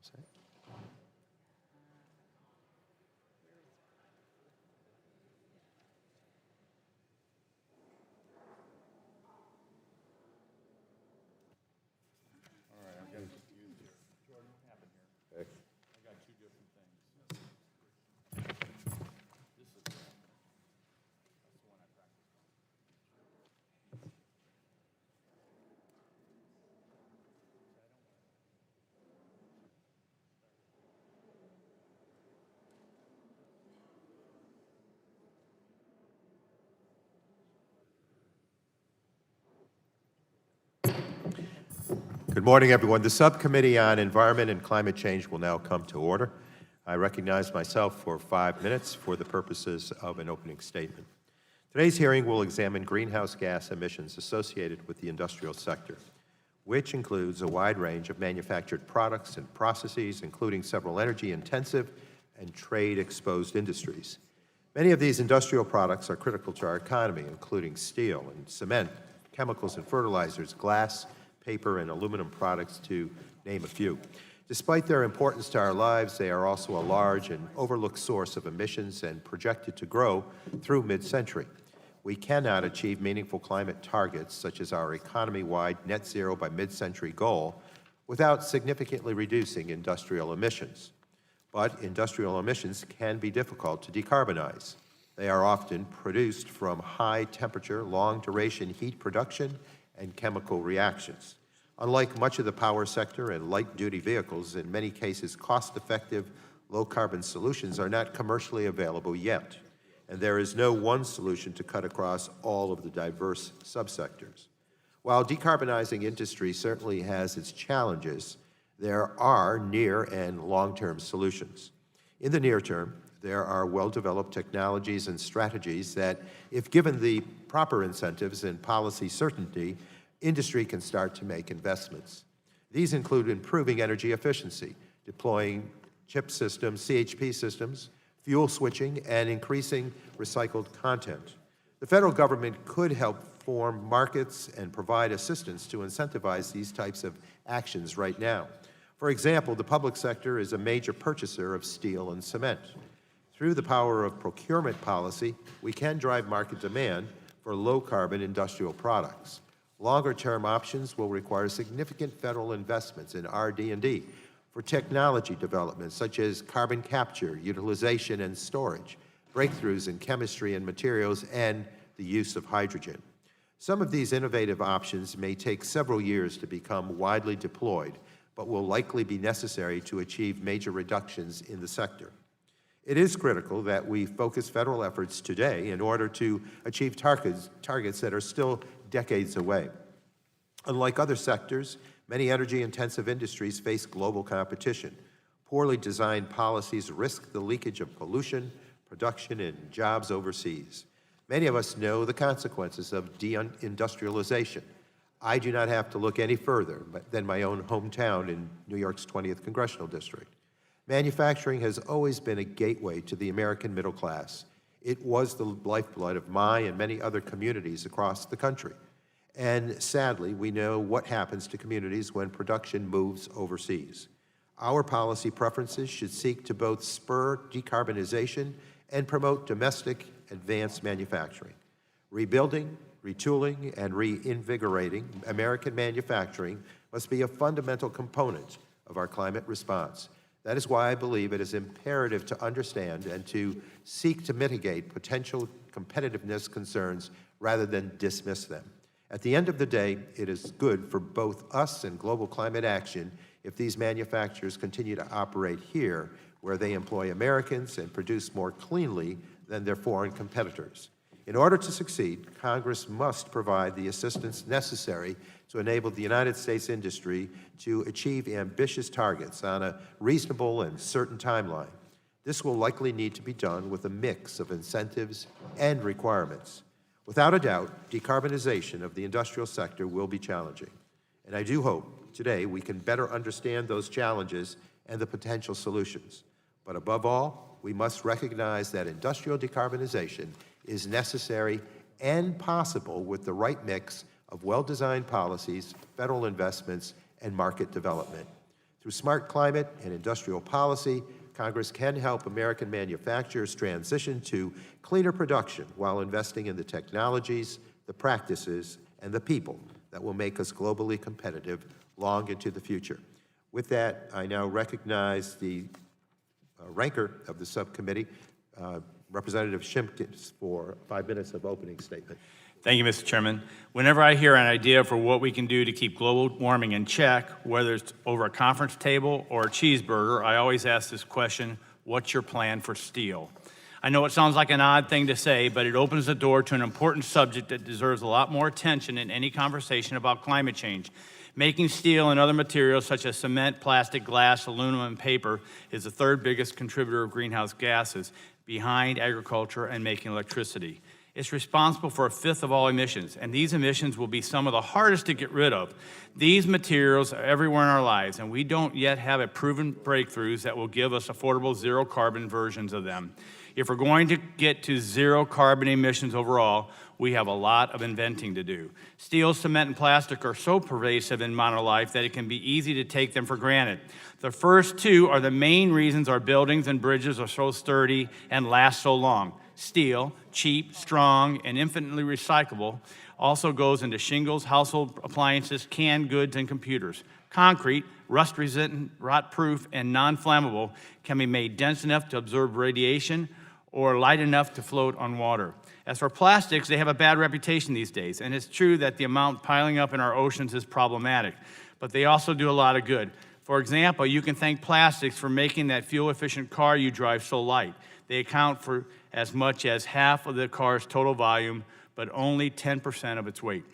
All set. All right, I've got to use here. Jordan, what happened here? Okay. I got two different things. This is that's the one I practiced on. Good morning, everyone. The Subcommittee on Environment and Climate Change will now come to order. I recognize myself for 5 minutes for the purposes of an opening statement. Today's hearing will examine greenhouse gas emissions associated with the industrial sector, which includes a wide range of manufactured products and processes, including several energy-intensive and trade-exposed industries. Many of these industrial products are critical to our economy, including steel and cement, chemicals and fertilizers, glass, paper, and aluminum products, to name a few. Despite their importance to our lives, they are also a large and overlooked source of emissions and projected to grow through mid-century. We cannot achieve meaningful climate targets, such as our economy-wide net zero by mid-century goal, without significantly reducing industrial emissions. But industrial emissions can be difficult to decarbonize. They are often produced from high-temperature, long-duration heat production and chemical reactions. Unlike much of the power sector and light-duty vehicles, in many cases, cost-effective, low-carbon solutions are not commercially available yet, and there is no one solution to cut across all of the diverse subsectors. While decarbonizing industry certainly has its challenges, there are near and long-term solutions. In the near term, there are well-developed technologies and strategies that, if given the proper incentives and policy certainty, industry can start to make investments. These include improving energy efficiency, deploying chip systems, CHP systems, fuel switching, and increasing recycled content. The federal government could help form markets and provide assistance to incentivize these types of actions right now. For example, the public sector is a major purchaser of steel and cement. Through the power of procurement policy, we can drive market demand for low-carbon industrial products. Longer-term options will require significant federal investments in RD&D for technology development, such as carbon capture, utilization, and storage, breakthroughs in chemistry and materials, and the use of hydrogen. Some of these innovative options may take several years to become widely deployed, but will likely be necessary to achieve major reductions in the sector. It is critical that we focus federal efforts today in order to achieve targets that are still decades away. Unlike other sectors, many energy-intensive industries face global competition. Poorly designed policies risk the leakage of pollution, production, and jobs overseas. Many of us know the consequences of deindustrialization. I do not have to look any further than my own hometown in New York's 20th Congressional District. Manufacturing has always been a gateway to the American middle class. It was the lifeblood of my and many other communities across the country. And sadly, we know what happens to communities when production moves overseas. Our policy preferences should seek to both spur decarbonization and promote domestic advanced manufacturing. Rebuilding, retooling, and reinvigorating American manufacturing must be a fundamental component of our climate response. That is why I believe it is imperative to understand and to seek to mitigate potential competitiveness concerns rather than dismiss them. At the end of the day, it is good for both us and global climate action if these manufacturers continue to operate here, where they employ Americans and produce more cleanly than their foreign competitors. In order to succeed, Congress must provide the assistance necessary to enable the United States industry to achieve ambitious targets on a reasonable and certain timeline. This will likely need to be done with a mix of incentives and requirements. Without a doubt, decarbonization of the industrial sector will be challenging. And I do hope today we can better understand those challenges and the potential solutions. But above all, we must recognize that industrial decarbonization is necessary and possible with the right mix of well-designed policies, federal investments, and market development. Through smart climate and industrial policy, Congress can help American manufacturers transition to cleaner production while investing in the technologies, the practices, and the people that will make us globally competitive long into the future. With that, I now recognize the ranker of the subcommittee, Representative Shimkins, for 5 minutes of opening statement. Thank you, Mr. Chairman. Whenever I hear an idea for what we can do to keep global warming in check, whether it's over a conference table or a cheeseburger, I always ask this question: what's your plan for steel? I know it sounds like an odd thing to say, but it opens the door to an important subject that deserves a lot more attention in any conversation about climate change. Making steel and other materials such as cement, plastic, glass, aluminum, and paper is the third biggest contributor of greenhouse gases, behind agriculture and making electricity. It's responsible for a fifth of all emissions, and these emissions will be some of the hardest to get rid of. These materials are everywhere in our lives, and we don't yet have proven breakthroughs that will give us affordable zero-carbon versions of them. If we're going to get to zero carbon emissions overall, we have a lot of inventing to do. Steel, cement, and plastic are so pervasive in modern life that it can be easy to take them for granted. The first two are the main reasons our buildings and bridges are so sturdy and last so long. Steel, cheap, strong, and infinitely recyclable, also goes into shingles, household appliances, canned goods, and computers. Concrete, rust-resistant, rot-proof, and non-flammable, can be made dense enough to absorb radiation or light enough to float on water. As for plastics, they have a bad reputation these days, and it's true that the amount piling up in our oceans is problematic, but they also do a lot of good. For example, you can thank plastics for making that fuel-efficient car you drive so light. They account for as much as half of the car's total volume, but only 10% of its weight.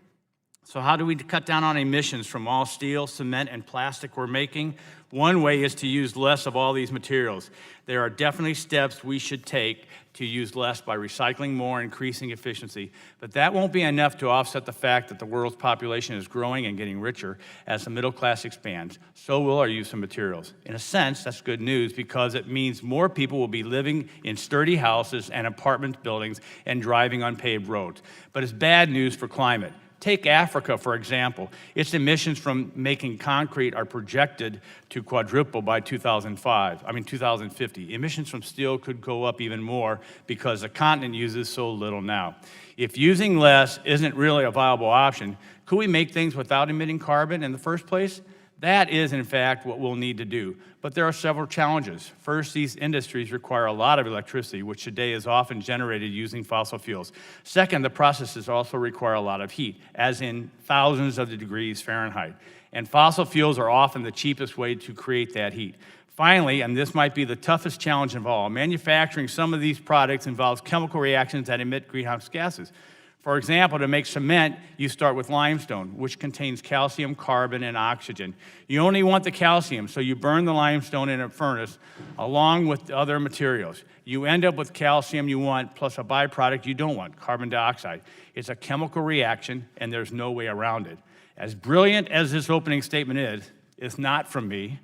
So how do we cut down on emissions from all steel, cement, and plastic we're making? One way is to use less of all these materials. There are definitely steps we should take to use less by recycling more, increasing efficiency. But that won't be enough to offset the fact that the world's population is growing and getting richer as the middle class expands. So will our use of materials. In a sense, that's good news because it means more people will be living in sturdy houses and apartment buildings and driving on paved roads. But it's bad news for climate. Take Africa, for example. Its emissions from making concrete are projected to quadruple by 2050. Emissions from steel could go up even more because the continent uses so little now. If using less isn't really a viable option, could we make things without emitting carbon in the first place? That is, in fact, what we'll need to do. But there are several challenges. First, these industries require a lot of electricity, which today is often generated using fossil fuels. Second, the processes also require a lot of heat, as in thousands of degrees Fahrenheit. And fossil fuels are often the cheapest way to create that heat. Finally, and this might be the toughest challenge of all, manufacturing some of these products involves chemical reactions that emit greenhouse gases. For example, to make cement, you start with limestone, which contains calcium, carbon, and oxygen. You only want the calcium, so you burn the limestone in a furnace along with the other materials. You end up with calcium you want, plus a byproduct you don't want, carbon dioxide. It's a chemical reaction, and there's no way around it. As brilliant as this opening statement is, it's not from me.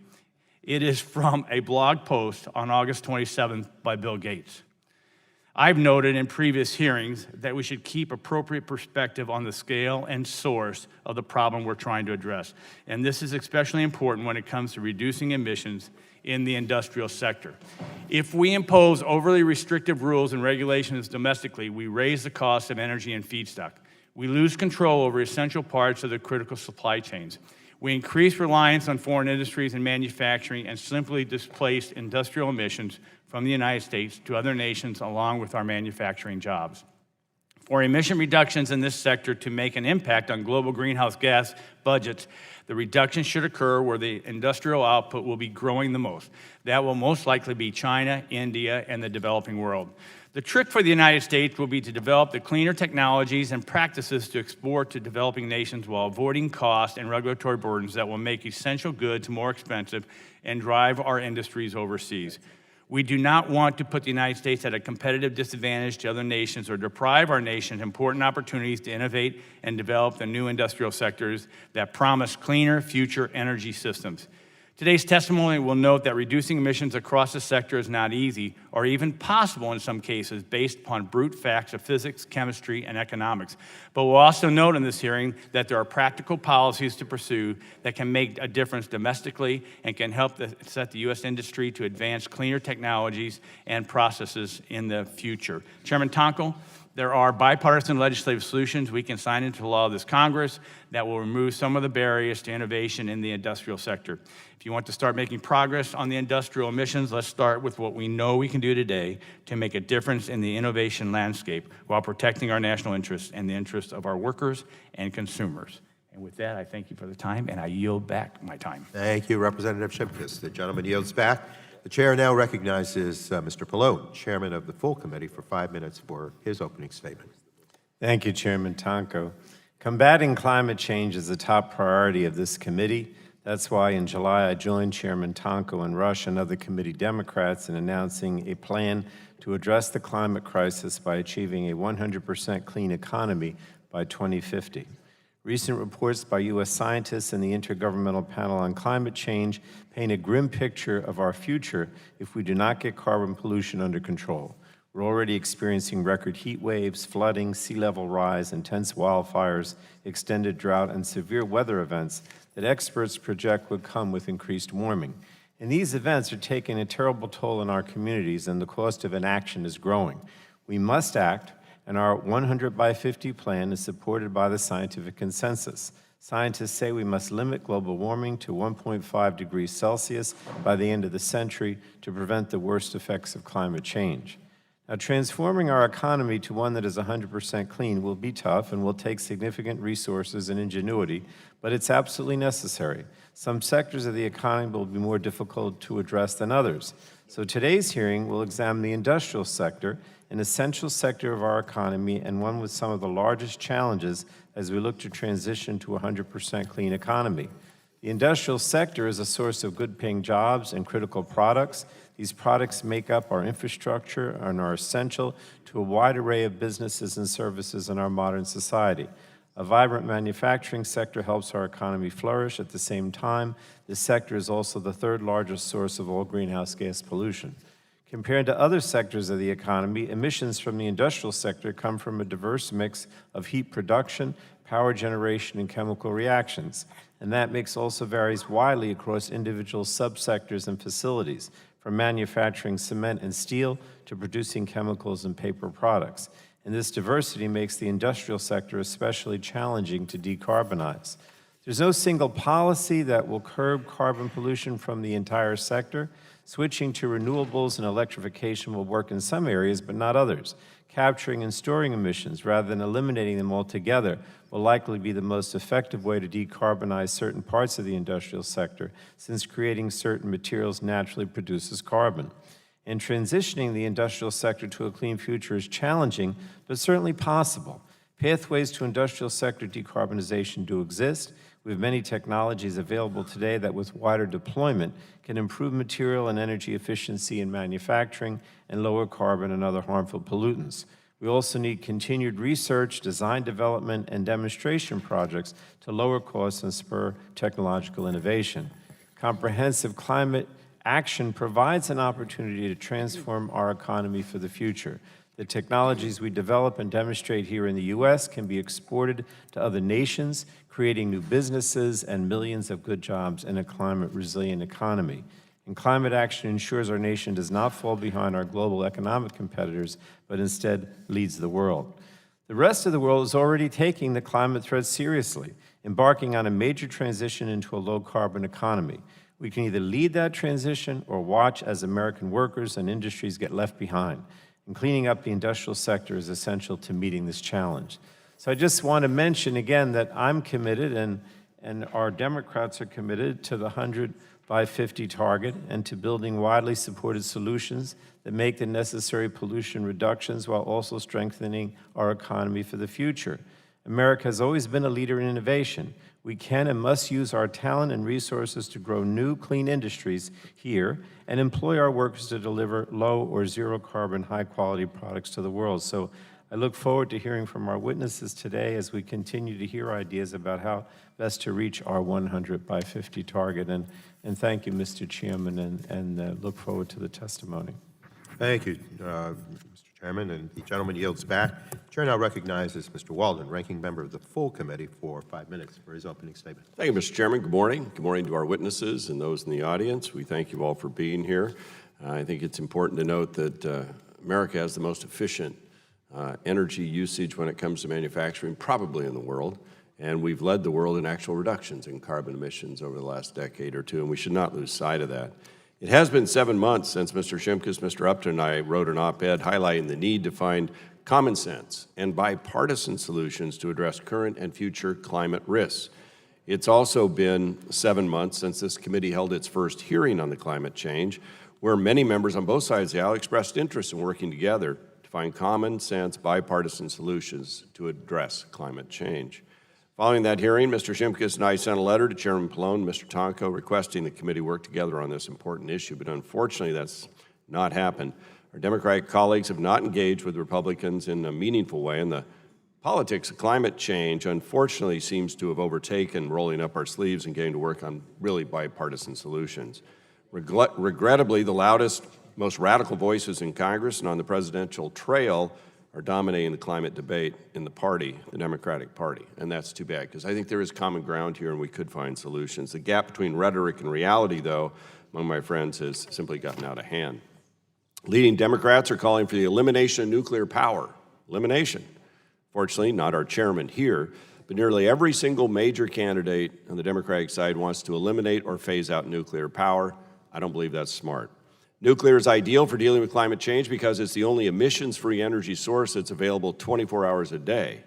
It is from a blog post on August 27th by Bill Gates. I've noted in previous hearings that we should keep appropriate perspective on the scale and source of the problem we're trying to address. And this is especially important when it comes to reducing emissions in the industrial sector. If we impose overly restrictive rules and regulations domestically, we raise the cost of energy and feedstock. We lose control over essential parts of the critical supply chains. We increase reliance on foreign industries and manufacturing and simply displace industrial emissions from the United States to other nations along with our manufacturing jobs. For emission reductions in this sector to make an impact on global greenhouse gas budgets, the reduction should occur where the industrial output will be growing the most. That will most likely be China, India, and the developing world. The trick for the United States will be to develop the cleaner technologies and practices to export to developing nations while avoiding cost and regulatory burdens that will make essential goods more expensive and drive our industries overseas. We do not want to put the United States at a competitive disadvantage to other nations or deprive our nation important opportunities to innovate and develop the new industrial sectors that promise cleaner future energy systems. Today's testimony will note that reducing emissions across the sector is not easy or even possible in some cases based upon brute facts of physics, chemistry, and economics. But we'll also note in this hearing that there are practical policies to pursue that can make a difference domestically and can help set the U.S. industry to advance cleaner technologies and processes in the future. Chairman Tonko, there are bipartisan legislative solutions we can sign into law this Congress that will remove some of the barriers to innovation in the industrial sector. If you want to start making progress on the industrial emissions, let's start with what we know we can do today to make a difference in the innovation landscape while protecting our national interests and the interests of our workers and consumers. And with that, I thank you for the time, and I yield back my time. Thank you, Representative Shimkus. The gentleman yields back. The chair now recognizes Mr. Pallone, chairman of the full committee, for 5 minutes for his opening statement. Thank you, Chairman Tonko. Combating climate change is a top priority of this committee. That's why in July I joined Chairman Tonko and Rush and other committee Democrats in announcing a plan to address the climate crisis by achieving a 100% clean economy by 2050. Recent reports by U.S. scientists and the Intergovernmental Panel on Climate Change paint a grim picture of our future if we do not get carbon pollution under control. We're already experiencing record heat waves, flooding, sea level rise, intense wildfires, extended drought, and severe weather events that experts project would come with increased warming. And these events are taking a terrible toll on our communities, and the cost of inaction is growing. We must act, and our 100 by 50 plan is supported by the scientific consensus. Scientists say we must limit global warming to 1.5 degrees Celsius by the end of the century to prevent the worst effects of climate change. Now, transforming our economy to one that is 100% clean will be tough and will take significant resources and ingenuity, but it's absolutely necessary. Some sectors of the economy will be more difficult to address than others. So today's hearing will examine the industrial sector, an essential sector of our economy and one with some of the largest challenges as we look to transition to a 100% clean economy. The industrial sector is a source of good-paying jobs and critical products. These products make up our infrastructure and are essential to a wide array of businesses and services in our modern society. A vibrant manufacturing sector helps our economy flourish. At the same time, this sector is also the third largest source of all greenhouse gas pollution. Compared to other sectors of the economy, emissions from the industrial sector come from a diverse mix of heat production, power generation, and chemical reactions. And that mix also varies widely across individual subsectors and facilities, from manufacturing cement and steel to producing chemicals and paper products. And this diversity makes the industrial sector especially challenging to decarbonize. There's no single policy that will curb carbon pollution from the entire sector. Switching to renewables and electrification will work in some areas, but not others. Capturing and storing emissions rather than eliminating them altogether will likely be the most effective way to decarbonize certain parts of the industrial sector, since creating certain materials naturally produces carbon. And transitioning the industrial sector to a clean future is challenging, but certainly possible. Pathways to industrial sector decarbonization do exist. We have many technologies available today that, with wider deployment, can improve material and energy efficiency in manufacturing and lower carbon and other harmful pollutants. We also need continued research, design development, and demonstration projects to lower costs and spur technological innovation. Comprehensive climate action provides an opportunity to transform our economy for the future. The technologies we develop and demonstrate here in the U.S. can be exported to other nations, creating new businesses and millions of good jobs in a climate-resilient economy. And climate action ensures our nation does not fall behind our global economic competitors, but instead leads the world. The rest of the world is already taking the climate threat seriously, embarking on a major transition into a low-carbon economy. We can either lead that transition or watch as American workers and industries get left behind. And cleaning up the industrial sector is essential to meeting this challenge. So I just want to mention again that I'm committed and our Democrats are committed to the 100 by 50 target and to building widely supported solutions that make the necessary pollution reductions while also strengthening our economy for the future. America has always been a leader in innovation. We can and must use our talent and resources to grow new, clean industries here and employ our workers to deliver low or zero carbon, high quality products to the world. So I look forward to hearing from our witnesses today as we continue to hear ideas about how best to reach our 100 by 50 target. And thank you, Mr. Chairman, and look forward to the testimony. Thank you, Mr. Chairman, and the gentleman yields back. The chair now recognizes Mr. Walden, ranking member of the full committee, for 5 minutes for his opening statement. Thank you, Mr. Chairman. Good morning. Good morning to our witnesses and those in the audience. We thank you all for being here. I think it's important to note that America has the most efficient energy usage when it comes to manufacturing, probably in the world, and we've led the world in actual reductions in carbon emissions over the last decade or two, and we should not lose sight of that. It has been 7 months since Mr. Shimkus, Mr. Upton, and I wrote an op-ed highlighting the need to find common sense and bipartisan solutions to address current and future climate risks. It's also been 7 months since this committee held its first hearing on the climate change, where many members on both sides of the aisle expressed interest in working together to find common sense bipartisan solutions to address climate change. Following that hearing, Mr. Shimkus and I sent a letter to Chairman Pallone and Mr. Tonko requesting the committee work together on this important issue, but unfortunately that's not happened. Our Democratic colleagues have not engaged with Republicans in a meaningful way, and the politics of climate change unfortunately seems to have overtaken rolling up our sleeves and getting to work on really bipartisan solutions. Regrettably, the loudest, most radical voices in Congress and on the presidential trail are dominating the climate debate in the party, the Democratic Party, and that's too bad, because I think there is common ground here and we could find solutions. The gap between rhetoric and reality, though, among my friends has simply gotten out of hand. Leading Democrats are calling for the elimination of nuclear power. Elimination. Fortunately, not our chairman here, but nearly every single major candidate on the Democratic side wants to eliminate or phase out nuclear power. I don't believe that's smart. Nuclear is ideal for dealing with climate change because it's the only emissions-free energy source that's available 24 hours a day.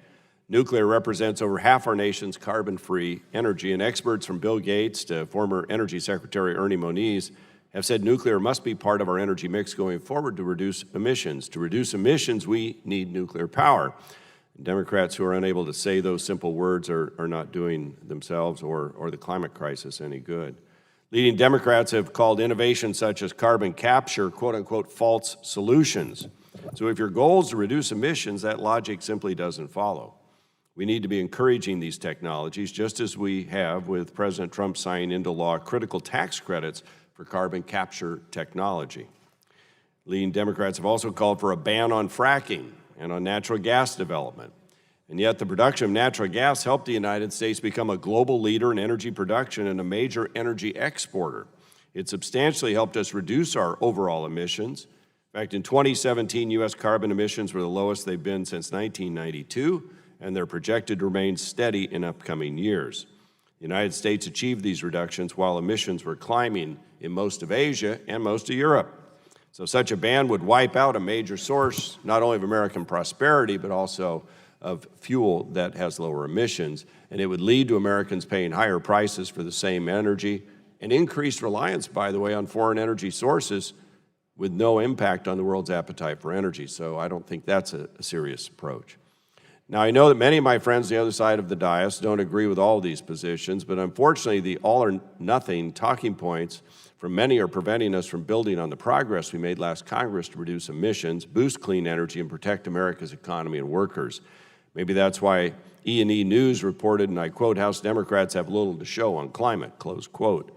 Nuclear represents over half our nation's carbon-free energy, and experts from Bill Gates to former Energy Secretary Ernie Moniz have said nuclear must be part of our energy mix going forward to reduce emissions. To reduce emissions, we need nuclear power. Democrats who are unable to say those simple words are not doing themselves or the climate crisis any good. Leading Democrats have called innovations such as carbon capture, quote-unquote, false solutions. So if your goal is to reduce emissions, that logic simply doesn't follow. We need to be encouraging these technologies, just as we have with President Trump signing into law critical tax credits for carbon capture technology. Leading Democrats have also called for a ban on fracking and on natural gas development. And yet the production of natural gas helped the United States become a global leader in energy production and a major energy exporter. It substantially helped us reduce our overall emissions. In fact, in 2017, U.S. carbon emissions were the lowest they've been since 1992, and they're projected to remain steady in upcoming years. The United States achieved these reductions while emissions were climbing in most of Asia and most of Europe. So such a ban would wipe out a major source, not only of American prosperity, but also of fuel that has lower emissions, and it would lead to Americans paying higher prices for the same energy and increased reliance, by the way, on foreign energy sources with no impact on the world's appetite for energy. So I don't think that's a serious approach. Now, I know that many of my friends on the other side of the dais don't agree with all of these positions, but unfortunately, the all-or-nothing talking points from many are preventing us from building on the progress we made last Congress to reduce emissions, boost clean energy, and protect America's economy and workers. Maybe that's why E&E News reported, and I quote, House Democrats have little to show on climate, close quote.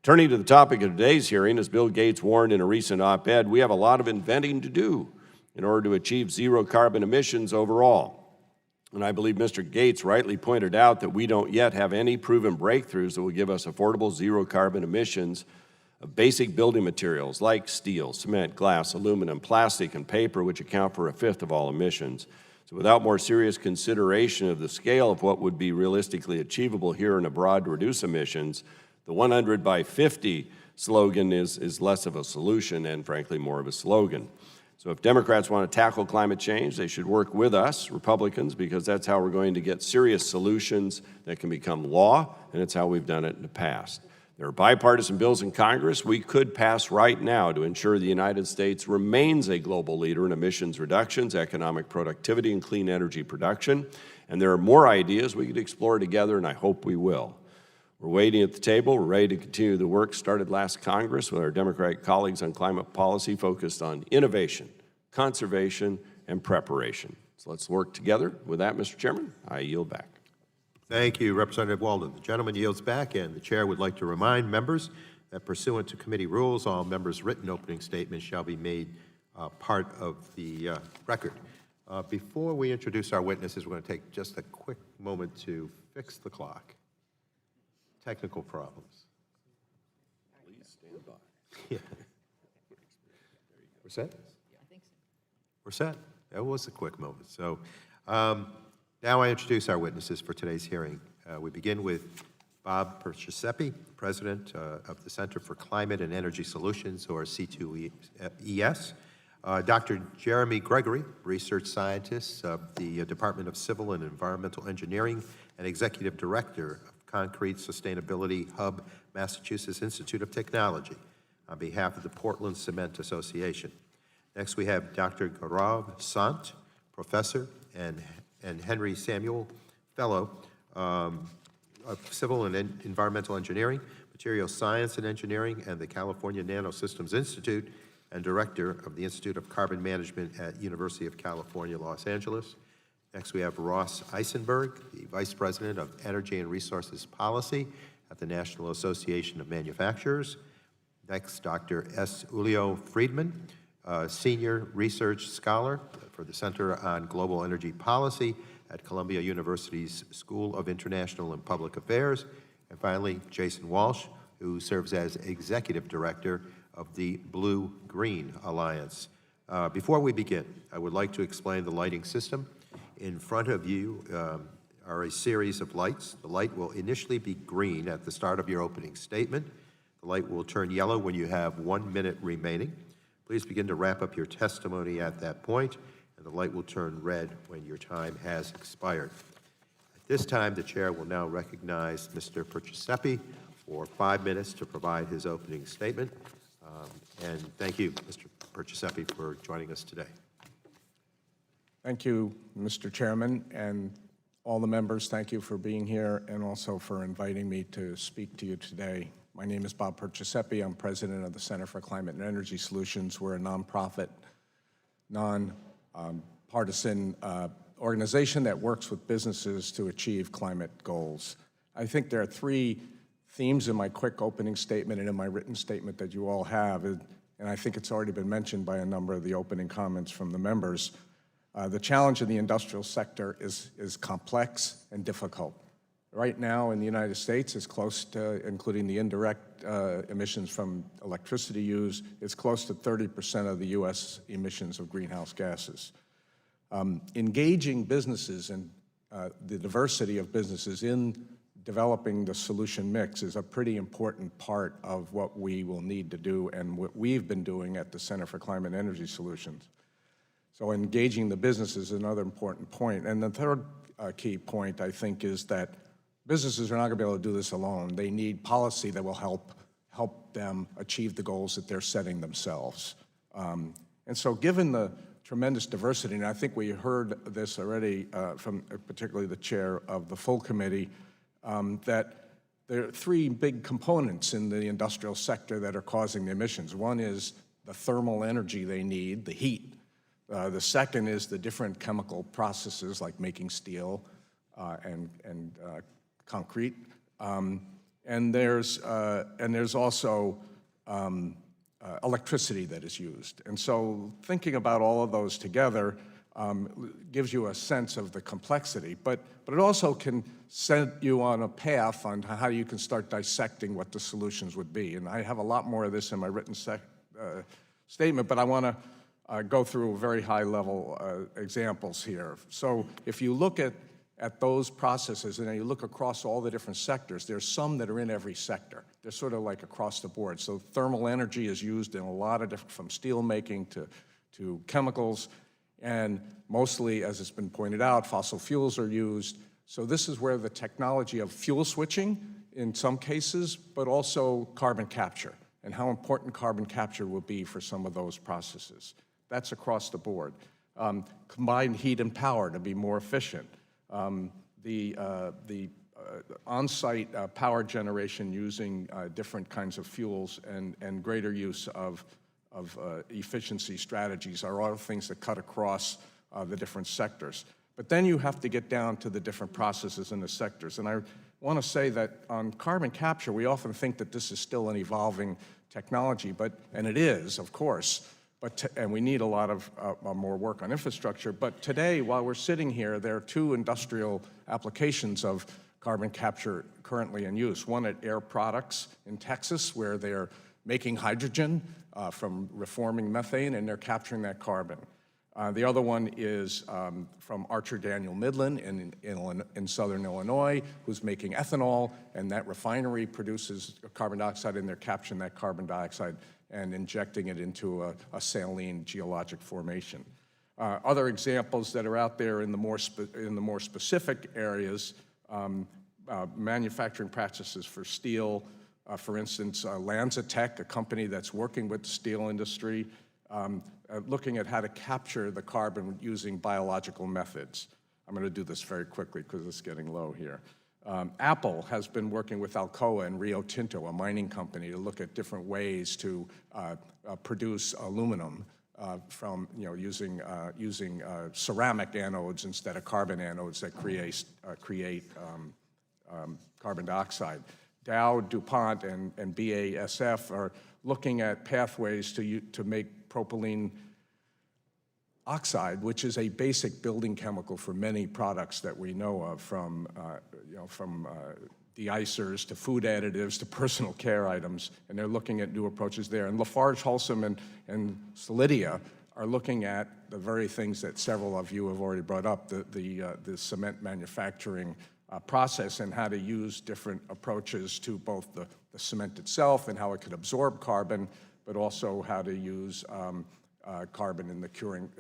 Turning to the topic of today's hearing, as Bill Gates warned in a recent op-ed, we have a lot of inventing to do in order to achieve zero carbon emissions overall. And I believe Mr. Gates rightly pointed out that we don't yet have any proven breakthroughs that will give us affordable zero carbon emissions of basic building materials like steel, cement, glass, aluminum, plastic, and paper, which account for 1/5 of all emissions. So without more serious consideration of the scale of what would be realistically achievable here and abroad to reduce emissions, the 100 by 50 slogan is less of a solution and, frankly, more of a slogan. So if Democrats want to tackle climate change, they should work with us, Republicans, because that's how we're going to get serious solutions that can become law, and it's how we've done it in the past. There are bipartisan bills in Congress we could pass right now to ensure the United States remains a global leader in emissions reductions, economic productivity, and clean energy production. And there are more ideas we could explore together, and I hope we will. We're waiting at the table. We're ready to continue the work started last Congress with our Democratic colleagues on climate policy focused on innovation, conservation, and preparation. So let's work together. With that, Mr. Chairman, I yield back. Thank you, Representative Walden. The gentleman yields back, and the chair would like to remind members that pursuant to committee rules, all members' written opening statements shall be made part of the record. Before we introduce our witnesses, we're going to take just a quick moment to fix the clock. Technical problems. Please stand by. Yeah. We're set? I think so. We're set. That was a quick moment. So now I introduce our witnesses for today's hearing. We begin with Bob Perciasepe, President of the Center for Climate and Energy Solutions, or C2ES. Dr. Jeremy Gregory, Research Scientist of the Department of Civil and Environmental Engineering and Executive Director of Concrete Sustainability Hub, Massachusetts Institute of Technology, on behalf of the Portland Cement Association. Next, we have Dr. Gaurav Sant, Professor and Henry Samuel Fellow of Civil and Environmental Engineering, Material Science and Engineering, and the California Nanosystems Institute, and Director of the Institute of Carbon Management at University of California, Los Angeles. Next, we have Ross Eisenberg, the Vice President of Energy and Resources Policy at the National Association of Manufacturers. Next, Dr. S. Julio Friedman, Senior Research Scholar for the Center on Global Energy Policy at Columbia University's School of International and Public Affairs. And finally, Jason Walsh, who serves as Executive Director of the Blue-Green Alliance. Before we begin, I would like to explain the lighting system. In front of you are a series of lights. The light will initially be green at the start of your opening statement. The light will turn yellow when you have 1 minute remaining. Please begin to wrap up your testimony at that point, and the light will turn red when your time has expired. At this time, the chair will now recognize Mr. Perciasepe for 5 minutes to provide his opening statement. And thank you, Mr. Perciasepe, for joining us today. Thank you, Mr. Chairman, and all the members. Thank you for being here and also for inviting me to speak to you today. My name is Bob Perciasepe. I'm president of the Center for Climate and Energy Solutions. We're a nonprofit, non-partisan organization that works with businesses to achieve climate goals. I think there are three themes in my quick opening statement and in my written statement that you all have, and I think it's already been mentioned by a number of the opening comments from the members. The challenge in the industrial sector is complex and difficult. Right now in the United States, it's close to, including the indirect emissions from electricity use, it's close to 30% of the U.S. emissions of greenhouse gases. Engaging businesses and the diversity of businesses in developing the solution mix is a pretty important part of what we will need to do and what we've been doing at the Center for Climate and Energy Solutions. So engaging the business is another important point. And the third key point, I think, is that businesses are not going to be able to do this alone. They need policy that will help them achieve the goals that they're setting themselves. And so given the tremendous diversity, and I think we heard this already from particularly the chair of the full committee, that there are three big components in the industrial sector that are causing the emissions. One is the thermal energy they need, the heat. The second is the different chemical processes like making steel and concrete. And there's also electricity that is used. And so thinking about all of those together gives you a sense of the complexity, but it also can set you on a path on how you can start dissecting what the solutions would be. And I have a lot more of this in my written statement, but I want to go through very high-level examples here. So if you look at those processes and you look across all the different sectors, there's some that are in every sector. They're sort of like across the board. So thermal energy is used in a lot of different, from steel making to chemicals, and mostly, as it's been pointed out, fossil fuels are used. So this is where the technology of fuel switching in some cases, but also carbon capture, and how important carbon capture will be for some of those processes. That's across the board. Combined heat and power to be more efficient. The on-site power generation using different kinds of fuels and greater use of efficiency strategies are all things that cut across the different sectors. But then you have to get down to the different processes in the sectors. And I want to say that on carbon capture, we often think that this is still an evolving technology, and it is, of course, and we need a lot of more work on infrastructure. But today, while we're sitting here, there are two industrial applications of carbon capture currently in use. One at Air Products in Texas, where they're making hydrogen from reforming methane, and they're capturing that carbon. The other one is from Archer Daniel Midland in southern Illinois, who's making ethanol, and that refinery produces carbon dioxide, and they're capturing that carbon dioxide and injecting it into a saline geologic formation. Other examples that are out there in the more specific areas, manufacturing practices for steel, for instance, LanzaTech, a company that's working with the steel industry, looking at how to capture the carbon using biological methods. I'm going to do this very quickly because it's getting low here. Apple has been working with Alcoa and Rio Tinto, a mining company, to look at different ways to produce aluminum from using ceramic anodes instead of carbon anodes that create carbon dioxide. Dow, DuPont, and BASF are looking at pathways to make propylene oxide, which is a basic building chemical for many products that we know of, from de-icers to food additives to personal care items, and they're looking at new approaches there. And Lafarge Holcim and Solidia are looking at the very things that several of you have already brought up, the cement manufacturing process, and how to use different approaches to both the cement itself and how it could absorb carbon, but also how to use carbon in the curing,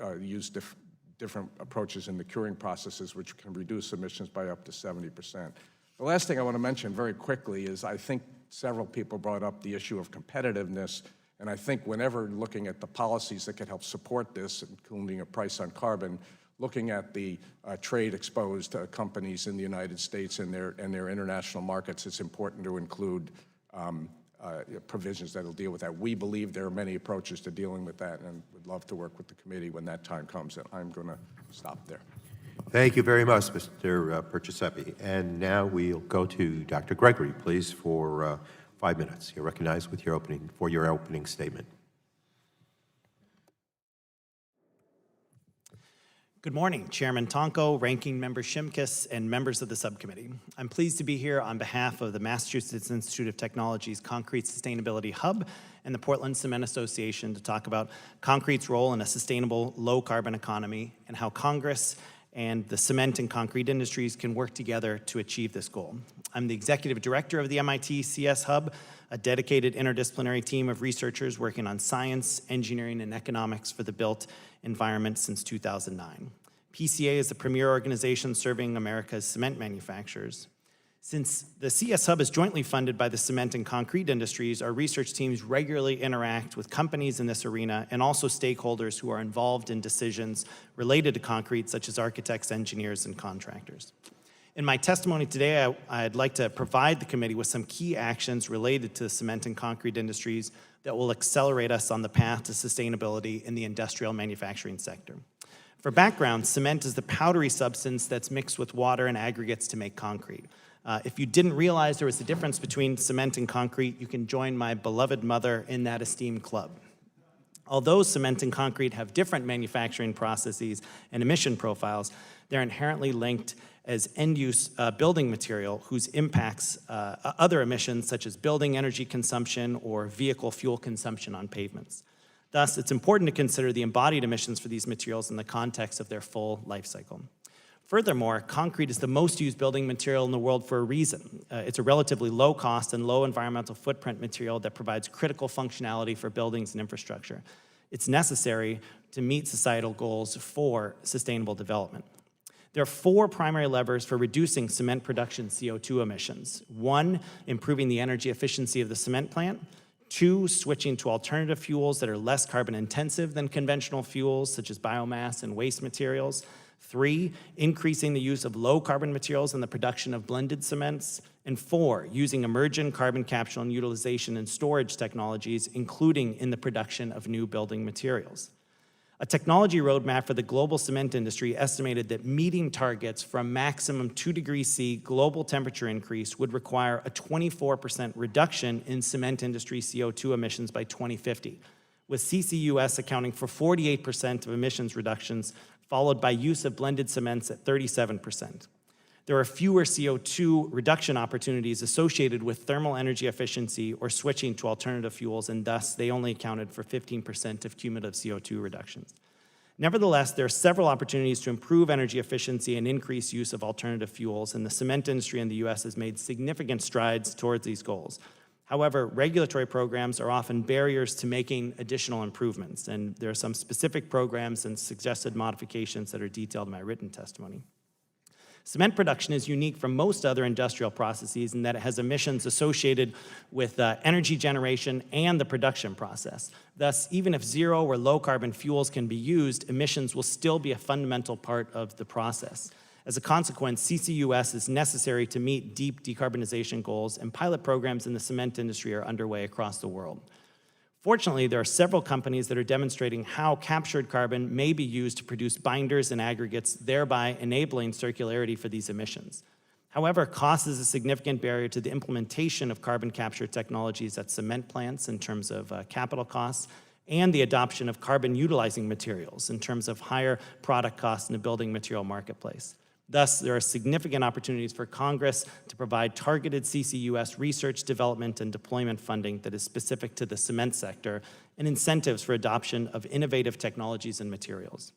different approaches in the curing processes, which can reduce emissions by up to 70%. The last thing I want to mention very quickly is I think several people brought up the issue of competitiveness, and I think whenever looking at the policies that could help support this, including a price on carbon, looking at the trade-exposed companies in the United States and their international markets, it's important to include provisions that will deal with that. We believe there are many approaches to dealing with that, and would love to work with the committee when that time comes. And I'm going to stop there. Thank you very much, Mr. Perciasepi. And now we'll go to Dr. Gregory, please, for 5 minutes. You're recognized with your opening statement. Good morning, Chairman Tonko, Ranking Member Shimkus, and members of the subcommittee. I'm pleased to be here on behalf of the Massachusetts Institute of Technology's Concrete Sustainability Hub and the Portland Cement Association to talk about concrete's role in a sustainable, low-carbon economy and how Congress and the cement and concrete industries can work together to achieve this goal. I'm the executive director of the MIT CS Hub, a dedicated interdisciplinary team of researchers working on science, engineering, and economics for the built environment since 2009. PCA is the premier organization serving America's cement manufacturers. Since the CS Hub is jointly funded by the cement and concrete industries, our research teams regularly interact with companies in this arena and also stakeholders who are involved in decisions related to concrete, such as architects, engineers, and contractors. In my testimony today, I'd like to provide the committee with some key actions related to the cement and concrete industries that will accelerate us on the path to sustainability in the industrial manufacturing sector. For background, cement is the powdery substance that's mixed with water and aggregates to make concrete. If you didn't realize there was a difference between cement and concrete, you can join my beloved mother in that esteemed club. Although cement and concrete have different manufacturing processes and emission profiles, they're inherently linked as end-use building material whose impacts other emissions such as building energy consumption or vehicle fuel consumption on pavements. Thus, it's important to consider the embodied emissions for these materials in the context of their full life cycle. Furthermore, concrete is the most used building material in the world for a reason. It's a relatively low-cost and low environmental footprint material that provides critical functionality for buildings and infrastructure. It's necessary to meet societal goals for sustainable development. There are 4 primary levers for reducing cement production CO2 emissions. 1, improving the energy efficiency of the cement plant. 2, switching to alternative fuels that are less carbon intensive than conventional fuels, such as biomass and waste materials. 3, increasing the use of low carbon materials in the production of blended cements. And 4, using emergent carbon capture and utilization and storage technologies, including in the production of new building materials. A technology roadmap for the global cement industry estimated that meeting targets for a maximum 2 degrees C global temperature increase would require a 24% reduction in cement industry CO2 emissions by 2050, with CCUS accounting for 48% of emissions reductions, followed by use of blended cements at 37%. There are fewer CO2 reduction opportunities associated with thermal energy efficiency or switching to alternative fuels, and thus they only accounted for 15% of cumulative CO2 reductions. Nevertheless, there are several opportunities to improve energy efficiency and increase use of alternative fuels, and the cement industry in the U.S. has made significant strides towards these goals. However, regulatory programs are often barriers to making additional improvements, and there are some specific programs and suggested modifications that are detailed in my written testimony. Cement production is unique from most other industrial processes in that it has emissions associated with energy generation and the production process. Thus, even if zero or low carbon fuels can be used, emissions will still be a fundamental part of the process. As a consequence, CCUS is necessary to meet deep decarbonization goals, and pilot programs in the cement industry are underway across the world. Fortunately, there are several companies that are demonstrating how captured carbon may be used to produce binders and aggregates, thereby enabling circularity for these emissions. However, cost is a significant barrier to the implementation of carbon capture technologies at cement plants in terms of capital costs, and the adoption of carbon utilizing materials in terms of higher product costs in the building material marketplace. Thus, there are significant opportunities for Congress to provide targeted CCUS research, development, and deployment funding that is specific to the cement sector, and incentives for adoption of innovative technologies and materials.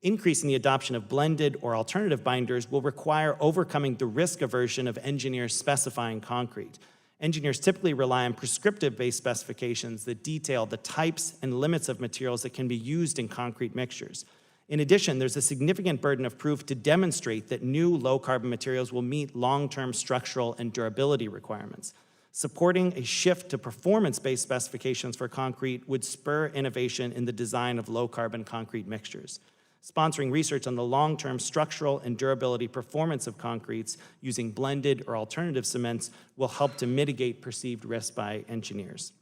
Increasing the adoption of blended or alternative binders will require overcoming the risk aversion of engineers specifying concrete. Engineers typically rely on prescriptive-based specifications that detail the types and limits of materials that can be used in concrete mixtures. In addition, there's a significant burden of proof to demonstrate that new low-carbon materials will meet long-term structural and durability requirements. Supporting a shift to performance-based specifications for concrete would spur innovation in the design of low-carbon concrete mixtures. Sponsoring research on the long-term structural and durability performance of concretes using blended or alternative cements will help to mitigate perceived risk by engineers.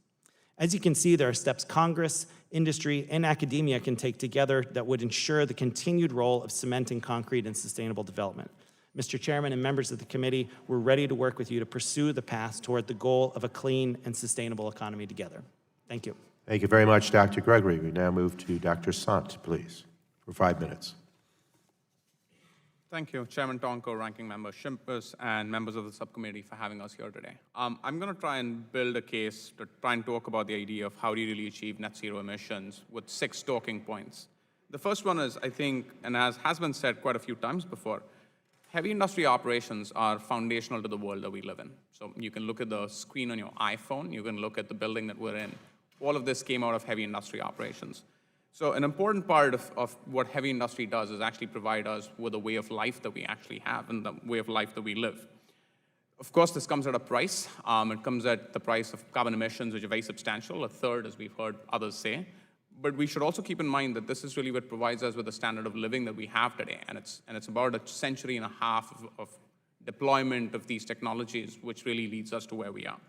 As you can see, there are steps Congress, industry, and academia can take together that would ensure the continued role of cement and concrete in sustainable development. Mr. Chairman and members of the committee, we're ready to work with you to pursue the path toward the goal of a clean and sustainable economy together. Thank you. Thank you very much, Dr. Gregory. We now move to Dr. Sant, please, for 5 minutes. Thank you, Chairman Tonko, Ranking Member Shimkus, and members of the subcommittee for having us here today. I'm going to try and build a case to try and talk about the idea of how do you really achieve net zero emissions with 6 talking points. The first one is, I think, and as has been said quite a few times before, heavy industry operations are foundational to the world that we live in. So you can look at the screen on your iPhone, you can look at the building that we're in. All of this came out of heavy industry operations. So an important part of what heavy industry does is actually provide us with a way of life that we actually have and the way of life that we live. Of course, this comes at a price. It comes at the price of carbon emissions, which are very substantial, a third, as we've heard others say. But we should also keep in mind that this is really what provides us with the standard of living that we have today. And it's about a century and a half of deployment of these technologies, which really leads us to where we are.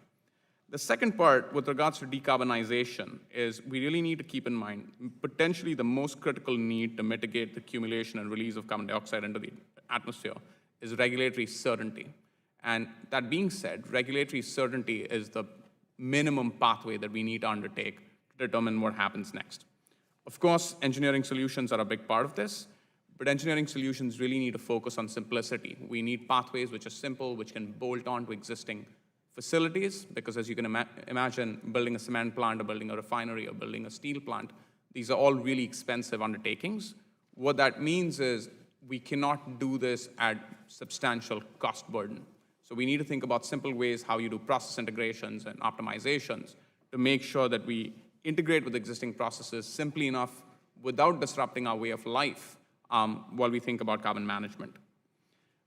The second part, with regards to decarbonization, is we really need to keep in mind potentially the most critical need to mitigate the accumulation and release of carbon dioxide into the atmosphere is regulatory certainty. And that being said, regulatory certainty is the minimum pathway that we need to undertake to determine what happens next. Of course, engineering solutions are a big part of this, but engineering solutions really need to focus on simplicity. We need pathways which are simple, which can bolt on to existing facilities, because as you can imagine, building a cement plant or building a refinery or building a steel plant, these are all really expensive undertakings. What that means is we cannot do this at substantial cost burden. So we need to think about simple ways how you do process integrations and optimizations to make sure that we integrate with existing processes simply enough without disrupting our way of life while we think about carbon management.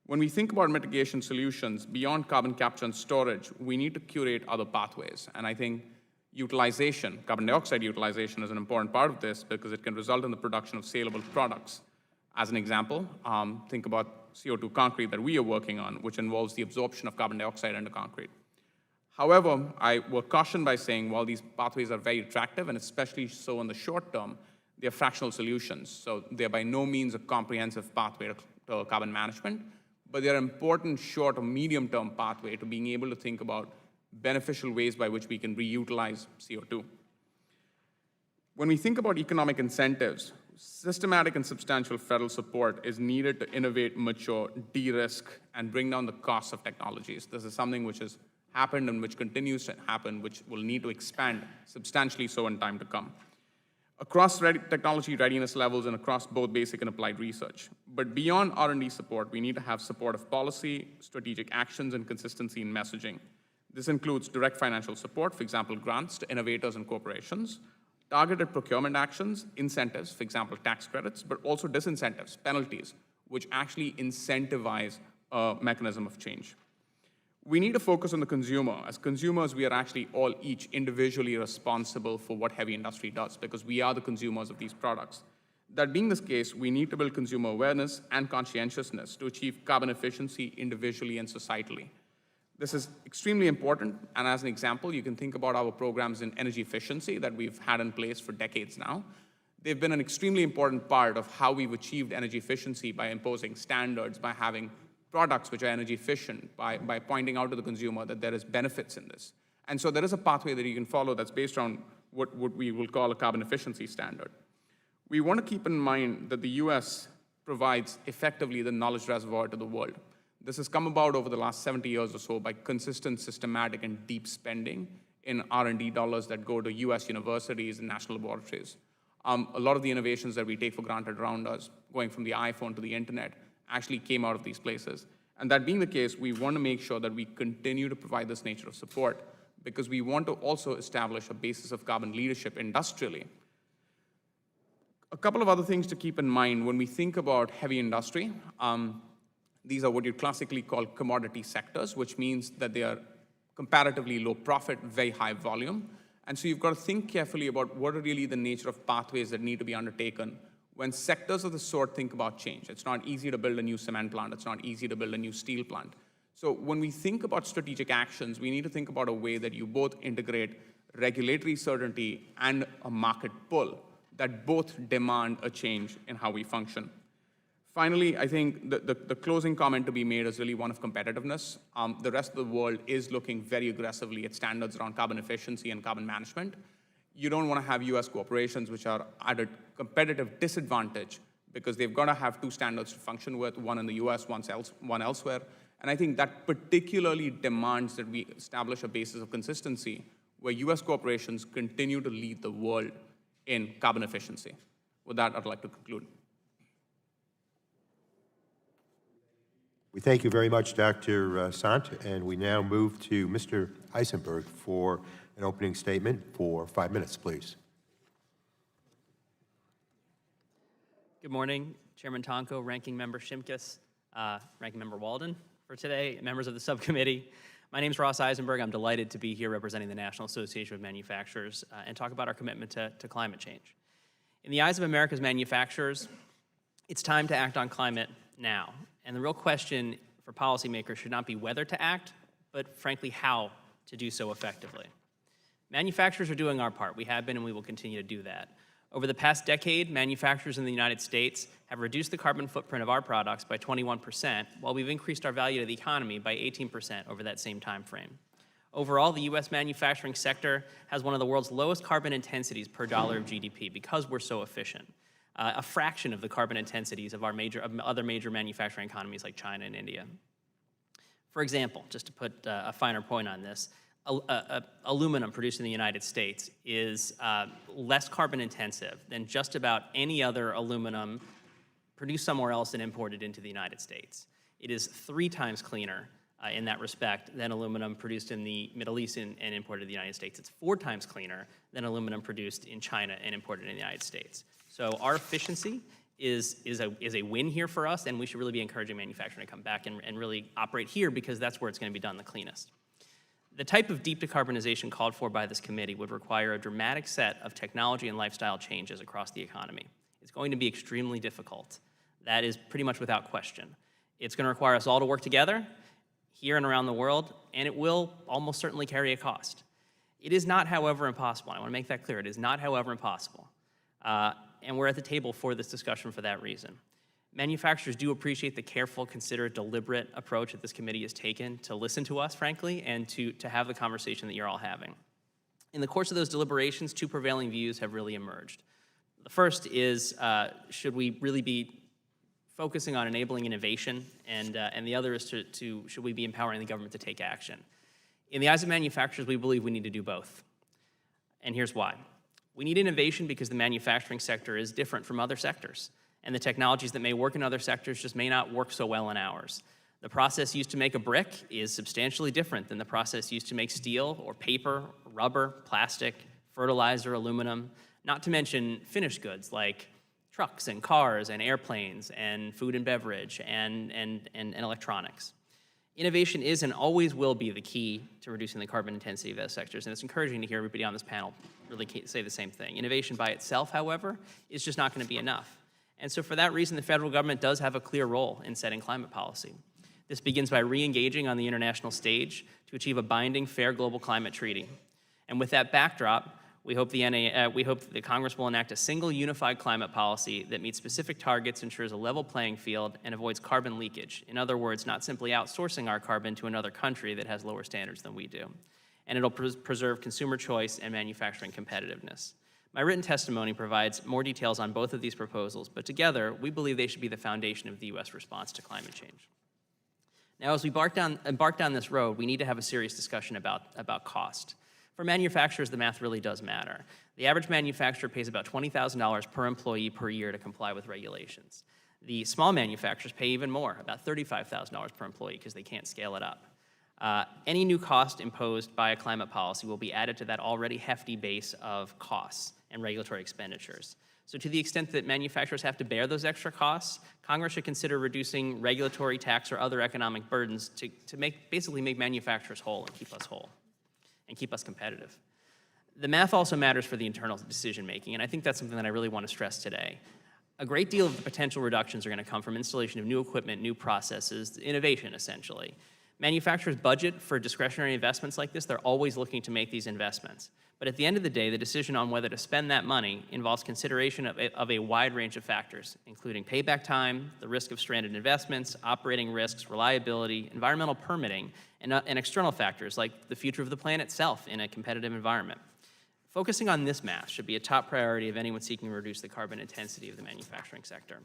When we think about mitigation solutions beyond carbon capture and storage, we need to curate other pathways. And I think utilization, carbon dioxide utilization, is an important part of this because it can result in the production of saleable products. As an example, think about CO2 concrete that we are working on, which involves the absorption of carbon dioxide into concrete. However, I will caution by saying while these pathways are very attractive, and especially so in the short term, They're fractional solutions, so they're by no means a comprehensive pathway to carbon management, but they're an important short or medium-term pathway to being able to think about beneficial ways by which we can reutilize CO2. When we think about economic incentives, systematic and substantial federal support is needed to innovate, mature, de-risk, and bring down the costs of technologies. This is something which has happened and which continues to happen, which will need to expand substantially so in time to come. Across technology readiness levels and across both basic and applied research. But beyond R&D support, we need to have support of policy, strategic actions, and consistency in messaging. This includes direct financial support, for example, grants to innovators and corporations, targeted procurement actions, incentives, for example, tax credits, but also disincentives, penalties, which actually incentivize a mechanism of change. We need to focus on the consumer. As consumers, we are actually all each individually responsible for what heavy industry does because we are the consumers of these products. That being this case, we need to build consumer awareness and conscientiousness to achieve carbon efficiency individually and societally. This is extremely important, and as an example, you can think about our programs in energy efficiency that we've had in place for decades now. They've been an extremely important part of how we've achieved energy efficiency by imposing standards, by having products which are energy efficient, by pointing out to the consumer that there is benefits in this. And so there is a pathway that you can follow that's based on what we will call a carbon efficiency standard. We want to keep in mind that the US provides effectively the knowledge reservoir to the world. This has come about over the last 70 years or so by consistent, systematic, and deep spending in R&D dollars that go to US universities and national laboratories. A lot of the innovations that we take for granted around us, going from the iPhone to the internet, actually came out of these places. And that being the case, we want to make sure that we continue to provide this nature of support because we want to also establish a basis of carbon leadership industrially. A couple of other things to keep in mind when we think about heavy industry. These are what you classically call commodity sectors, which means that they are comparatively low profit, very high volume. And so you've got to think carefully about what are really the nature of pathways that need to be undertaken when sectors of the sort think about change. It's not easy to build a new cement plant. It's not easy to build a new steel plant. So when we think about strategic actions, we need to think about a way that you both integrate regulatory certainty and a market pull that both demand a change in how we function. Finally, I think the closing comment to be made is really one of competitiveness. The rest of the world is looking very aggressively at standards around carbon efficiency and carbon management. You don't want to have US corporations which are at a competitive disadvantage because they've got to have two standards to function with, one in the US, one elsewhere. And I think that particularly demands that we establish a basis of consistency where US corporations continue to lead the world in carbon efficiency. With that, I'd like to conclude. We thank you very much, Dr. Sant, and we now move to Mr. Eisenberg for an opening statement for 5 minutes, please. Good morning, Chairman Tonko, Ranking Member Shimkus, Ranking Member Walden for today, members of the subcommittee. My name is Ross Eisenberg. I'm delighted to be here representing the National Association of Manufacturers and talk about our commitment to climate change. In the eyes of America's manufacturers, it's time to act on climate now. And the real question for policymakers should not be whether to act, but frankly, how to do so effectively. Manufacturers are doing our part. We have been and we will continue to do that. Over the past decade, manufacturers in the United States have reduced the carbon footprint of our products by 21%, while we've increased our value to the economy by 18% over that same time frame. Overall, the US manufacturing sector has one of the world's lowest carbon intensities per dollar of GDP because we're so efficient. A fraction of the carbon intensities of other major manufacturing economies like China and India. For example, just to put a finer point on this, aluminum produced in the United States is less carbon intensive than just about any other aluminum produced somewhere else and imported into the United States. It is 3 times cleaner in that respect than aluminum produced in the Middle East and imported to the United States. It's 4 times cleaner than aluminum produced in China and imported in the United States. So our efficiency is a win here for us, and we should really be encouraging manufacturing to come back and really operate here because that's where it's going to be done the cleanest. The type of deep decarbonization called for by this committee would require a dramatic set of technology and lifestyle changes across the economy. It's going to be extremely difficult. That is pretty much without question. It's going to require us all to work together here and around the world, and it will almost certainly carry a cost. It is not, however, impossible. I want to make that clear. It is not, however, impossible. and we're at the table for this discussion for that reason. Manufacturers do appreciate the careful, considerate, deliberate approach that this committee has taken to listen to us, frankly, and to have the conversation that you're all having. In the course of those deliberations, two prevailing views have really emerged. The first is, should we really be focusing on enabling innovation, and the other is should we be empowering the government to take action? In the eyes of manufacturers, we believe we need to do both. And here's why. We need innovation because the manufacturing sector is different from other sectors, and the technologies that may work in other sectors just may not work so well in ours. The process used to make a brick is substantially different than the process used to make steel or paper, rubber, plastic, fertilizer, aluminum, not to mention finished goods like trucks and cars and airplanes and food and beverage and electronics. Innovation is and always will be the key to reducing the carbon intensity of those sectors, and it's encouraging to hear everybody on this panel really say the same thing. Innovation by itself, however, is just not going to be enough. And so for that reason, the federal government does have a clear role in setting climate policy. This begins by re-engaging on the international stage to achieve a binding, fair global climate treaty. And with that backdrop, we hope that the Congress will enact a single unified climate policy that meets specific targets, ensures a level playing field, and avoids carbon leakage. In other words, not simply outsourcing our carbon to another country that has lower standards than we do. And it'll preserve consumer choice and manufacturing competitiveness. My written testimony provides more details on both of these proposals, but together, we believe they should be the foundation of the U.S. response to climate change. Now, as we embark down this road, we need to have a serious discussion about cost. For manufacturers, the math really does matter. The average manufacturer pays about $20,000 per employee per year to comply with regulations. The small manufacturers pay even more, about $35,000 per employee, because they can't scale it up. Any new cost imposed by a climate policy will be added to that already hefty base of costs and regulatory expenditures. So to the extent that manufacturers have to bear those extra costs, Congress should consider reducing regulatory, tax, or other economic burdens to basically make manufacturers whole and keep us whole and keep us competitive. The math also matters for the internal decision-making, and I think that's something that I really want to stress today. A great deal of the potential reductions are going to come from installation of new equipment, new processes, innovation, essentially. Manufacturers budget for discretionary investments like this. They're always looking to make these investments. But at the end of the day, the decision on whether to spend that money involves consideration of a wide range of factors, including payback time, the risk of stranded investments, operating risks, reliability, environmental permitting, and external factors like the future of the plant itself in a competitive environment. Focusing on this math should be a top priority of anyone seeking to reduce the carbon intensity of the manufacturing sector.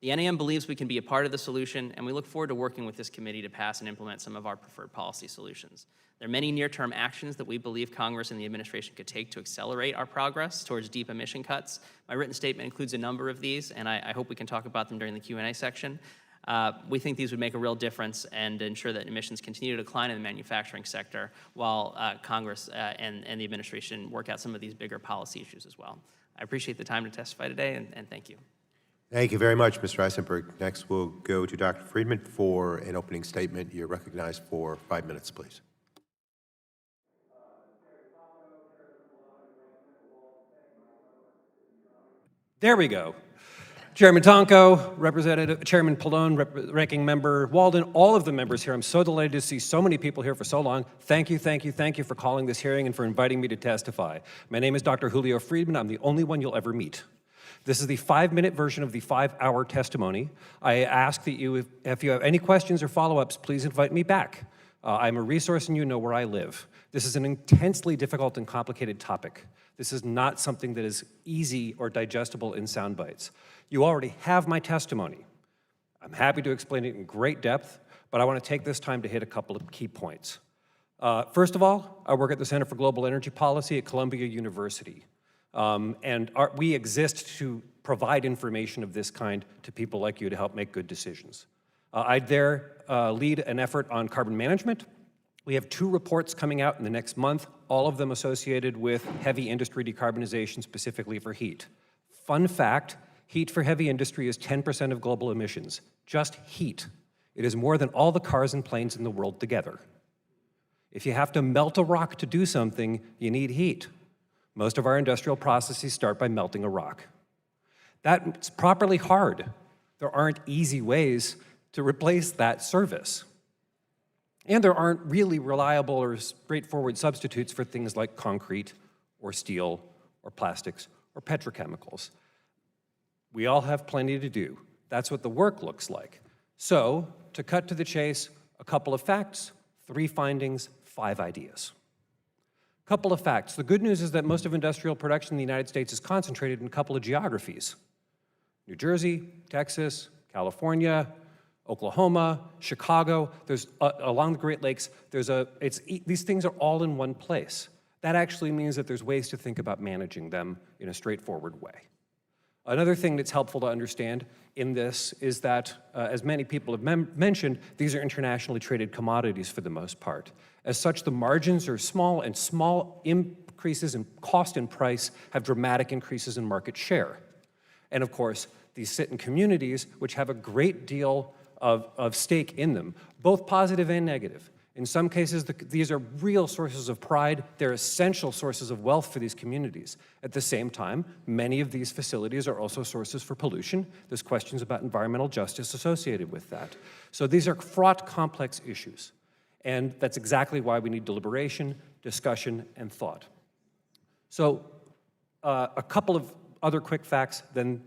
The NAM believes we can be a part of the solution, and we look forward to working with this committee to pass and implement some of our preferred policy solutions. There are many near-term actions that we believe Congress and the administration could take to accelerate our progress towards deep emission cuts. My written statement includes a number of these, and I hope we can talk about them during the Q&A section. We think these would make a real difference and ensure that emissions continue to decline in the manufacturing sector while Congress and the administration work out some of these bigger policy issues as well. I appreciate the time to testify today, and thank you. Thank you very much, Mr. Eisenberg. Next, we'll go to Dr. Friedman for an opening statement. You're recognized for 5 minutes, please. There we go. Chairman Tonko, Chairman Pallone, Ranking Member Walden, all of the members here. I'm so delighted to see so many people here for so long. Thank you for calling this hearing and for inviting me to testify. My name is Dr. Julio Friedman. I'm the only one you'll ever meet. This is the 5-minute version of the 5-hour testimony. I ask that you, if you have any questions or follow-ups, please invite me back. I'm a resource and you know where I live. This is an intensely difficult and complicated topic. This is not something that is easy or digestible in sound bites. You already have my testimony. I'm happy to explain it in great depth, but I want to take this time to hit a couple of key points. First of all, I work at the Center for Global Energy Policy at Columbia University. We exist to provide information of this kind to people like you to help make good decisions. I lead an effort on carbon management. We have 2 reports coming out in the next month, all of them associated with heavy industry decarbonization, specifically for heat. Fun fact, heat for heavy industry is 10% of global emissions. Just heat. It is more than all the cars and planes in the world together. If you have to melt a rock to do something, you need heat. Most of our industrial processes start by melting a rock. That's properly hard. There aren't easy ways to replace that service. And there aren't really reliable or straightforward substitutes for things like concrete or steel or plastics or petrochemicals. We all have plenty to do. That's what the work looks like. So, to cut to the chase, a couple of facts, 3 findings, 5 ideas. Couple of facts. The good news is that most of industrial production in the United States is concentrated in a couple of geographies. New Jersey, Texas, California, Oklahoma, Chicago, there's along the Great Lakes, these things are all in one place. That actually means that there's ways to think about managing them in a straightforward way. Another thing that's helpful to understand in this is that, as many people have mentioned, these are internationally traded commodities for the most part. As such, the margins are small, and small increases in cost and price have dramatic increases in market share. And of course, these sit in communities which have a great deal of stake in them, both positive and negative. In some cases, these are real sources of pride. They're essential sources of wealth for these communities. At the same time, many of these facilities are also sources for pollution. There's questions about environmental justice associated with that. So these are fraught, complex issues. And that's exactly why we need deliberation, discussion, and thought. So a couple of other quick facts, then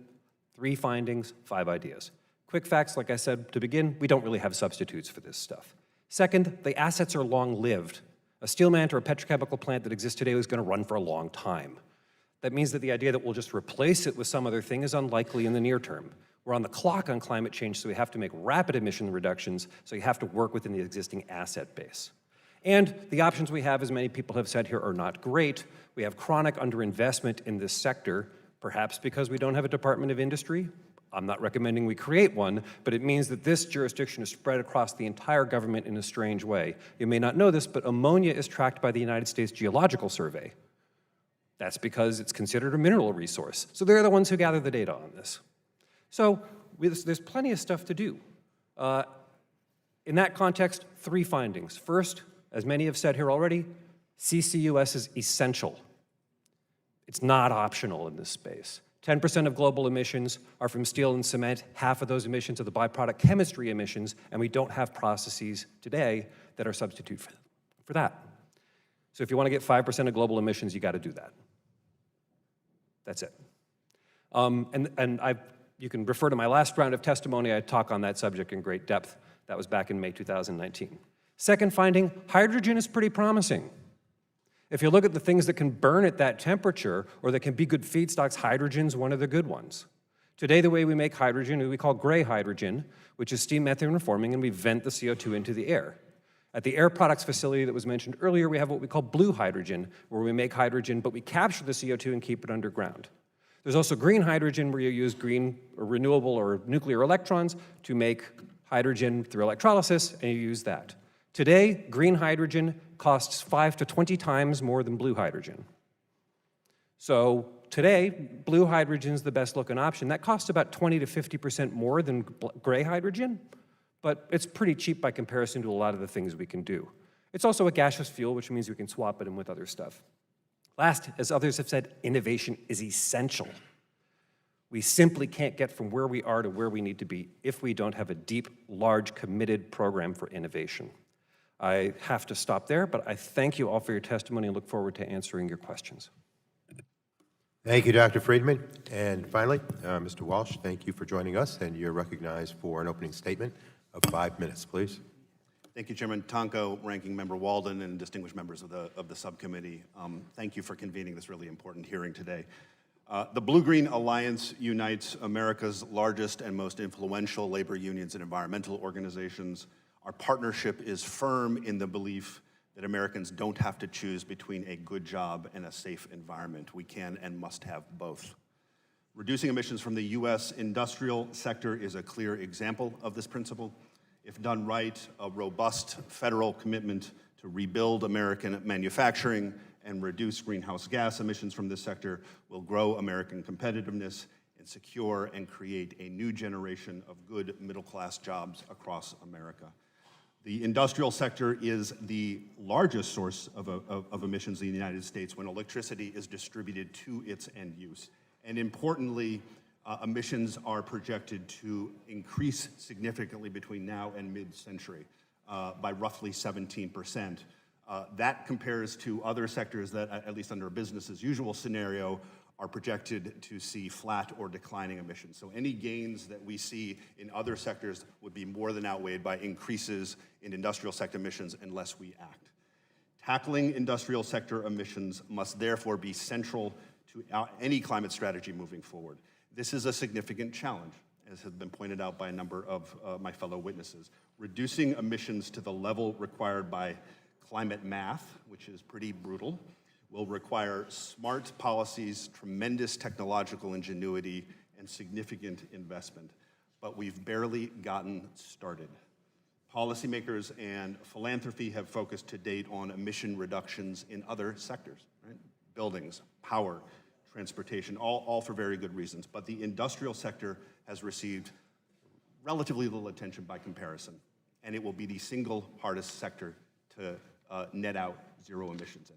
3 findings, 5 ideas. Quick facts, like I said to begin, we don't really have substitutes for this stuff. Second, the assets are long-lived. A steel plant or a petrochemical plant that exists today is going to run for a long time. That means that the idea that we'll just replace it with some other thing is unlikely in the near term. We're on the clock on climate change, so we have to make rapid emission reductions, so you have to work within the existing asset base. And the options we have, as many people have said here, are not great. We have chronic underinvestment in this sector, perhaps because we don't have a Department of Industry. I'm not recommending we create one, but it means that this jurisdiction is spread across the entire government in a strange way. You may not know this, but ammonia is tracked by the United States Geological Survey. That's because it's considered a mineral resource. So they're the ones who gather the data on this. So there's plenty of stuff to do. In that context, 3 findings. First, as many have said here already, CCUS is essential. It's not optional in this space. 10% of global emissions are from steel and cement. Half of those emissions are the byproduct chemistry emissions, and we don't have processes today that are substitute for that. So if you want to get 5% of global emissions, you got to do that. That's it. You can refer to my last round of testimony. I talk on that subject in great depth. That was back in May 2019. Second finding, hydrogen is pretty promising. If you look at the things that can burn at that temperature or that can be good feedstocks, hydrogen's one of the good ones. Today, the way we make hydrogen is we call gray hydrogen, which is steam methane reforming, and we vent the CO2 into the air. At the Air Products facility that was mentioned earlier, we have what we call blue hydrogen, where we make hydrogen, but we capture the CO2 and keep it underground. There's also green hydrogen, where you use green or renewable or nuclear electrons to make hydrogen through electrolysis, and you use that. Today, green hydrogen costs 5 to 20 times more than blue hydrogen. So today, blue hydrogen is the best looking option. That costs about 20 to 50% more than gray hydrogen, but it's pretty cheap by comparison to a lot of the things we can do. It's also a gaseous fuel, which means we can swap it in with other stuff. Last, as others have said, innovation is essential. We simply can't get from where we are to where we need to be if we don't have a deep, large, committed program for innovation. I have to stop there, but I thank you all for your testimony and look forward to answering your questions. Thank you, Dr. Friedman. And finally, Mr. Walsh, thank you for joining us, and you're recognized for an opening statement of 5 minutes, please. Thank you, Chairman Tonko, Ranking Member Walden, and distinguished members of the subcommittee. Thank you for convening this really important hearing today. The Blue-Green Alliance unites America's largest and most influential labor unions and environmental organizations. Our partnership is firm in the belief that Americans don't have to choose between a good job and a safe environment. We can and must have both. Reducing emissions from the U.S. industrial sector is a clear example of this principle. If done right, a robust federal commitment to rebuild American manufacturing and reduce greenhouse gas emissions from this sector will grow American competitiveness and secure and create a new generation of good middle-class jobs across America. The industrial sector is the largest source of emissions in the United States when electricity is distributed to its end use. And importantly, emissions are projected to increase significantly between now and mid-century by roughly 17%. That compares to other sectors that, at least under a business as usual scenario, are projected to see flat or declining emissions. So any gains that we see in other sectors would be more than outweighed by increases in industrial sector emissions unless we act. Tackling industrial sector emissions must therefore be central to any climate strategy moving forward. This is a significant challenge, as has been pointed out by a number of my fellow witnesses. Reducing emissions to the level required by climate math, which is pretty brutal, will require smart policies, tremendous technological ingenuity, and significant investment. But we've barely gotten started. Policymakers and philanthropy have focused to date on emission reductions in other sectors, right? Buildings, power, transportation, all for very good reasons. But the industrial sector has received relatively little attention by comparison, and it will be the single hardest sector to net out zero emissions in.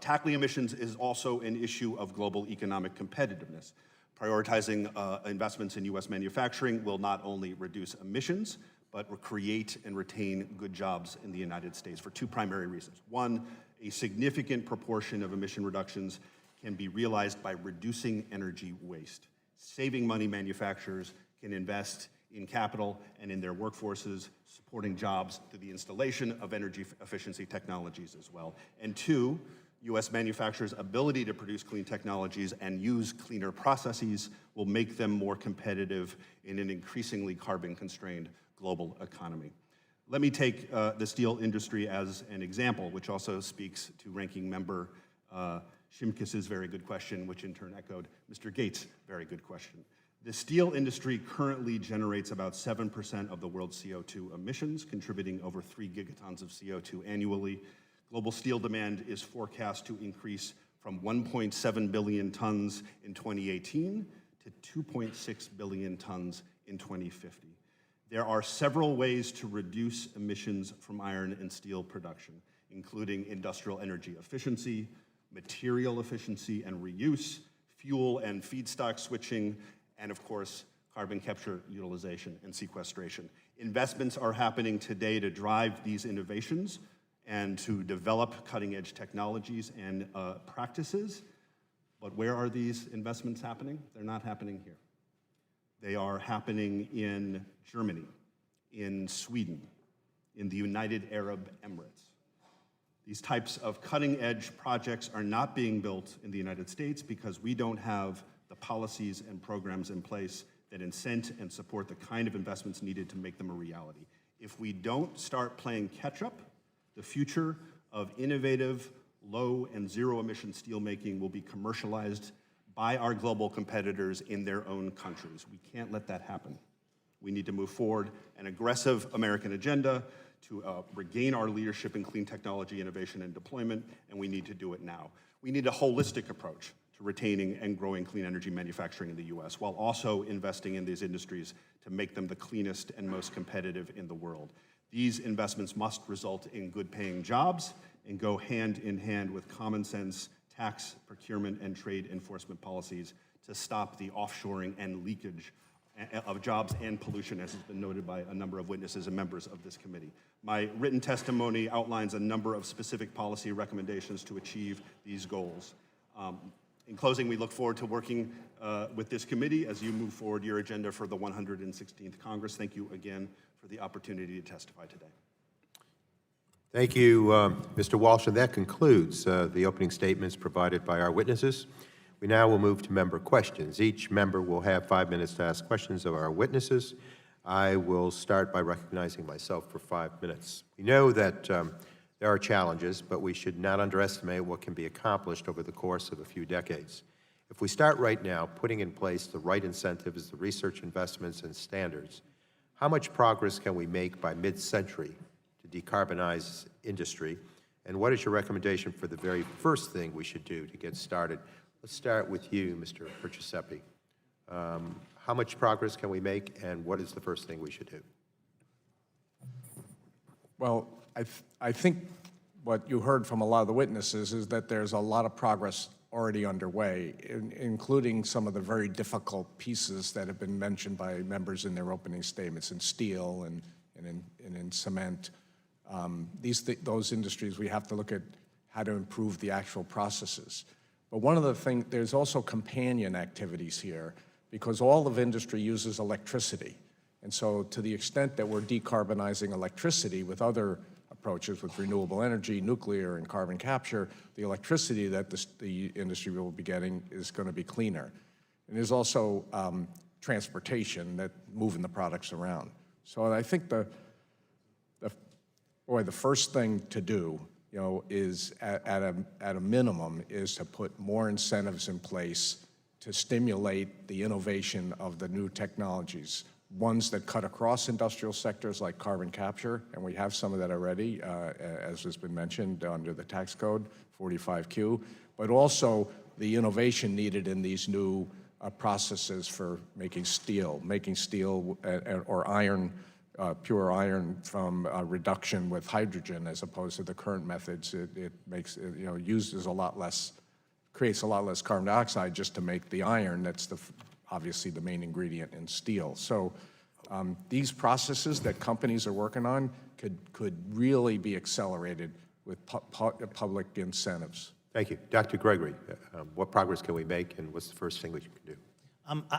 Tackling emissions is also an issue of global economic competitiveness. Prioritizing investments in U.S. manufacturing will not only reduce emissions, but will create and retain good jobs in the United States for two primary reasons. One, a significant proportion of emission reductions can be realized by reducing energy waste. Saving money, manufacturers can invest in capital and in their workforces, supporting jobs through the installation of energy efficiency technologies as well. And two, U.S. manufacturers' ability to produce clean technologies and use cleaner processes will make them more competitive in an increasingly carbon-constrained global economy. Let me take the steel industry as an example, which also speaks to Ranking Member Shimkis's very good question, which in turn echoed Mr. Gates' very good question. The steel industry currently generates about 7% of the world's CO2 emissions, contributing over 3 gigatons of CO2 annually. Global steel demand is forecast to increase from 1.7 billion tons in 2018 to 2.6 billion tons in 2050. There are several ways to reduce emissions from iron and steel production, including industrial energy efficiency, material efficiency and reuse, fuel and feedstock switching, and of course, carbon capture, utilization, and sequestration. Investments are happening today to drive these innovations and to develop cutting-edge technologies and practices. But where are these investments happening? They're not happening here. They are happening in Germany, in Sweden, in the United Arab Emirates. These types of cutting-edge projects are not being built in the United States because we don't have the policies and programs in place that incent and support the kind of investments needed to make them a reality. If we don't start playing catch-up, the future of innovative, low and zero emission steelmaking will be commercialized by our global competitors in their own countries. We can't let that happen. We need to move forward an aggressive American agenda to regain our leadership in clean technology innovation and deployment, and we need to do it now. We need a holistic approach to retaining and growing clean energy manufacturing in the U.S., while also investing in these industries to make them the cleanest and most competitive in the world. These investments must result in good-paying jobs and go hand in hand with common sense tax, procurement, and trade enforcement policies to stop the offshoring and leakage of jobs and pollution, as has been noted by a number of witnesses and members of this committee. My written testimony outlines a number of specific policy recommendations to achieve these goals. In closing, we look forward to working with this committee as you move forward your agenda for the 116th Congress. Thank you again for the opportunity to testify today. Thank you, Mr. Walsh, and that concludes the opening statements provided by our witnesses. We now will move to member questions. Each member will have 5 minutes to ask questions of our witnesses. I will start by recognizing myself for 5 minutes. We know that there are challenges, but we should not underestimate what can be accomplished over the course of a few decades. If we start right now putting in place the right incentives, the research investments, and standards, how much progress can we make by mid-century to decarbonize industry? And what is your recommendation for the very first thing we should do to get started? Let's start with you, Mr. Perciasepi. How much progress can we make, and what is the first thing we should do? Well, I think what you heard from a lot of the witnesses is that there's a lot of progress already underway, including some of the very difficult pieces that have been mentioned by members in their opening statements in steel and in cement. Those industries, we have to look at how to improve the actual processes. But one of the things, there's also companion activities here, because all of industry uses electricity. And so to the extent that we're decarbonizing electricity with other approaches, with renewable energy, nuclear, and carbon capture, the electricity that the industry will be getting is going to be cleaner. And there's also transportation, that moving the products around. So I think the first thing to do, you know, is at a minimum, is to put more incentives in place to stimulate the innovation of the new technologies, ones that cut across industrial sectors like carbon capture, and we have some of that already, as has been mentioned under the tax code, 45Q, but also the innovation needed in these new processes for making steel or iron, pure iron from reduction with hydrogen, as opposed to the current methods. It makes, you know, uses a lot less, creates a lot less carbon dioxide just to make the iron. That's obviously the main ingredient in steel. So these processes that companies are working on could really be accelerated with public incentives. Thank you. Dr. Gregory, what progress can we make, and what's the first thing that you can do?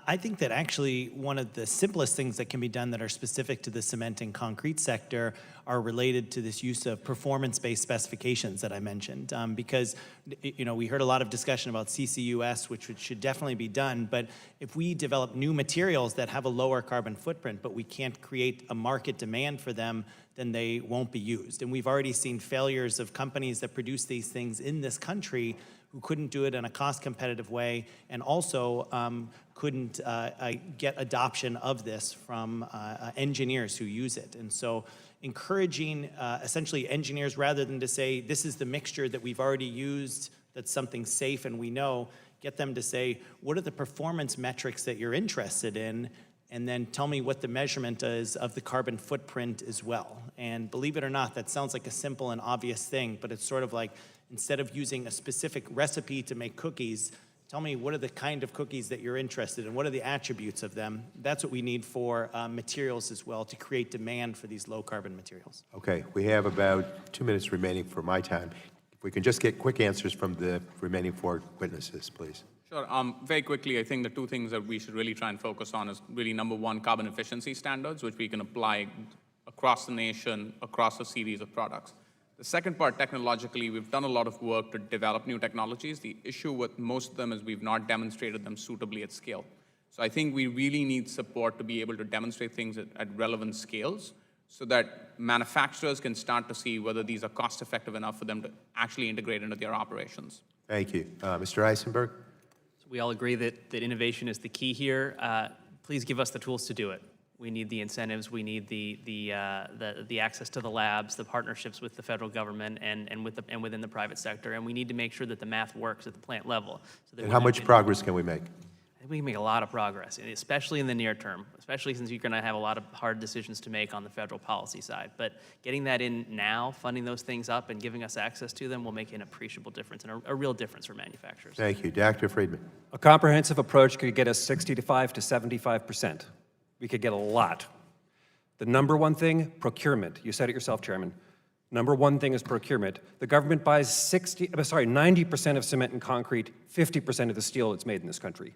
I think that actually one of the simplest things that can be done that are specific to the cement and concrete sector are related to this use of performance-based specifications that I mentioned. Because, you know, we heard a lot of discussion about CCUS, which should definitely be done, but if we develop new materials that have a lower carbon footprint, but we can't create a market demand for them, then they won't be used. And we've already seen failures of companies that produce these things in this country who couldn't do it in a cost-competitive way, and also couldn't get adoption of this from engineers who use it. And so encouraging essentially engineers, rather than to say, this is the mixture that we've already used, that's something safe and we know, get them to say, what are the performance metrics that you're interested in, and then tell me what the measurement is of the carbon footprint as well. And believe it or not, that sounds like a simple and obvious thing, but it's sort of like, instead of using a specific recipe to make cookies, tell me what are the kind of cookies that you're interested in, what are the attributes of them. That's what we need for materials as well, to create demand for these low carbon materials. Okay, we have about 2 minutes remaining for my time. If we can just get quick answers from the remaining 4 witnesses, please. Sure. Very quickly, I think the 2 things that we should really try and focus on is really, number one, carbon efficiency standards, which we can apply across the nation, across a series of products. The second part, technologically, we've done a lot of work to develop new technologies. The issue with most of them is we've not demonstrated them suitably at scale. So I think we really need support to be able to demonstrate things at relevant scales, so that manufacturers can start to see whether these are cost-effective enough for them to actually integrate into their operations. Thank you. Mr. Eisenberg? So we all agree that innovation is the key here. Please give us the tools to do it. We need the incentives, we need the access to the labs, the partnerships with the federal government and within the private sector, and we need to make sure that the math works at the plant level. So that And how much progress can we make? I think we can make a lot of progress, and especially in the near term, especially since you're going to have a lot of hard decisions to make on the federal policy side. But getting that in now, funding those things up, and giving us access to them will make an appreciable difference and a real difference for manufacturers. Thank you. Dr. Friedman? A comprehensive approach could get us 65 to 75%. We could get a lot. The number one thing, procurement. You said it yourself, Chairman. Number one thing is procurement. The government buys 90% of cement and concrete, 50% of the steel that's made in this country.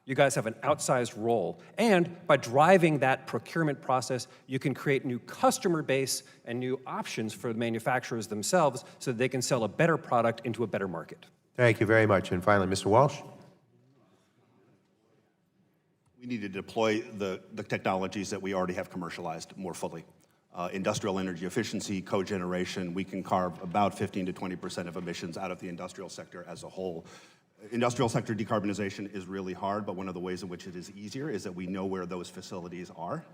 You guys have an outsized role. And by driving that procurement process, you can create new customer base and new options for the manufacturers themselves so that they can sell a better product into a better market. Thank you very much. And finally, Mr. Walsh? We need to deploy the technologies that we already have commercialized more fully. Industrial energy efficiency, cogeneration, we can carve about 15 to 20% of emissions out of the industrial sector as a whole. Industrial sector decarbonization is really hard, but one of the ways in which it is easier is that we know where those facilities are.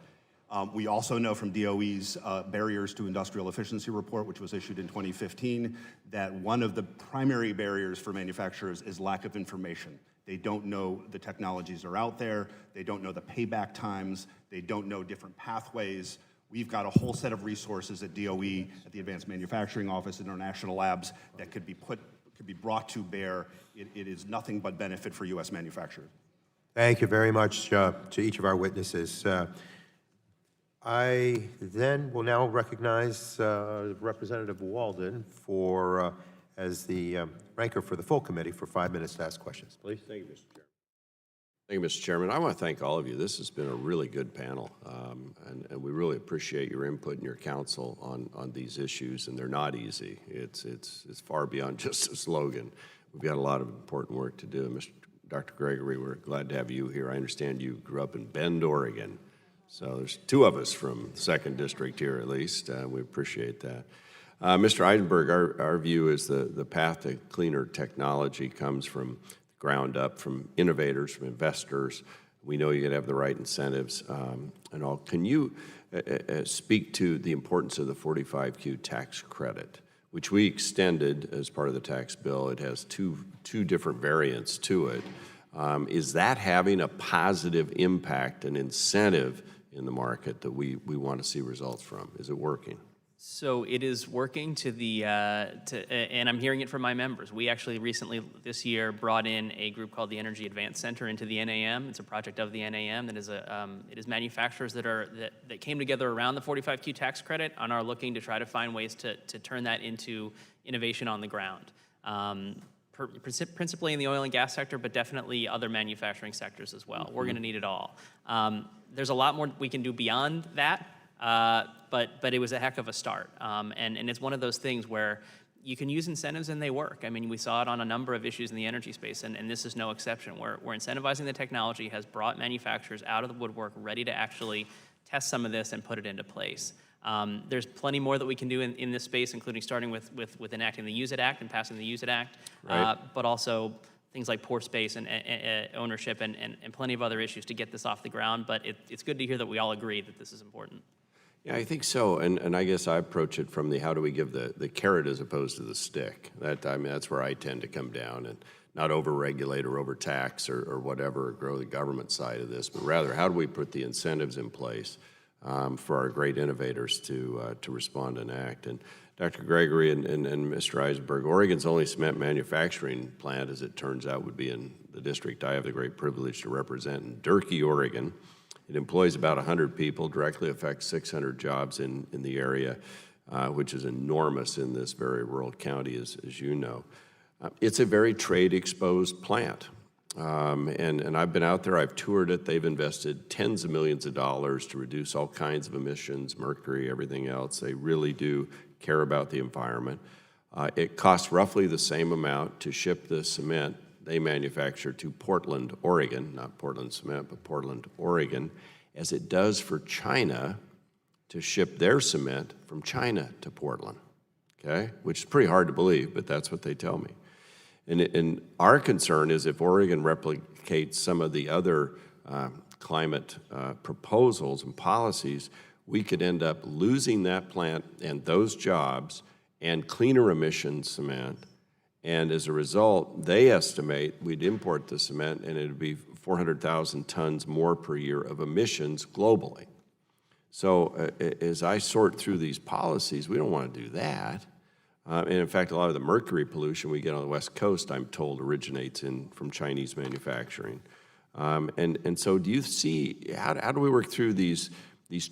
We also know from DOE's Barriers to Industrial Efficiency report, which was issued in 2015, that one of the primary barriers for manufacturers is lack of information. They don't know the technologies are out there, they don't know the payback times, they don't know different pathways. We've got a whole set of resources at DOE, at the Advanced Manufacturing Office, and our national labs that could be brought to bear. It is nothing but benefit for U.S. manufacturers. Thank you very much to each of our witnesses. I then will now recognize Representative Walden for as the ranker for the full committee for 5 minutes to ask questions, please. Thank you, Mr. Chairman. Thank you, Mr. Chairman. I want to thank all of you. This has been a really good panel, and we really appreciate your input and your counsel on these issues, and they're not easy. It's far beyond just a slogan. We've got a lot of important work to do. Dr. Gregory, we're glad to have you here. I understand you grew up in Bend, Oregon, so there's two of us from the 2nd District here at least. We appreciate that. Mr. Eisenberg, our view is the path to cleaner technology comes from ground up, from innovators, from investors. We know you got to have the right incentives and all. Can you speak to the importance of the 45Q tax credit, which we extended as part of the tax bill? It has two different variants to it. Is that having a positive impact, an incentive in the market that we want to see results from? Is it working? So it is working and I'm hearing it from my members. We actually recently this year brought in a group called the Energy Advance Center into the NAM. It's a project of the NAM that is it is manufacturers that came together around the 45Q tax credit and are looking to try to find ways to turn that into innovation on the ground. Principally in the oil and gas sector, but definitely other manufacturing sectors as well. We're going to need it all. There's a lot more we can do beyond that. But it was a heck of a start. And it's one of those things where you can use incentives and they work. I mean, we saw it on a number of issues in the energy space, and this is no exception. We're incentivizing the technology has brought manufacturers out of the woodwork ready to actually test some of this and put it into place. There's plenty more that we can do in this space, including starting with enacting the Use It Act and passing the Use It Act, Right. but also things like pore space and ownership and plenty of other issues to get this off the ground. But it's good to hear that we all agree that this is important. Yeah, I think so, and I guess I approach it from the how do we give the carrot as opposed to the stick. That's where I tend to come down and not over-regulate or over-tax or whatever, or grow the government side of this, but rather how do we put the incentives in place for our great innovators to respond and act. And Dr. Gregory and Mr. Eisenberg, Oregon's only cement manufacturing plant, as it turns out, would be in the district I have the great privilege to represent in Durkee, Oregon. It employs about 100 people, directly affects 600 jobs in the area, which is enormous in this very rural county, as you know. It's a very trade-exposed plant. And I've been out there, I've toured it. They've invested tens of millions of dollars to reduce all kinds of emissions, mercury, everything else. They really do care about the environment. It costs roughly the same amount to ship the cement they manufacture to Portland, Oregon, not Portland Cement, but Portland, Oregon, as it does for China to ship their cement from China to Portland, okay? Which is pretty hard to believe, but that's what they tell me. And our concern is if Oregon replicates some of the other climate proposals and policies, we could end up losing that plant and those jobs and cleaner emissions cement. And as a result, they estimate we'd import the cement and it'd be 400,000 tons more per year of emissions globally. So as I sort through these policies, we don't want to do that. And in fact, a lot of the mercury pollution we get on the West Coast, I'm told, originates from Chinese manufacturing. And so do you see, how do we work through these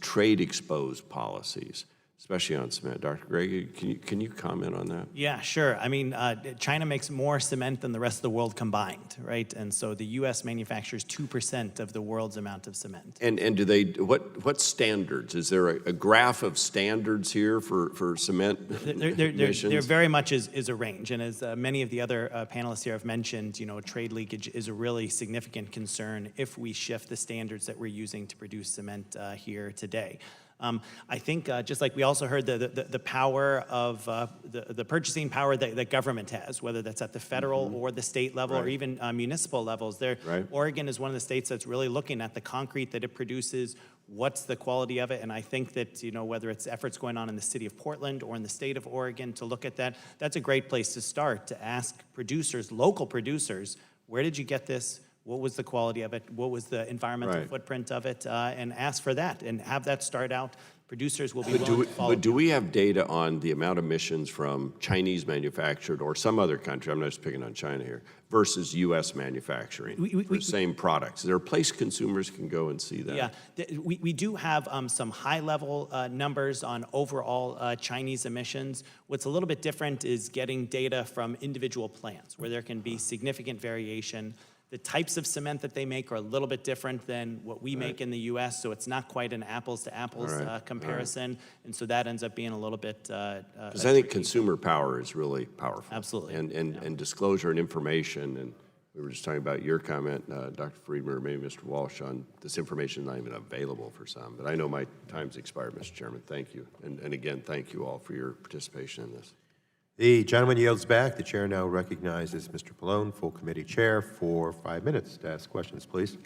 trade-exposed policies, especially on cement? Dr. Gregory, can you comment on that? Yeah, sure. I mean, China makes more cement than the rest of the world combined, right? And so the U.S. manufactures 2% of the world's amount of cement. And do they, what standards? Is there a graph of standards here for cement emissions? There very much is a range. And as many of the other panelists here have mentioned, you know, trade leakage is a really significant concern if we shift the standards that we're using to produce cement here today. I think just like we also heard the power of the purchasing power that government has, whether that's at the federal or the state level or even municipal levels. Oregon is one of the states that's really looking at the concrete that it produces, what's the quality of it, and I think that, you know, whether it's efforts going on in the city of Portland or in the state of Oregon to look at that, that's a great place to start, to ask producers, local producers, where did you get this? What was the quality of it? What was the environmental footprint of it? And ask for that and have that start out Producers will be willing to follow. But do we have data on the amount of emissions from Chinese manufactured or some other country, I'm not just picking on China here, versus U.S. manufacturing for the same products? Is there a place consumers can go and see that? Yeah, we do have some high-level numbers on overall Chinese emissions. What's a little bit different is getting data from individual plants, where there can be significant variation. The types of cement that they make are a little bit different than what we make in the U.S., so it's not quite an apples-to-apples comparison, and so that ends up being a little bit Because I think consumer power is really powerful. Absolutely. And disclosure and information, and we were just talking about your comment, Dr. Friedman, or maybe Mr. Walsh, on this information not even available for some. But I know my time's expired, Mr. Chairman. Thank you. And again, thank you all for your participation in this. The gentleman yields back. The chair now recognizes Mr. Pallone, full committee chair, for 5 minutes to ask questions, please.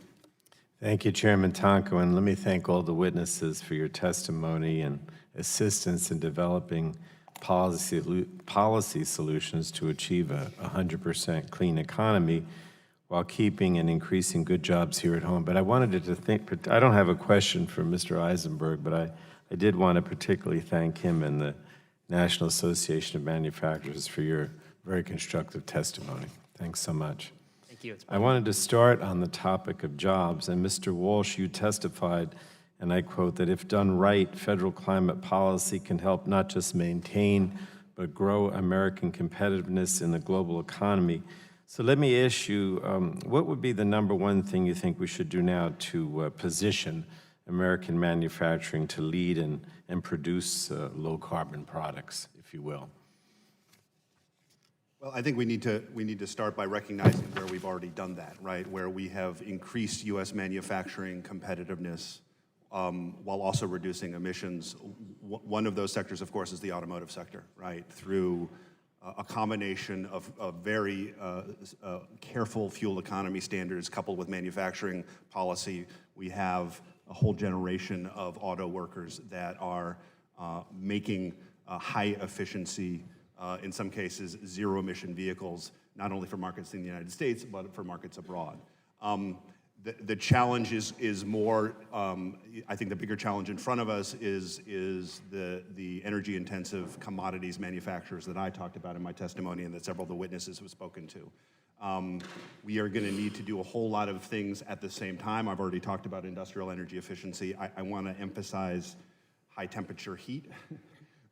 Thank you, Chairman Tonko, and let me thank all the witnesses for your testimony and assistance in developing policy solutions to achieve a 100% clean economy while keeping and increasing good jobs here at home. But I wanted to think, I don't have a question for Mr. Eisenberg, but I did want to particularly thank him and the National Association of Manufacturers for your very constructive testimony. Thanks so much. Thank you. I wanted to start on the topic of jobs, and Mr. Walsh, you testified, and I quote, that if done right, federal climate policy can help not just maintain, but grow American competitiveness in the global economy. So let me ask you, what would be the number one thing you think we should do now to position American manufacturing to lead and produce low-carbon products, if you will? Well, I think we need to start by recognizing where we've already done that, right? Where we have increased U.S. manufacturing competitiveness while also reducing emissions. One of those sectors, of course, is the automotive sector, right? Through a combination of very careful fuel economy standards coupled with manufacturing policy, we have a whole generation of auto workers that are making high efficiency, in some cases, zero emission vehicles, not only for markets in the United States, but for markets abroad. The challenge is more, I think the bigger challenge in front of us is the energy intensive commodities manufacturers that I talked about in my testimony and that several of the witnesses have spoken to. We are going to need to do a whole lot of things at the same time. I've already talked about industrial energy efficiency. I want to emphasize high temperature heat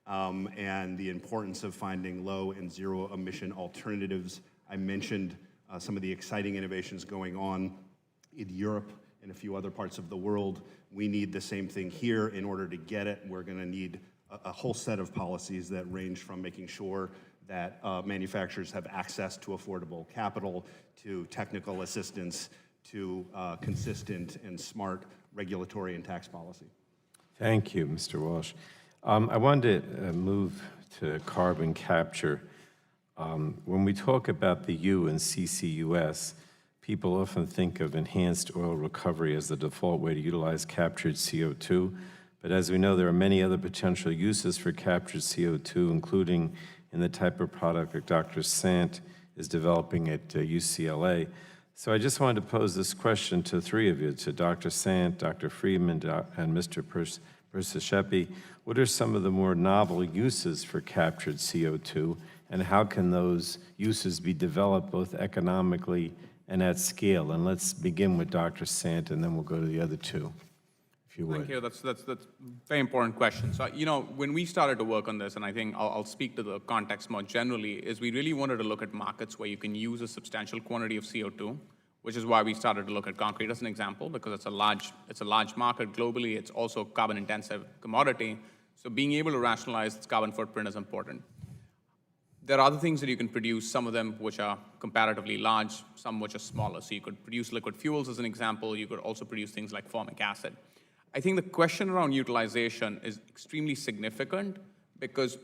and the importance of finding low and zero emission alternatives. I mentioned some of the exciting innovations going on in Europe and a few other parts of the world. We need the same thing here. In order to get it, we're going to need a whole set of policies that range from making sure that manufacturers have access to affordable capital, to technical assistance, to consistent and smart regulatory and tax policy. Thank you, Mr. Walsh. I wanted to move to carbon capture. When we talk about the U in CCUS, people often think of enhanced oil recovery as the default way to utilize captured CO2. But as we know, there are many other potential uses for captured CO2, including in the type of product that Dr. Sant is developing at UCLA. So I just wanted to pose this question to three of you, to Dr. Sant, Dr. Friedman, and Mr. Persishepi. What are some of the more novel uses for captured CO2, and how can those uses be developed both economically and at scale? And let's begin with Dr. Sant, and then we'll go to the other two, if you would. Thank you. That's a very important question. So, when we started to work on this, and I think I'll speak to the context more generally, is we really wanted to look at markets where you can use a substantial quantity of CO2, which is why we started to look at concrete as an example, because it's a large market globally. It's also a carbon-intensive commodity. So being able to rationalize its carbon footprint is important. There are other things that you can produce, some of them which are comparatively large, some which are smaller. So you could produce liquid fuels as an example. You could also produce things like formic acid. I think the question around utilization is extremely significant because,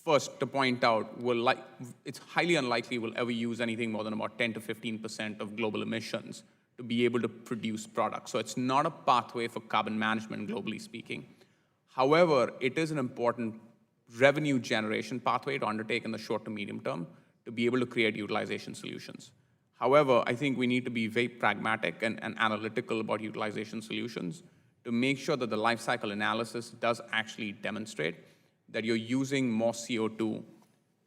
first, to point out, it's highly unlikely we'll ever use anything more than about 10 to 15% of global emissions to be able to produce products. So it's not a pathway for carbon management, globally speaking. However, it is an important revenue generation pathway to undertake in the short to medium term to be able to create utilization solutions. However, I think we need to be very pragmatic and analytical about utilization solutions to make sure that the life cycle analysis does actually demonstrate that you're using more CO2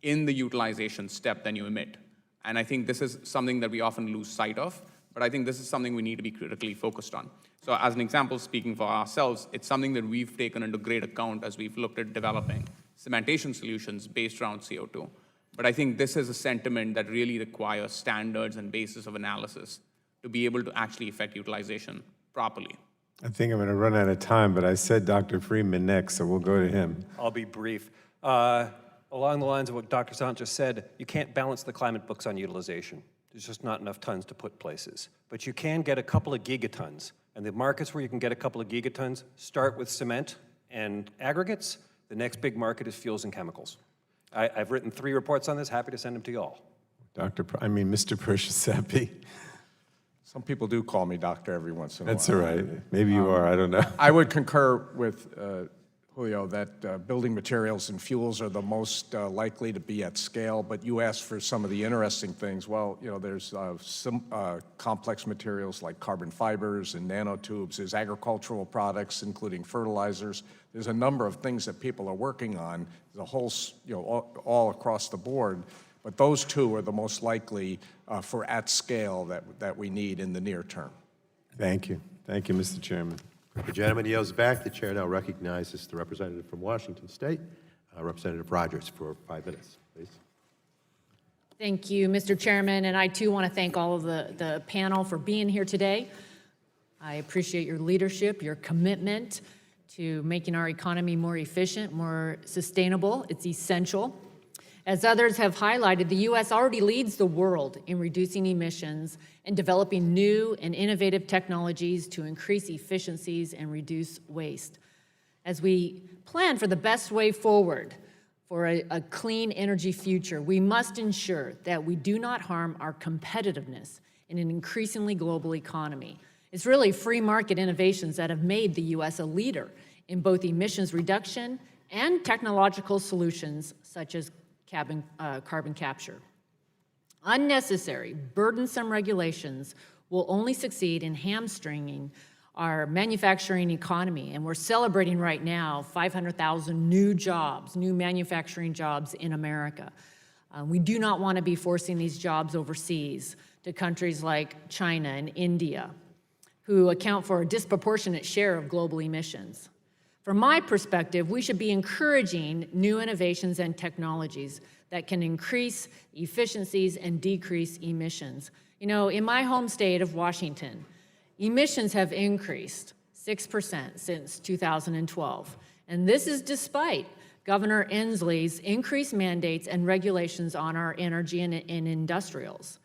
in the utilization step than you emit. And I think this is something that we often lose sight of, but I think this is something we need to be critically focused on. So as an example, speaking for ourselves, it's something that we've taken into great account as we've looked at developing cementation solutions based around CO2. But I think this is a sentiment that really requires standards and basis of analysis to be able to actually affect utilization properly. I think I'm going to run out of time, but I said Dr. Freeman next, so we'll go to him. I'll be brief. Along the lines of what Dr. Sant just said, you can't balance the climate books on utilization. There's just not enough tons to put places. But you can get a couple of gigatons. And the markets where you can get a couple of gigatons start with cement and aggregates. The next big market is fuels and chemicals. I've written 3 reports on this. Happy to send them to you all. Mr. Pershesepi. Some people do call me doctor every once in a while. That's all right. Maybe you are, I don't know. I would concur with Julio that building materials and fuels are the most likely to be at scale, but you asked for some of the interesting things. Well, you know, there's some complex materials like carbon fibers and nanotubes. There's agricultural products, including fertilizers. There's a number of things that people are working on, the whole, you know, all across the board. But those 2 are the most likely for at scale that we need in the near term. Thank you. Thank you, Mr. Chairman. The gentleman yields back. The chair now recognizes the representative from Washington State, Representative Rogers, for 5 minutes, please. Thank you, Mr. Chairman, and I too want to thank all of the panel for being here today. I appreciate your leadership, your commitment to making our economy more efficient, more sustainable. It's essential. As others have highlighted, the U.S. already leads the world in reducing emissions and developing new and innovative technologies to increase efficiencies and reduce waste. As we plan for the best way forward for a clean energy future, we must ensure that we do not harm our competitiveness in an increasingly global economy. It's really free market innovations that have made the U.S. a leader in both emissions reduction and technological solutions such as carbon capture. Unnecessary, burdensome regulations will only succeed in hamstringing our manufacturing economy, and we're celebrating right now 500,000 new jobs, new manufacturing jobs in America. We do not want to be forcing these jobs overseas to countries like China and India, who account for a disproportionate share of global emissions. From my perspective, we should be encouraging new innovations and technologies that can increase efficiencies and decrease emissions. You know, in my home state of Washington, emissions have increased 6% since 2012. And this is despite Governor Inslee's increased mandates and regulations on our energy and industrials.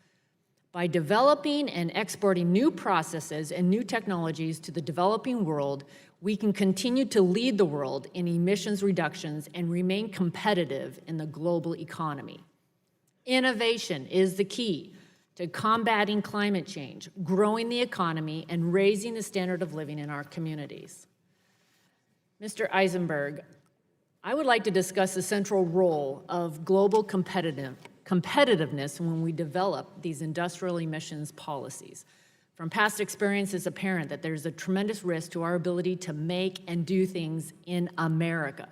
By developing and exporting new processes and new technologies to the developing world, we can continue to lead the world in emissions reductions and remain competitive in the global economy. Innovation is the key to combating climate change, growing the economy, and raising the standard of living in our communities. Mr. Eisenberg, I would like to discuss the central role of global competitiveness when we develop these industrial emissions policies. From past experience, it's apparent that there's a tremendous risk to our ability to make and do things in America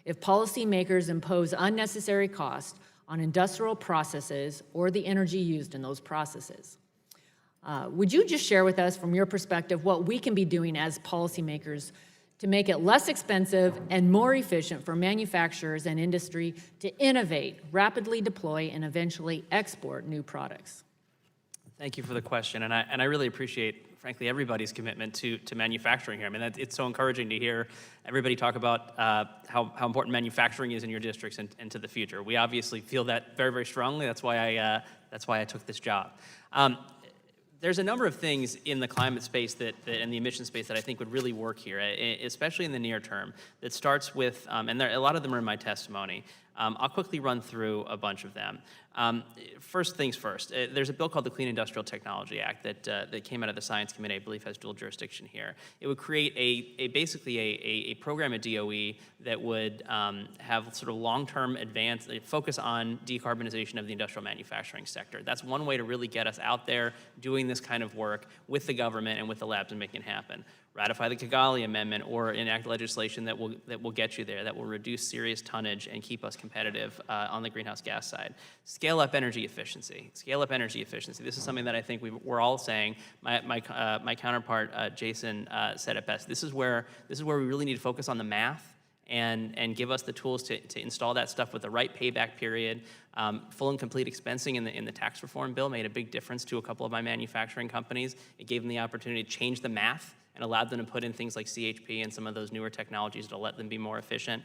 if policymakers impose unnecessary costs on industrial processes or the energy used in those processes. Would you just share with us, from your perspective, what we can be doing as policymakers to make it less expensive and more efficient for manufacturers and industry to innovate, rapidly deploy, and eventually export new products? Thank you for the question, and I really appreciate, frankly, everybody's commitment to manufacturing here. I mean, it's so encouraging to hear everybody talk about how important manufacturing is in your districts and to the future. We obviously feel that very, very strongly. That's why I took this job. There's a number of things in the climate space and the emission space that I think would really work here, especially in the near term. That starts with, and a lot of them are in my testimony. I'll quickly run through a bunch of them. First things first, there's a bill called the Clean Industrial Technology Act that came out of the Science Committee, I believe has dual jurisdiction here. It would create basically a program at DOE that would have sort of long-term focus on decarbonization of the industrial manufacturing sector. That's one way to really get us out there doing this kind of work with the government and with the labs and making it happen. ratify the Kigali Amendment or enact legislation that will get you there, that will reduce serious tonnage and keep us competitive on the greenhouse gas side. Scale up energy efficiency. Scale up energy efficiency. This is something that I think we're all saying. My counterpart Jason said it best. This is where we really need to focus on the math and give us the tools to install that stuff with the right payback period. Full and complete expensing in the tax reform bill made a big difference to a couple of my manufacturing companies. It gave them the opportunity to change the math and allowed them to put in things like CHP and some of those newer technologies to let them be more efficient.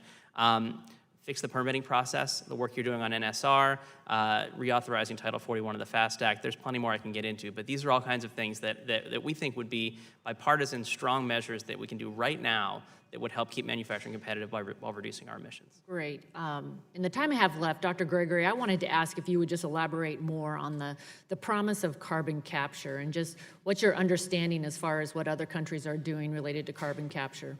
Fix the permitting process, the work you're doing on NSR, reauthorizing Title 41 of the FAST Act. There's plenty more I can get into, but these are all kinds of things that we think would be bipartisan, strong measures that we can do right now that would help keep manufacturing competitive while reducing our emissions. Great. In the time I have left, Dr. Gregory, I wanted to ask if you would just elaborate more on the promise of carbon capture and just what's your understanding as far as what other countries are doing related to carbon capture?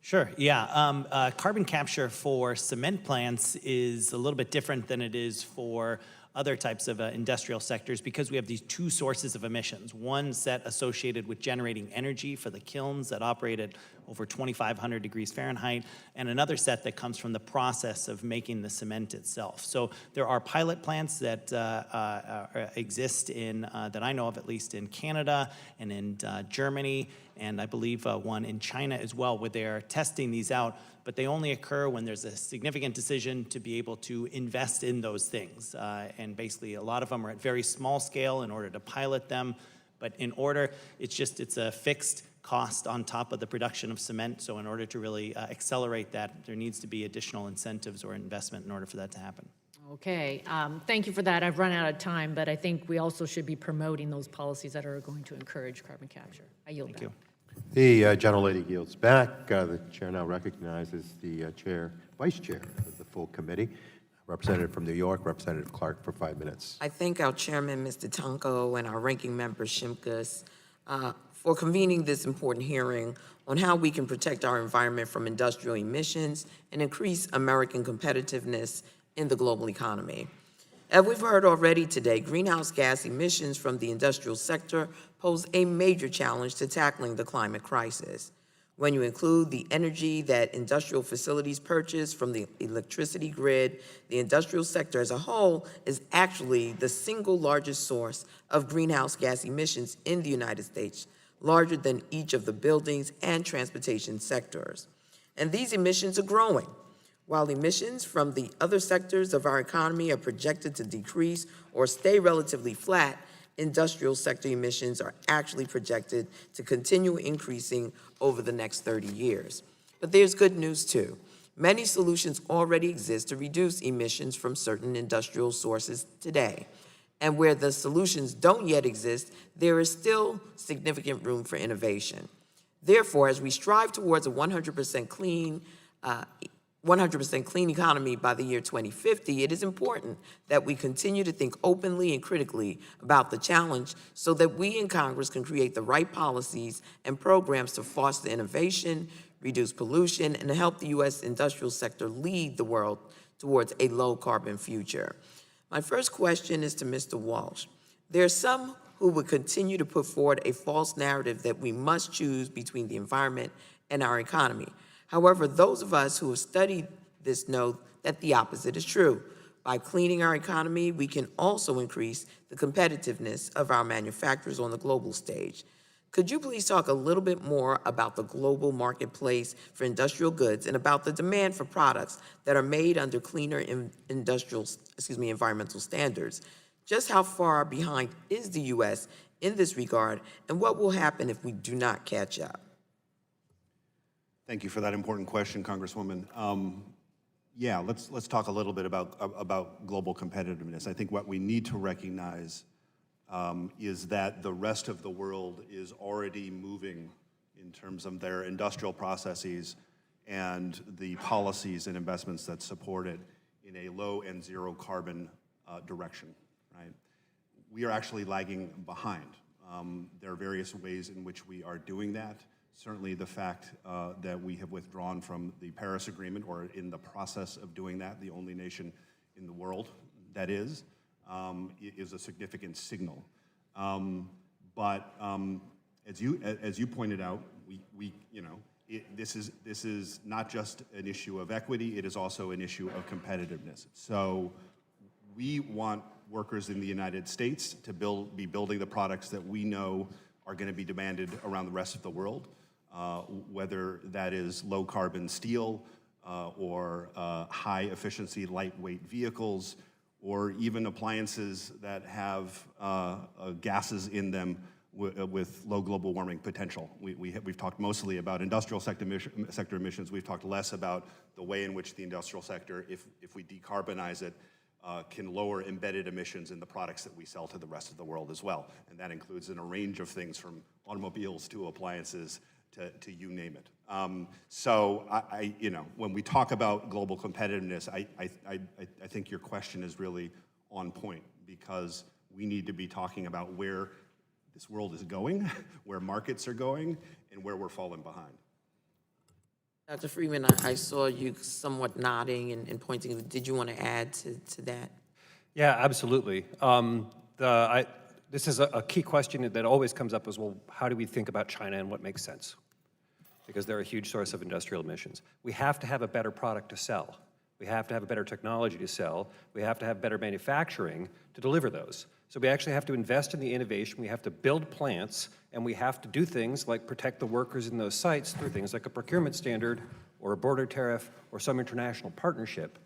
Sure, yeah. Carbon capture for cement plants is a little bit different than it is for other types of industrial sectors because we have these two sources of emissions. One set associated with generating energy for the kilns that operate at over 2,500 degrees Fahrenheit, and another set that comes from the process of making the cement itself. So there are pilot plants that exist in, that I know of at least, in Canada and in Germany, and I believe one in China as well, where they're testing these out, but they only occur when there's a significant decision to be able to invest in those things. And basically a lot of them are at very small scale in order to pilot them, but it's a fixed cost on top of the production of cement. So in order to really accelerate that, there needs to be additional incentives or investment in order for that to happen. Okay, thank you for that. I've run out of time, but I think we also should be promoting those policies that are going to encourage carbon capture. I yield back. Thank you. The gentlelady yields back. The chair now recognizes the vice chair of the full committee, representative from New York, Representative Clark, for 5 minutes. I thank our chairman, Mr. Tonko, and our ranking member, Shimkus, for convening this important hearing on how we can protect our environment from industrial emissions and increase American competitiveness in the global economy. As we've heard already today, greenhouse gas emissions from the industrial sector pose a major challenge to tackling the climate crisis. When you include the energy that industrial facilities purchase from the electricity grid, the industrial sector as a whole is actually the single largest source of greenhouse gas emissions in the United States, larger than each of the buildings and transportation sectors. And these emissions are growing. While emissions from the other sectors of our economy are projected to decrease or stay relatively flat, industrial sector emissions are actually projected to continue increasing over the next 30 years. But there's good news too. Many solutions already exist to reduce emissions from certain industrial sources today. And where the solutions don't yet exist, there is still significant room for innovation. Therefore, as we strive towards a 100% clean economy by the year 2050, it is important that we continue to think openly and critically about the challenge so that we in Congress can create the right policies and programs to foster innovation, reduce pollution, and help the U.S. industrial sector lead the world towards a low-carbon future. My first question is to Mr. Walsh. There are some who would continue to put forward a false narrative that we must choose between the environment and our economy. However, those of us who have studied this know that the opposite is true. By cleaning our economy, we can also increase the competitiveness of our manufacturers on the global stage. Could you please talk a little bit more about the global marketplace for industrial goods and about the demand for products that are made under cleaner environmental standards? Just how far behind is the U.S. in this regard, and what will happen if we do not catch up? Thank you for that important question, Congresswoman. Yeah, let's talk a little bit about global competitiveness. I think what we need to recognize is that the rest of the world is already moving in terms of their industrial processes and the policies and investments that support it in a low and zero carbon direction, right? We are actually lagging behind. There are various ways in which we are doing that. Certainly the fact that we have withdrawn from the Paris Agreement, or in the process of doing that, the only nation in the world that is a significant signal. But as you pointed out, this is not just an issue of equity, it is also an issue of competitiveness. So we want workers in the United States to be building the products that we know are going to be demanded around the rest of the world, whether that is low carbon steel or high efficiency lightweight vehicles, or even appliances that have gases in them with low global warming potential. We've talked mostly about industrial sector emissions. We've talked less about the way in which the industrial sector, if we decarbonize it, can lower embedded emissions in the products that we sell to the rest of the world as well. And that includes in a range of things from automobiles to appliances to you name it. So when we talk about global competitiveness, I think your question is really on point, because we need to be talking about where this world is going, where markets are going, and where we're falling behind. Dr. Freeman, I saw you somewhat nodding and pointing. Did you want to add to that? Yeah, absolutely. This is a key question that always comes up as well. How do we think about China and what makes sense? Because they're a huge source of industrial emissions. We have to have a better product to sell. We have to have a better technology to sell. We have to have better manufacturing to deliver those. So we actually have to invest in the innovation. We have to build plants, and we have to do things like protect the workers in those sites through things like a procurement standard or a border tariff or some international partnership.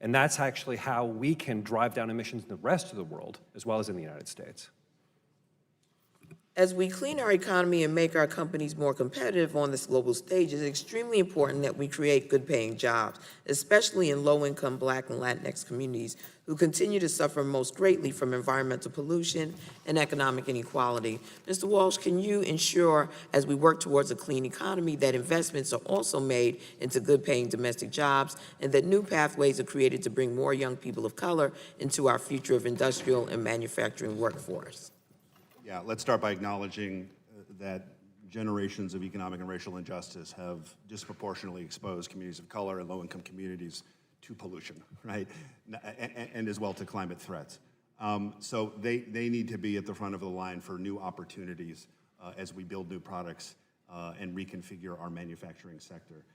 And that's actually how we can drive down emissions in the rest of the world, as well as in the United States. As we clean our economy and make our companies more competitive on this global stage, it's extremely important that we create good-paying jobs, especially in low-income Black and Latinx communities who continue to suffer most greatly from environmental pollution and economic inequality. Mr. Walsh, can you ensure, as we work towards a clean economy, that investments are also made into good-paying domestic jobs and that new pathways are created to bring more young people of color into our future of industrial and manufacturing workforce? Yeah, let's start by acknowledging that generations of economic and racial injustice have disproportionately exposed communities of color and low-income communities to pollution, right? And as well to climate threats. So they need to be at the front of the line for new opportunities as we build new products and reconfigure our manufacturing sector.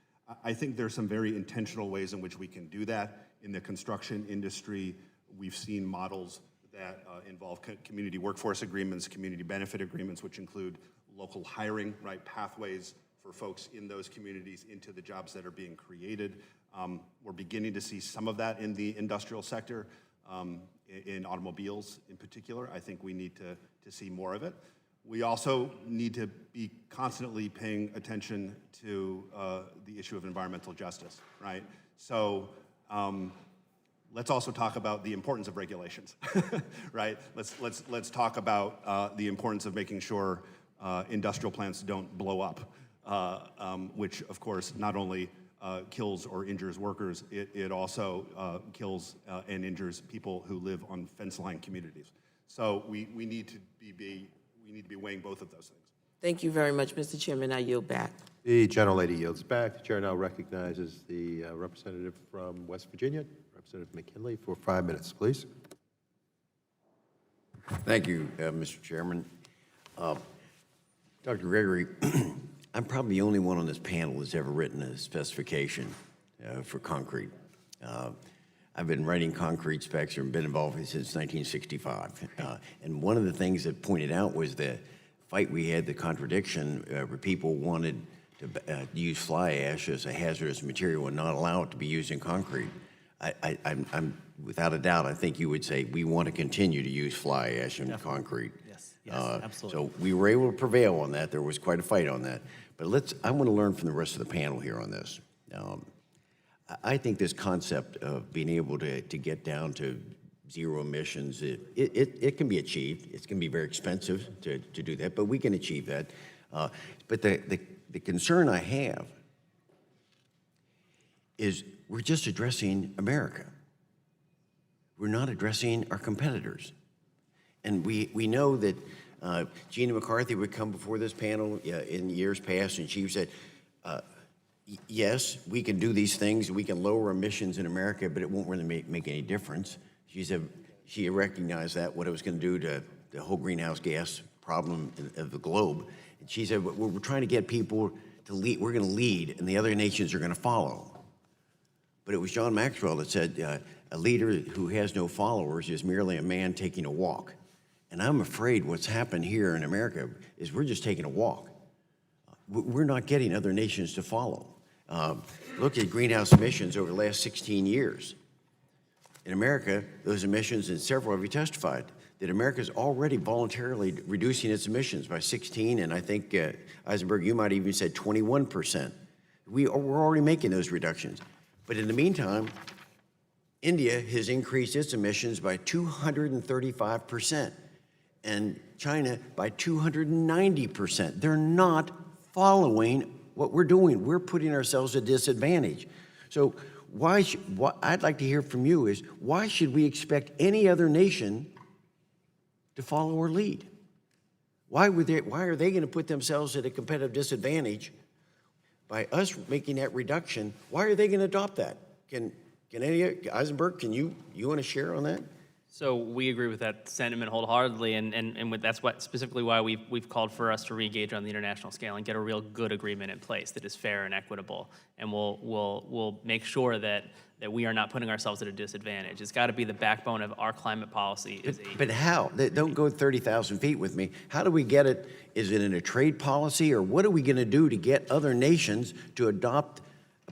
I think there's some very intentional ways in which we can do that. In the construction industry, we've seen models that involve community workforce agreements, community benefit agreements, which include local hiring, right, pathways for folks in those communities into the jobs that are being created. We're beginning to see some of that in the industrial sector, in automobiles in particular. I think we need to see more of it. We also need to be constantly paying attention to the issue of environmental justice, right? So let's also talk about the importance of regulations, right? Let's talk about the importance of making sure industrial plants don't blow up, which of course not only kills or injures workers, it also kills and injures people who live on fence-line communities. So we need to be weighing both of those things. Thank you very much, Mr. Chairman. I yield back. The gentlelady yields back. The chair now recognizes the representative from West Virginia, Representative McKinley, for 5 minutes, please. Thank you, Mr. Chairman. Dr. Gregory, I'm probably the only one on this panel that's ever written a specification for concrete. I've been writing concrete specs and been involved since 1965. And one of the things that pointed out was the fight we had, the contradiction, where people wanted to use fly ash as a hazardous material and not allow it to be used in concrete. I'm without a doubt, I think you would say we want to continue to use fly ash in concrete. Yes, absolutely. So we were able to prevail on that. There was quite a fight on that. But I want to learn from the rest of the panel here on this. I think this concept of being able to get down to zero emissions, it can be achieved. It's going to be very expensive to do that, but we can achieve that. But the concern I have is we're just addressing America. We're not addressing our competitors. And we know that Gina McCarthy would come before this panel in years past, and she said, yes, we can do these things, we can lower emissions in America, but it won't really make any difference. She said she recognized that, what it was going to do to the whole greenhouse gas problem of the globe. And she said, we're trying to get people to lead, we're going to lead, and the other nations are going to follow. But it was John Maxwell that said, a leader who has no followers is merely a man taking a walk. And I'm afraid what's happened here in America is we're just taking a walk. We're not getting other nations to follow. Look at greenhouse emissions over the last 16 years. In America, those emissions, and several of you testified, that America is already voluntarily reducing its emissions by 16, and I think, Eisenberg, you might even said 21%. We're already making those reductions. But in the meantime, India has increased its emissions by 235%, and China by 290%. They're not following what we're doing. We're putting ourselves at a disadvantage. So what I'd like to hear from you is, why should we expect any other nation to follow our lead? Why are they going to put themselves at a competitive disadvantage by us making that reduction? Why are they going to adopt that? Can any, Eisenberg, you want to share on that? So we agree with that sentiment wholeheartedly, and that's specifically why we've called for us to re-engage on the international scale and get a real good agreement in place that is fair and equitable, and we'll make sure that we are not putting ourselves at a disadvantage. It's got to be the backbone of our climate policy. But how? Don't go 30,000 feet with me. How do we get it? Is it in a trade policy, or what are we going to do to get other nations to adopt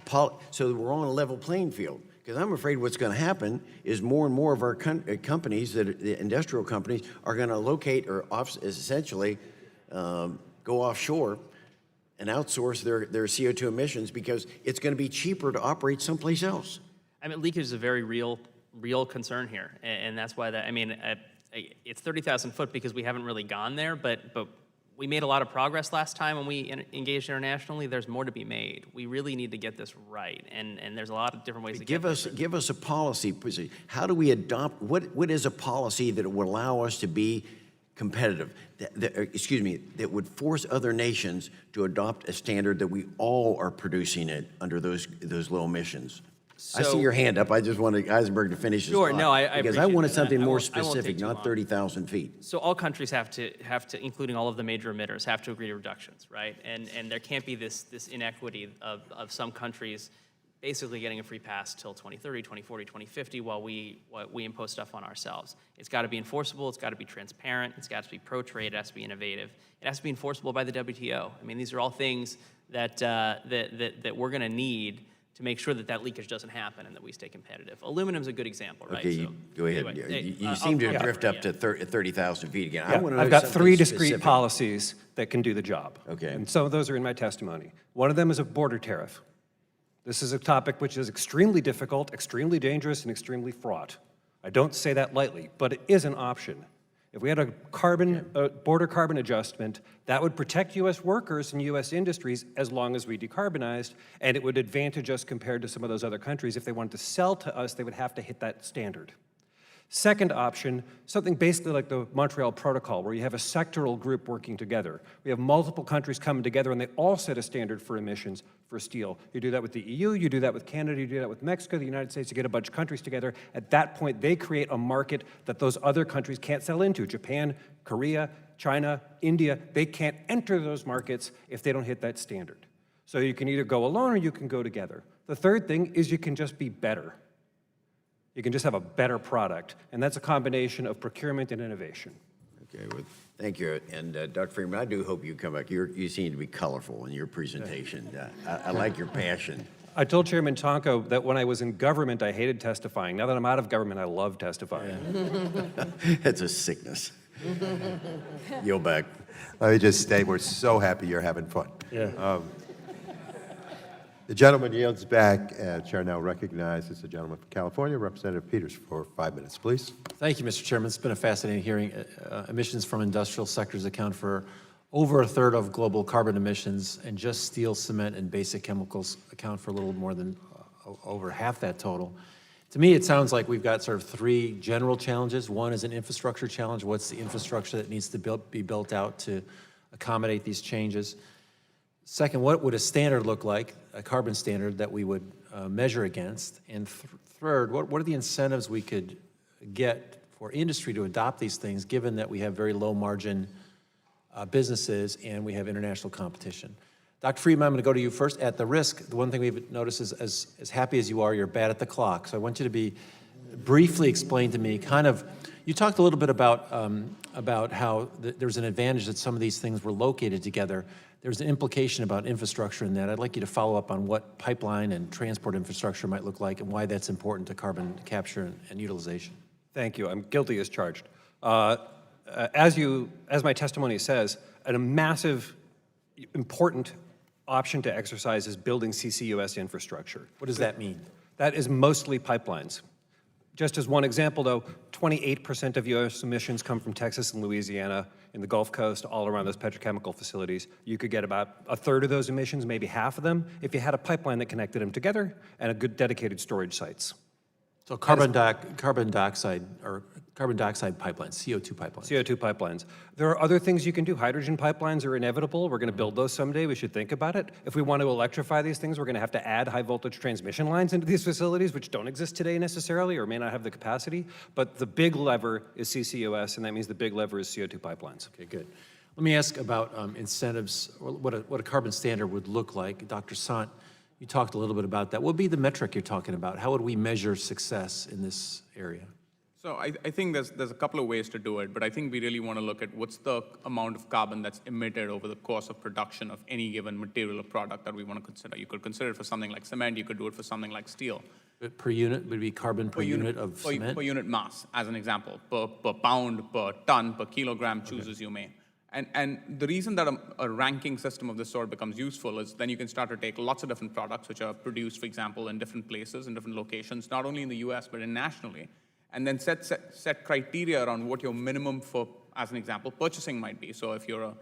so that we're on a level playing field? Because I'm afraid what's going to happen is more and more of our companies, the industrial companies, are going to locate or essentially go offshore and outsource their CO2 emissions because it's going to be cheaper to operate someplace else. I mean, leakage is a very real concern here, and that's why it's 30,000 foot because we haven't really gone there, but we made a lot of progress last time when we engaged internationally. There's more to be made. We really need to get this right, and there's a lot of different ways to get there. Give us a policy. How do we adopt, what is a policy that would allow us to be competitive, that would force other nations to adopt a standard that we all are producing it under those low emissions? I see your hand up. I just wanted Eisenberg to finish his thought. Sure, no, I because I wanted that. something more I won't specific, take too not long. 30,000 feet. So all countries have to, including all of the major emitters, have to agree to reductions, right? And there can't be this inequity of some countries basically getting a free pass till 2030, 2040, 2050 while we impose stuff on ourselves. It's got to be enforceable. It's got to be transparent. It's got to be pro-trade. It has to be innovative. It has to be enforceable by the WTO. I mean, these are all things that we're going to need to make sure that leakage doesn't happen and that we stay competitive. Aluminum's a good example, right? Okay, go ahead. Anyway, you seem to drift up to 30,000 feet again. I want to know I've got something 3 discrete specific. policies that can do the job. Okay. And some of those are in my testimony. One of them is a border tariff. This is a topic which is extremely difficult, extremely dangerous, and extremely fraught. I don't say that lightly, but it is an option. If we had a border carbon adjustment, that would protect U.S. workers and U.S. industries as long as we decarbonized, and it would advantage us compared to some of those other countries. If they wanted to sell to us, they would have to hit that standard. Second option, something basically like the Montreal Protocol, where you have a sectoral group working together. We have multiple countries coming together, and they all set a standard for emissions for steel. You do that with the EU, you do that with Canada, you do that with Mexico, the United States, you get a bunch of countries together. At that point, they create a market that those other countries can't sell into. Japan, Korea, China, India, they can't enter those markets if they don't hit that standard. So you can either go alone or you can go together. The third thing is you can just be better. You can just have a better product, and that's a combination of procurement and innovation. Okay, well, thank you. And Dr. Freeman, I do hope you come back. You seem to be colorful in your presentation. I like your passion. I told Chairman Tonko that when I was in government, I hated testifying. Now that I'm out of government, I love testifying. It's a sickness. Yield back. Let me just state, we're so happy you're having fun. Yeah. The gentleman yields back. Chair now recognizes the gentleman from California, Representative Peters, for 5 minutes, please. Thank you, Mr. Chairman. It's been a fascinating hearing. Emissions from industrial sectors account for over a third of global carbon emissions, and just steel, cement, and basic chemicals account for a little more than over half that total. To me, it sounds like we've got sort of 3 general challenges. One is an infrastructure challenge. What's the infrastructure that needs to be built out to accommodate these changes? Second, what would a standard look like, a carbon standard that we would measure against? And third, what are the incentives we could get for industry to adopt these things, given that we have very low margin businesses, and we have international competition. Dr. Friedman, I'm going to go to you first. At the risk, the one thing we've noticed is as happy as you are, you're bad at the clock. So I want you to briefly explain to me you talked a little bit about how there's an advantage that some of these things were located together. There's an implication about infrastructure in that. I'd like you to follow up on what pipeline and transport infrastructure might look like and why that's important to carbon capture and utilization. Thank you. I'm guilty as charged. As my testimony says, a massive, important option to exercise is building CCUS infrastructure. What does that mean? That is mostly pipelines. Just as one example, though, 28% of U.S. emissions come from Texas and Louisiana, in the Gulf Coast, all around those petrochemical facilities. You could get about a third of those emissions, maybe half of them, if you had a pipeline that connected them together and a good dedicated storage sites. So carbon dioxide pipelines, CO2 pipelines. CO2 pipelines. There are other things you can do. Hydrogen pipelines are inevitable. We're going to build those someday. We should think about it. If we want to electrify these things, we're going to have to add high voltage transmission lines into these facilities, which don't exist today necessarily or may not have the capacity. But the big lever is CCUS, and that means the big lever is CO2 pipelines. Okay, good. Let me ask about incentives, or what a carbon standard would look like. Dr. Sant, you talked a little bit about that. What would be the metric you're talking about? How would we measure success in this area? So I think there's a couple of ways to do it, but I think we really want to look at what's the amount of carbon that's emitted over the course of production of any given material or product that we want to consider. You could consider it for something like cement, you could do it for something like steel. Per unit would be carbon per unit of cement? Per unit mass, as an example, per pound, per ton, per kilogram, choose as you may. And the reason that a ranking system of this sort becomes useful is then you can start to take lots of different products which are produced, for example, in different places, in different locations, not only in the US, but internationally, and then set criteria around what your minimum for, as an example, purchasing might be. So if you're a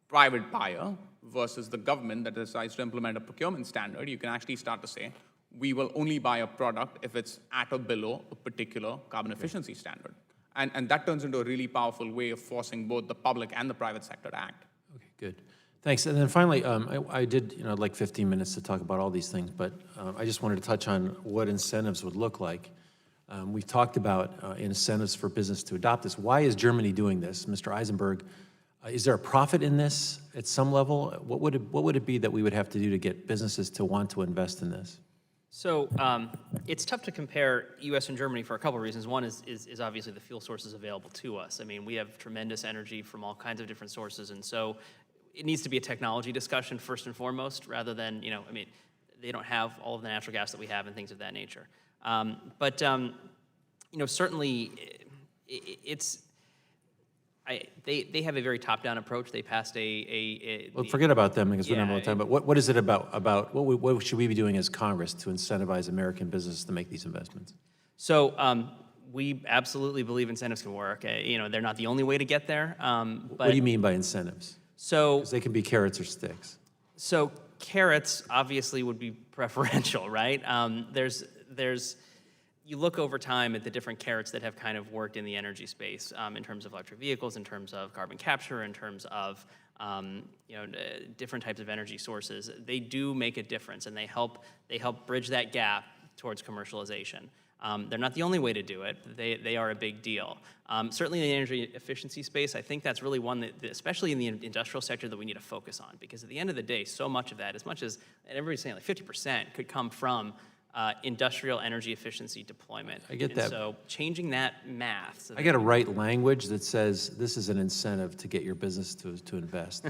private buyer versus the government that decides to implement a procurement standard, you can actually start to say, we will only buy a product if it's at or below a particular carbon efficiency standard. And that turns into a really powerful way of forcing both the public and the private sector to act. Okay, good. Thanks. And then finally, I did, I'd like 15 minutes to talk about all these things, but I just wanted to touch on what incentives would look like. We've talked about incentives for business to adopt this. Why is Germany doing this? Mr. Eisenberg, is there a profit in this at some level? What would it be that we would have to do to get businesses to want to invest in this? So it's tough to compare U.S. and Germany for a couple of reasons. One is obviously the fuel sources available to us. I mean, we have tremendous energy from all kinds of different sources, and so it needs to be a technology discussion first and foremost, rather than, I mean, they don't have all of the natural gas that we have and things of that nature. Certainly they have a very top-down approach. They passed Well, forget about them because we don't have all the time, but what is it about what should we be doing as Congress to incentivize American businesses to make these investments? So we absolutely believe incentives can work. They're not the only way to get there. But what do you mean by incentives? So 'cause they can be carrots or sticks. So carrots obviously would be preferential, right? You look over time at the different carrots that have kind of worked in the energy space in terms of electric vehicles, in terms of carbon capture, in terms of different types of energy sources. They do make a difference, and they help bridge that gap towards commercialization. They're not the only way to do it. They are a big deal. Certainly in the energy efficiency space, I think that's really one that, especially in the industrial sector, that we need to focus on, because at the end of the day, so much of that, as much as, and everybody's saying like 50%, could come from industrial energy efficiency deployment. I get that. So changing that math. So I got to write language that says this is an incentive to get your business to invest.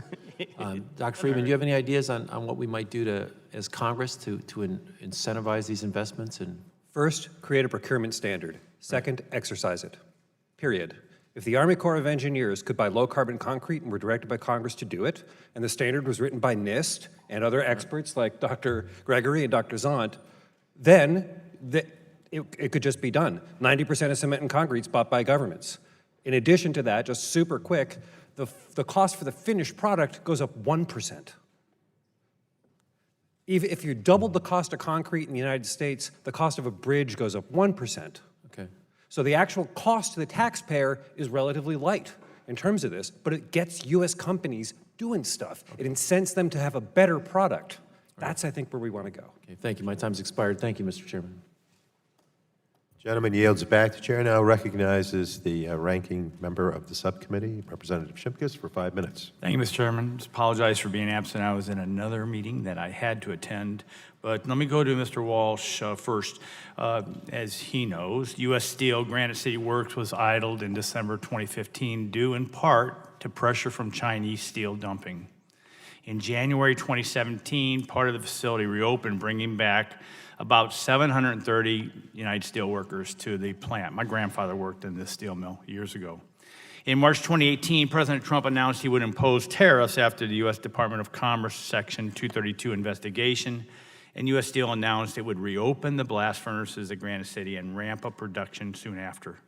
Dr. Friedman, do you have any ideas on what we might do as Congress to incentivize these investments? First, create a procurement standard. Second, exercise it. Period. If the Army Corps of Engineers could buy low-carbon concrete and were directed by Congress to do it, and the standard was written by NIST and other experts like Dr. Gregory and Dr. Zant, then it could just be done. 90% of cement and concrete is bought by governments. In addition to that, just super quick, the cost for the finished product goes up 1%. Even if you doubled the cost of concrete in the United States, the cost of a bridge goes up 1%. Okay. So the actual cost to the taxpayer is relatively light in terms of this, but it gets U.S. companies doing stuff. It incents them to have a better product. That's, I think, where we want to go. Okay, thank you. My time's expired. Thank you, Mr. Chairman. Gentleman yields back. The chair now recognizes the ranking member of the subcommittee, Representative Shimkus, for 5 minutes. Thank you, Mr. Chairman. Just apologize for being absent. I was in another meeting that I had to attend. But let me go to Mr. Walsh first. As he knows, U.S. Steel Granite City Works was idled in December 2015 due in part to pressure from Chinese steel dumping. In January 2017, part of the facility reopened, bringing back about 730 United Steelworkers to the plant. My grandfather worked in this steel mill years ago. In March 2018, President Trump announced he would impose tariffs after the U.S. Department of Commerce Section 232 investigation, and U.S. Steel announced it would reopen the blast furnaces at Granite City and ramp up production soon after.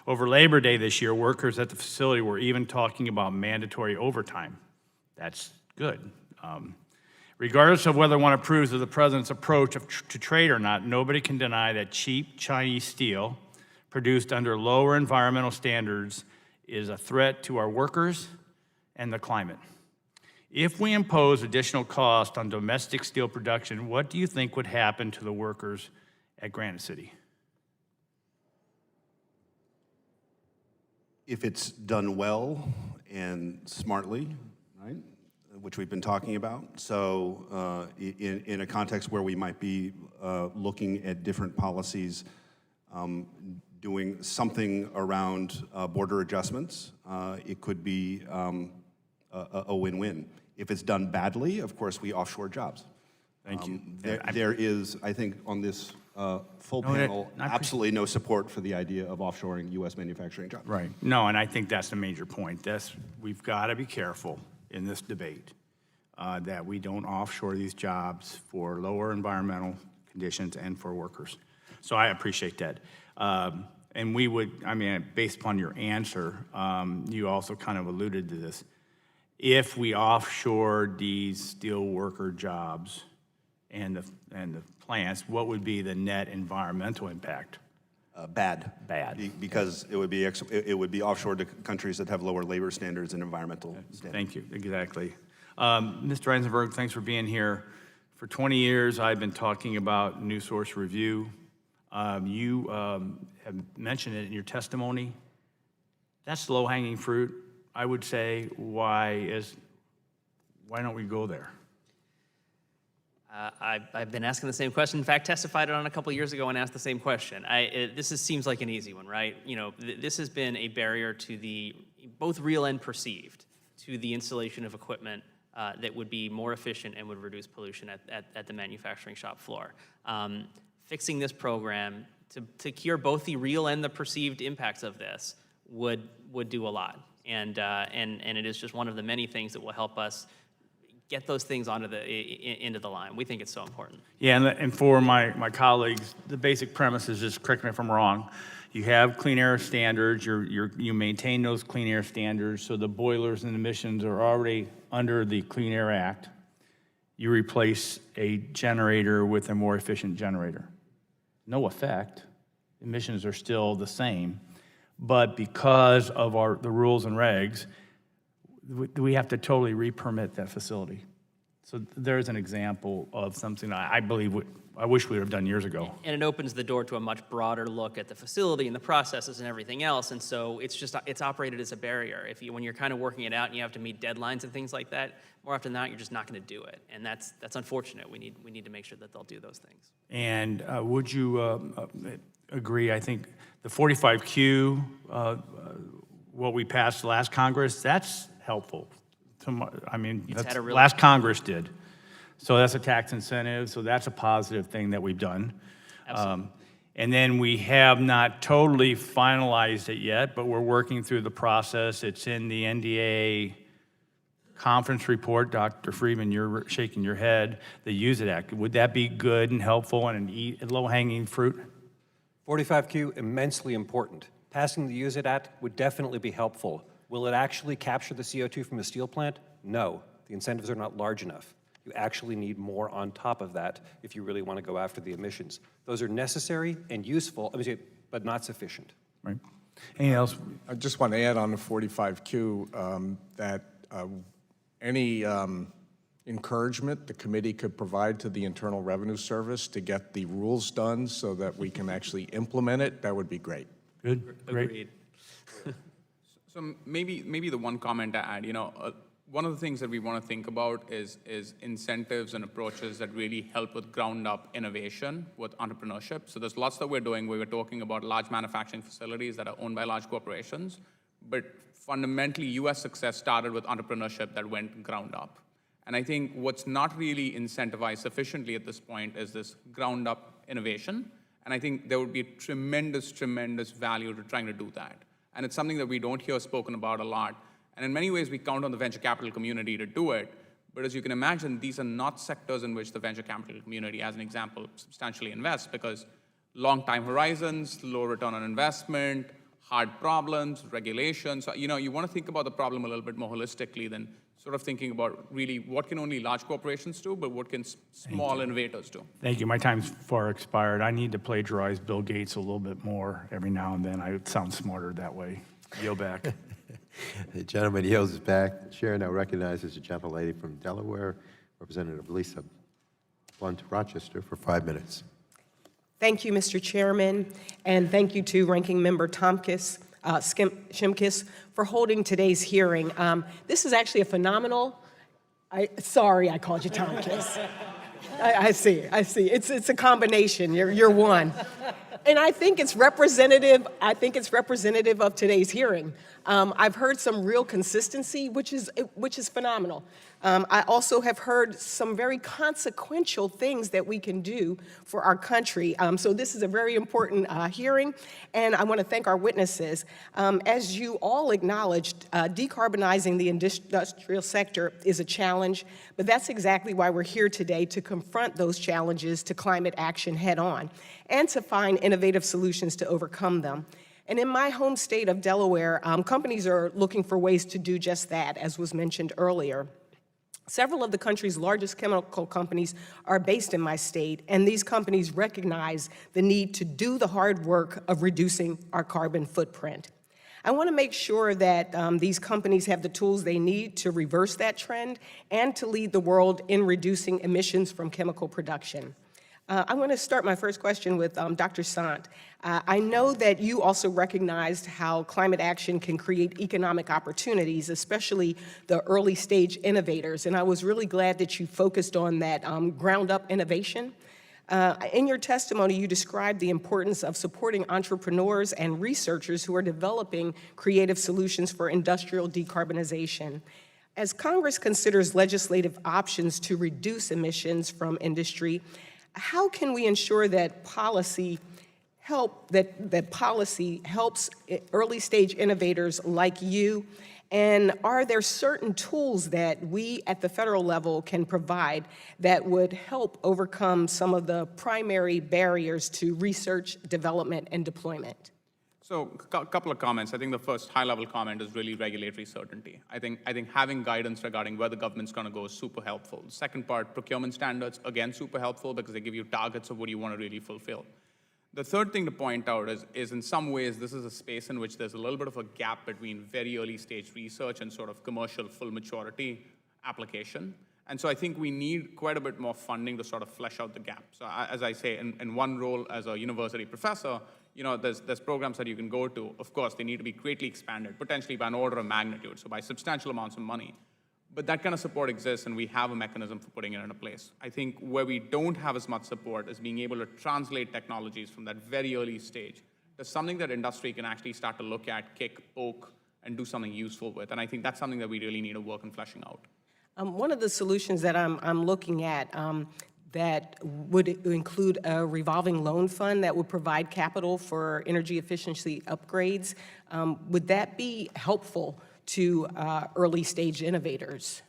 Over Labor Day this year, workers at the facility were even talking about mandatory overtime. That's good. Regardless of whether one approves of the president's approach to trade or not, nobody can deny that cheap Chinese steel produced under lower environmental standards is a threat to our workers and the climate. If we impose additional cost on domestic steel production, what do you think would happen to the workers at Granite City? If it's done well and smartly, right, which we've been talking about. So in a context where we might be looking at different policies, doing something around border adjustments, it could be a win-win. If it's done badly, of course, we offshore jobs. Thank you. There is, I think, on this full panel, absolutely no support for the idea of offshoring U.S. manufacturing jobs. Right. No, and I think that's the major point. We've got to be careful in this debate that we don't offshore these jobs for lower environmental conditions and for workers. So I appreciate that. And we would, I mean, based upon your answer, you also kind of alluded to this. If we offshore these steel worker jobs and the plants, what would be the net environmental impact? Bad. Bad. Because it would be offshore to countries that have lower labor standards and environmental standards. Thank you, exactly. Mr. Eisenberg, thanks for being here. For 20 years, I've been talking about new source review. You have mentioned it in your testimony. That's low-hanging fruit. I would say, why don't we go there? I've been asking the same question. In fact, testified on a couple years ago and asked the same question. Seems like an easy one, right? You know, this has been a barrier to the, both real and perceived, to the installation of equipment that would be more efficient and would reduce pollution at the manufacturing shop floor. Fixing this program to cure both the real and the perceived impacts of this would do a lot. And it is just one of the many things that will help us get those things into the line. We think it's so important. Yeah, and for my colleagues, the basic premise is, just correct me if I'm wrong, you have clean air standards, you maintain those clean air standards, so the boilers and emissions are already under the Clean Air Act. You replace a generator with a more efficient generator. No effect, emissions are still the same, but because of the rules and regs, we have to totally re-permit that facility. So there's an example of something I believe I wish we would have done years ago. And it opens the door to a much broader look at the facility and the processes and everything else. And so it's operated as a barrier. When you're kind of working it out and you have to meet deadlines and things like that, more often than not, you're just not going to do it. And that's unfortunate. We need to make sure that they'll do those things. And would you agree, I think the 45Q, what we passed last Congress, that's helpful. That's last Congress did. So that's a tax incentive, so that's a positive thing that we've done. And then we have not totally finalized it yet, but we're working through the process. It's in the NDA conference report. Dr. Friedman, you're shaking your head. The Use It Act, would that be good and helpful and a low-hanging fruit? 45Q, immensely important. Passing the Use It Act would definitely be helpful. Will it actually capture the CO2 from the steel plant? No, the incentives are not large enough. You actually need more on top of that if you really want to go after the emissions. Those are necessary and useful, but not sufficient. Right. Anything else? I just want to add on the 45Q that any encouragement the committee could provide to the Internal Revenue Service to get the rules done so that we can actually implement it, that would be great. Good, great. Agreed. So maybe the one comment to add, one of the things that we want to think about is incentives and approaches that really help with ground-up innovation with entrepreneurship. So there's lots that we're doing where we're talking about large manufacturing facilities that are owned by large corporations, but fundamentally, U.S. success started with entrepreneurship that went ground up. And I think what's not really incentivized sufficiently at this point is this ground-up innovation. And I think there would be tremendous, tremendous value to trying to do that. And it's something that we don't hear spoken about a lot. And in many ways, we count on the venture capital community to do it. But as you can imagine, these are not sectors in which the venture capital community, as an example, substantially invests, because long time horizons, low return on investment, hard problems, regulations. So, you want to think about the problem a little bit more holistically than sort of thinking about really what can only large corporations do, but what can small innovators do. Thank you. My time's far expired. I need to plagiarize Bill Gates a little bit more every now and then. I sound smarter that way. Yield back. The gentleman yields back. The chair now recognizes the gentlelady from Delaware, Representative Lisa Blunt Rochester, for 5 minutes. Thank you, Mr. Chairman, and thank you to Ranking Member Shimkus for holding today's hearing. This is actually a phenomenal. Sorry, I called you Tomkis. I see. It's a combination. You're one. And I think it's representative. I think it's representative of today's hearing. I've heard some real consistency, which is phenomenal. I also have heard some very consequential things that we can do for our country. So this is a very important hearing, and I want to thank our witnesses. As you all acknowledged, decarbonizing the industrial sector is a challenge, but that's exactly why we're here today, to confront those challenges to climate action head on, and to find innovative solutions to overcome them. And in my home state of Delaware, companies are looking for ways to do just that, as was mentioned earlier. Several of the country's largest chemical companies are based in my state, and these companies recognize the need to do the hard work of reducing our carbon footprint. I want to make sure that these companies have the tools they need to reverse that trend and to lead the world in reducing emissions from chemical production. I want to start my first question with Dr. Sant. I know that you also recognized how climate action can create economic opportunities, especially the early stage innovators, and I was really glad that you focused on that ground up innovation. In your testimony, you described the importance of supporting entrepreneurs and researchers who are developing creative solutions for industrial decarbonization. As Congress considers legislative options to reduce emissions from industry, how can we ensure that policy helps early stage innovators like you? And are there certain tools that we at the federal level can provide that would help overcome some of the primary barriers to research, development, and deployment? So a couple of comments. I think the first high-level comment is really regulatory certainty. I think having guidance regarding where the government's going to go is super helpful. The second part, procurement standards, again, super helpful because they give you targets of what you want to really fulfill. The third thing to point out is in some ways, this is a space in which there's a little bit of a gap between very early stage research and sort of commercial full maturity application. And so I think we need quite a bit more funding to sort of flesh out the gap. So as I say, in one role as a university professor, there's programs that you can go to. Of course, they need to be greatly expanded, potentially by an order of magnitude, so by substantial amounts of money. But that kind of support exists, and we have a mechanism for putting it into place. I think where we don't have as much support is being able to translate technologies from that very early stage to something that industry can actually start to look at, kick, poke, and do something useful with. And I think that's something that we really need to work on fleshing out. One of the solutions that I'm looking at that would include a revolving loan fund that would provide capital for energy efficiency upgrades. Would that be helpful to early stage innovators?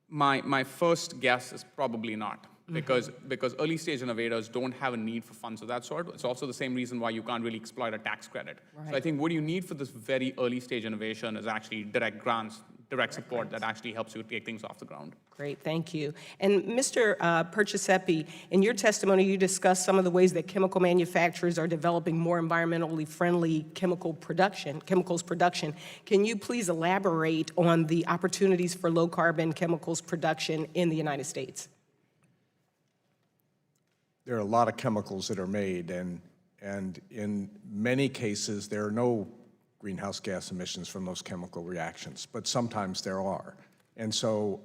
My first guess is probably not, because early stage innovators don't have a need for funds of that sort. It's also the same reason why you can't really exploit a tax credit. Right. So I think what you need for this very early stage innovation is actually direct grants, direct support that actually helps you take things off the ground. Great, thank you. And Mr. Perciasepi, in your testimony, you discussed some of the ways that chemical manufacturers are developing more environmentally friendly chemicals production. Can you please elaborate on the opportunities for low-carbon chemicals production in the United States? There are a lot of chemicals that are made, and in many cases, there are no greenhouse gas emissions from those chemical reactions, but sometimes there are. And so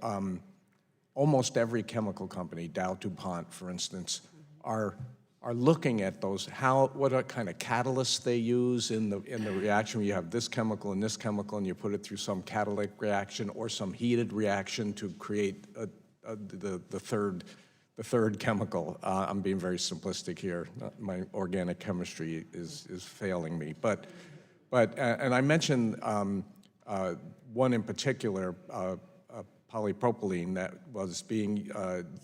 almost every chemical company, Dow, DuPont, for instance, are looking at those, what kind of catalysts they use in the reaction. You have this chemical and this chemical, and you put it through some catalytic reaction or some heated reaction to create the third chemical. I'm being very simplistic here. My organic chemistry is failing me. And I mentioned one in particular, polypropylene, that was being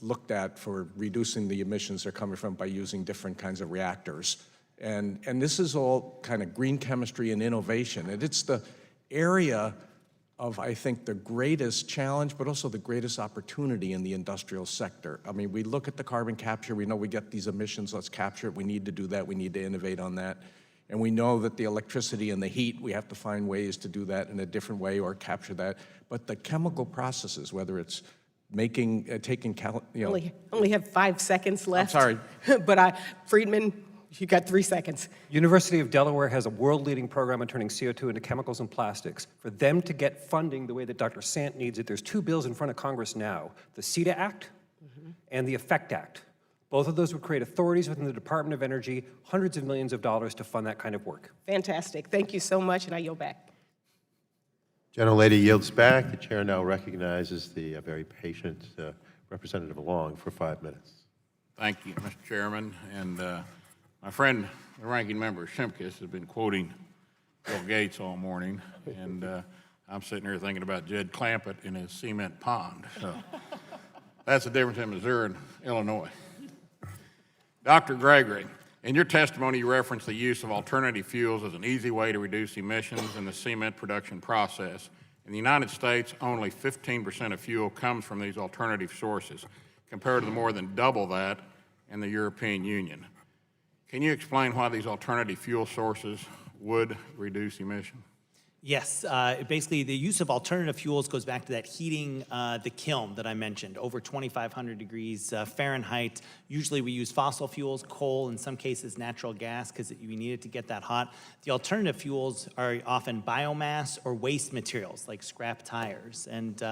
looked at for reducing the emissions they're coming from by using different kinds of reactors. And this is all kind of green chemistry and innovation. And it's the area of, I think, the greatest challenge, but also the greatest opportunity in the industrial sector. I mean, we look at the carbon capture, we know we get these emissions, let's capture it, we need to do that, we need to innovate on that. And we know that the electricity and the heat, we have to find ways to do that in a different way or capture that. But the chemical processes, whether it's making, Only have 5 seconds left. I'm sorry. But Friedman, you got 3 seconds. University of Delaware has a world-leading program on turning CO2 into chemicals and plastics. For them to get funding the way that Dr. Sant needs it, there's 2 bills in front of Congress now, the CETA Act and the EFFECT Act. Both of those would create authorities within the Department of Energy, hundreds of millions of dollars to fund that kind of work. Fantastic. Thank you so much, and I yield back. Gentlelady yields back. The chair now recognizes the very patient Representative Long for 5 minutes. Thank you, Mr. Chairman. And my friend, the ranking member Shimkus, has been quoting Bill Gates all morning, and I'm sitting here thinking about Jed Clampett in his cement pond. So that's the difference in Missouri and Illinois. Dr. Gregory, in your testimony, you referenced the use of alternative fuels as an easy way to reduce emissions in the cement production process. In the United States, only 15% of fuel comes from these alternative sources, compared to the more than double that in the European Union. Can you explain why these alternative fuel sources would reduce emissions? Yes, basically the use of alternative fuels goes back to that heating the kiln that I mentioned, over 2,500 degrees Fahrenheit. Usually we use fossil fuels, coal, in some cases natural gas, because we need it to get that hot. The alternative fuels are often biomass or waste materials like scrap tires. And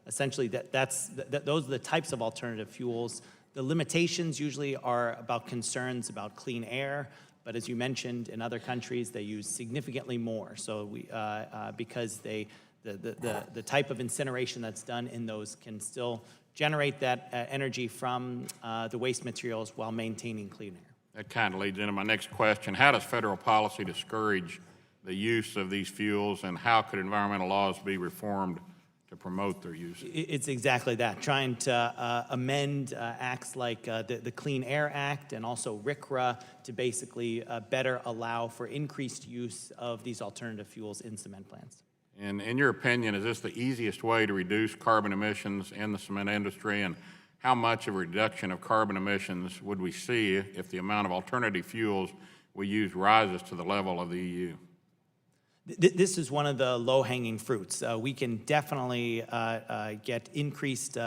essentially those are the types of alternative fuels. The limitations usually are about concerns about clean air. But as you mentioned, in other countries, they use significantly more. So because the type of incineration that's done in those can still generate that energy from the waste materials while maintaining clean air. That kind of leads into my next question. How does federal policy discourage the use of these fuels, and how could environmental laws be reformed to promote their use? It's exactly that, trying to amend acts like the Clean Air Act and also RCRA to basically better allow for increased use of these alternative fuels in cement plants. And in your opinion, is this the easiest way to reduce carbon emissions in the cement industry, and how much of a reduction of carbon emissions would we see if the amount of alternative fuels we use rises to the level of the EU? This is one of the low-hanging fruits. We can definitely get increased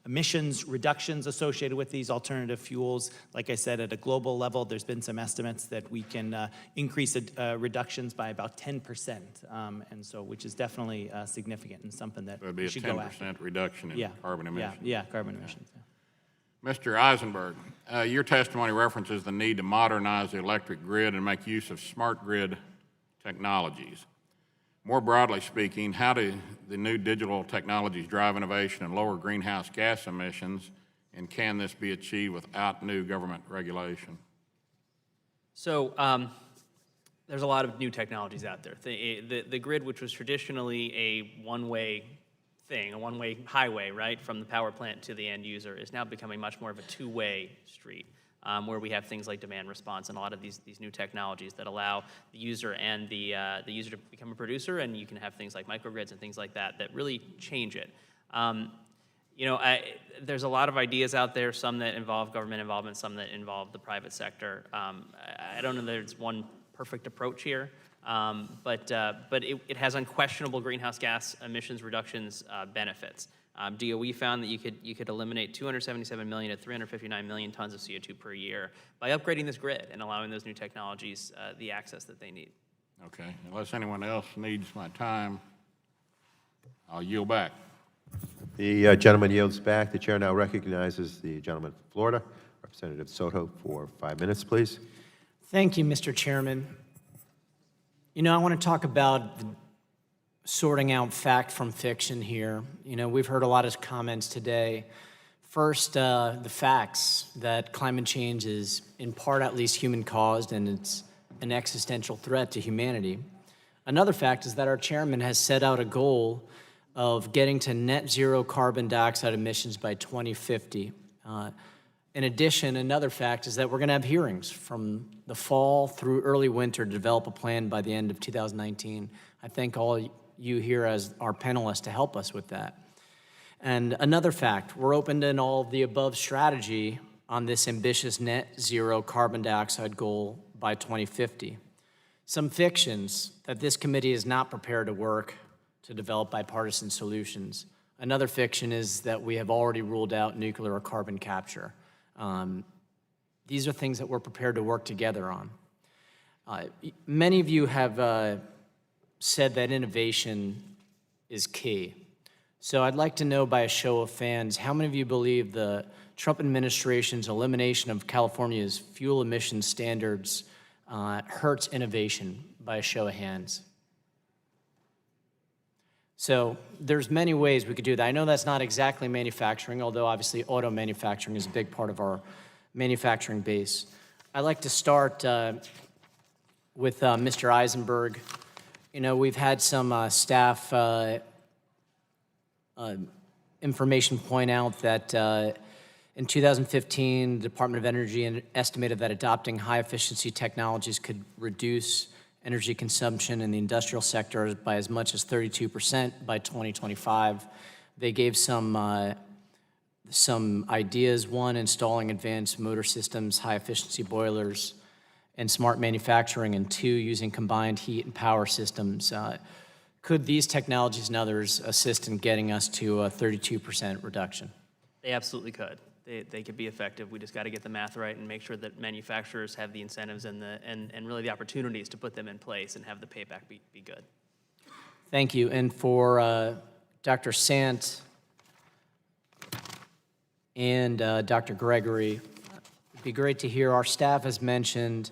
emissions reductions associated with these alternative fuels. Like I said, at a global level, there's been some estimates that we can increase reductions by about 10%, and so which is definitely significant and something that we should go after. It would be a 10% reduction in carbon emissions. Yeah, carbon emissions. Yeah. Mr. Eisenberg, your testimony references the need to modernize the electric grid and make use of smart grid technologies. More broadly speaking, how do the new digital technologies drive innovation and lower greenhouse gas emissions, and can this be achieved without new government regulation? So there's a lot of new technologies out there. The grid, which was traditionally a one-way thing, a one-way highway, right, from the power plant to the end user, is now becoming much more of a two-way street. where we have things like demand response and a lot of these new technologies that allow the user and the user to become a producer, and you can have things like microgrids and things like that that really change it. There's a lot of ideas out there, some that involve government involvement, some that involve the private sector. I don't know that there's one perfect approach here, but it has unquestionable greenhouse gas emissions reductions benefits. DOE found that you could eliminate 277 million to 359 million tons of CO2 per year by upgrading this grid and allowing those new technologies the access that they need. Okay, unless anyone else needs my time, I'll yield back. The gentleman yields back. The chair now recognizes the gentleman from Florida, Representative Soto, for 5 minutes, please. Thank you, Mr. Chairman. I want to talk about sorting out fact from fiction here. We've heard a lot of comments today. First, the facts that climate change is, in part at least, human-caused, and it's an existential threat to humanity. Another fact is that our chairman has set out a goal of getting to net zero carbon dioxide emissions by 2050. In addition, another fact is that we're going to have hearings from the fall through early winter to develop a plan by the end of 2019. I thank all you here as our panelists to help us with that. And another fact, we're open to an all of the above strategy on this ambitious net zero carbon dioxide goal by 2050. Some fictions that this committee is not prepared to work to develop bipartisan solutions. Another fiction is that we have already ruled out nuclear or carbon capture. These are things that we're prepared to work together on. Many of you have said that innovation is key. So I'd like to know by a show of fans, how many of you believe the Trump administration's elimination of California's fuel emission standards hurts innovation, by a show of hands? So there's many ways we could do that. I know that's not exactly manufacturing, although obviously auto manufacturing is a big part of our manufacturing base. I'd like to start with Mr. Eisenberg. We've had some staff information point out that in 2015, the Department of Energy estimated that adopting high-efficiency technologies could reduce energy consumption in the industrial sector by as much as 32% by 2025. They gave some ideas. One, installing advanced motor systems, high-efficiency boilers, and smart manufacturing. And two, using combined heat and power systems. Could these technologies and others assist in getting us to a 32% reduction? They absolutely could. They could be effective. We just got to get the math right and make sure that manufacturers have the incentives and really the opportunities to put them in place and have the payback be good. Thank you. And for Dr. Sant and Dr. Gregory, it'd be great to hear our staff has mentioned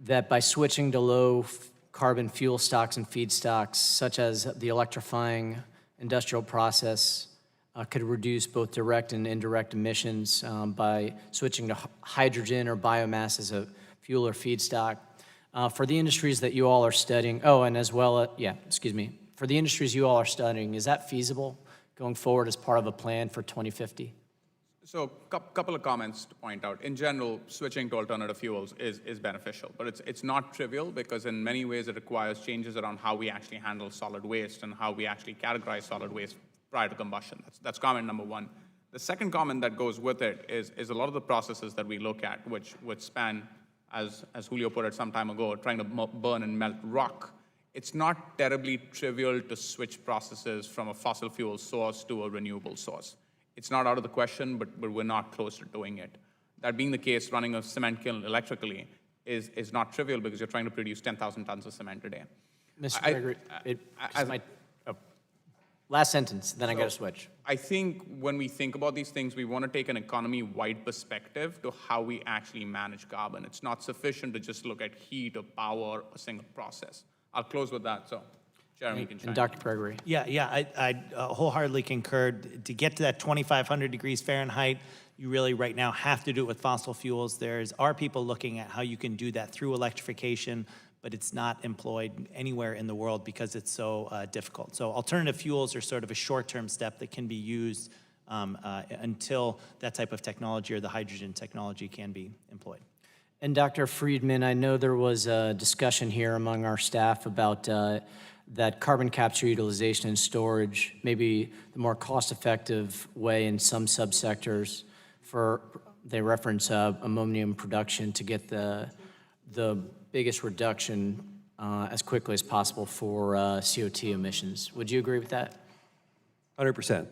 that by switching to low carbon fuel stocks and feedstocks, such as the electrifying industrial process, could reduce both direct and indirect emissions by switching to hydrogen or biomass as a fuel or feedstock. For the industries that you all are studying, for the industries you all are studying, is that feasible going forward as part of a plan for 2050? So a couple of comments to point out. In general, switching to alternative fuels is beneficial, but it's not trivial because in many ways it requires changes around how we actually handle solid waste and how we actually categorize solid waste prior to combustion. That's comment number one. The second comment that goes with it is a lot of the processes that we look at, which span, as Julio put it some time ago, trying to burn and melt rock. It's not terribly trivial to switch processes from a fossil fuel source to a renewable source. It's not out of the question, but we're not close to doing it. That being the case, running a cement kiln electrically is not trivial because you're trying to produce 10,000 tons of cement a day. Mr. Gregory, last sentence, then I got to switch. I think when we think about these things, we want to take an economy-wide perspective to how we actually manage carbon. It's not sufficient to just look at heat or power or a single process. I'll close with that, so Jeremy can chime in. And Dr. Gregory. Yeah, I wholeheartedly concur. To get to that 2,500 degrees Fahrenheit, you really right now have to do it with fossil fuels. Are people looking at how you can do that through electrification, but it's not employed anywhere in the world because it's so difficult. So alternative fuels are sort of a short-term step that can be used until that type of technology or the hydrogen technology can be employed. And Dr. Friedman, I know there was a discussion here among our staff about that carbon capture utilization and storage, maybe the more cost-effective way in some subsectors for, they reference ammonium production to get the biggest reduction as quickly as possible for CO2 emissions. Would you agree with that? 100%.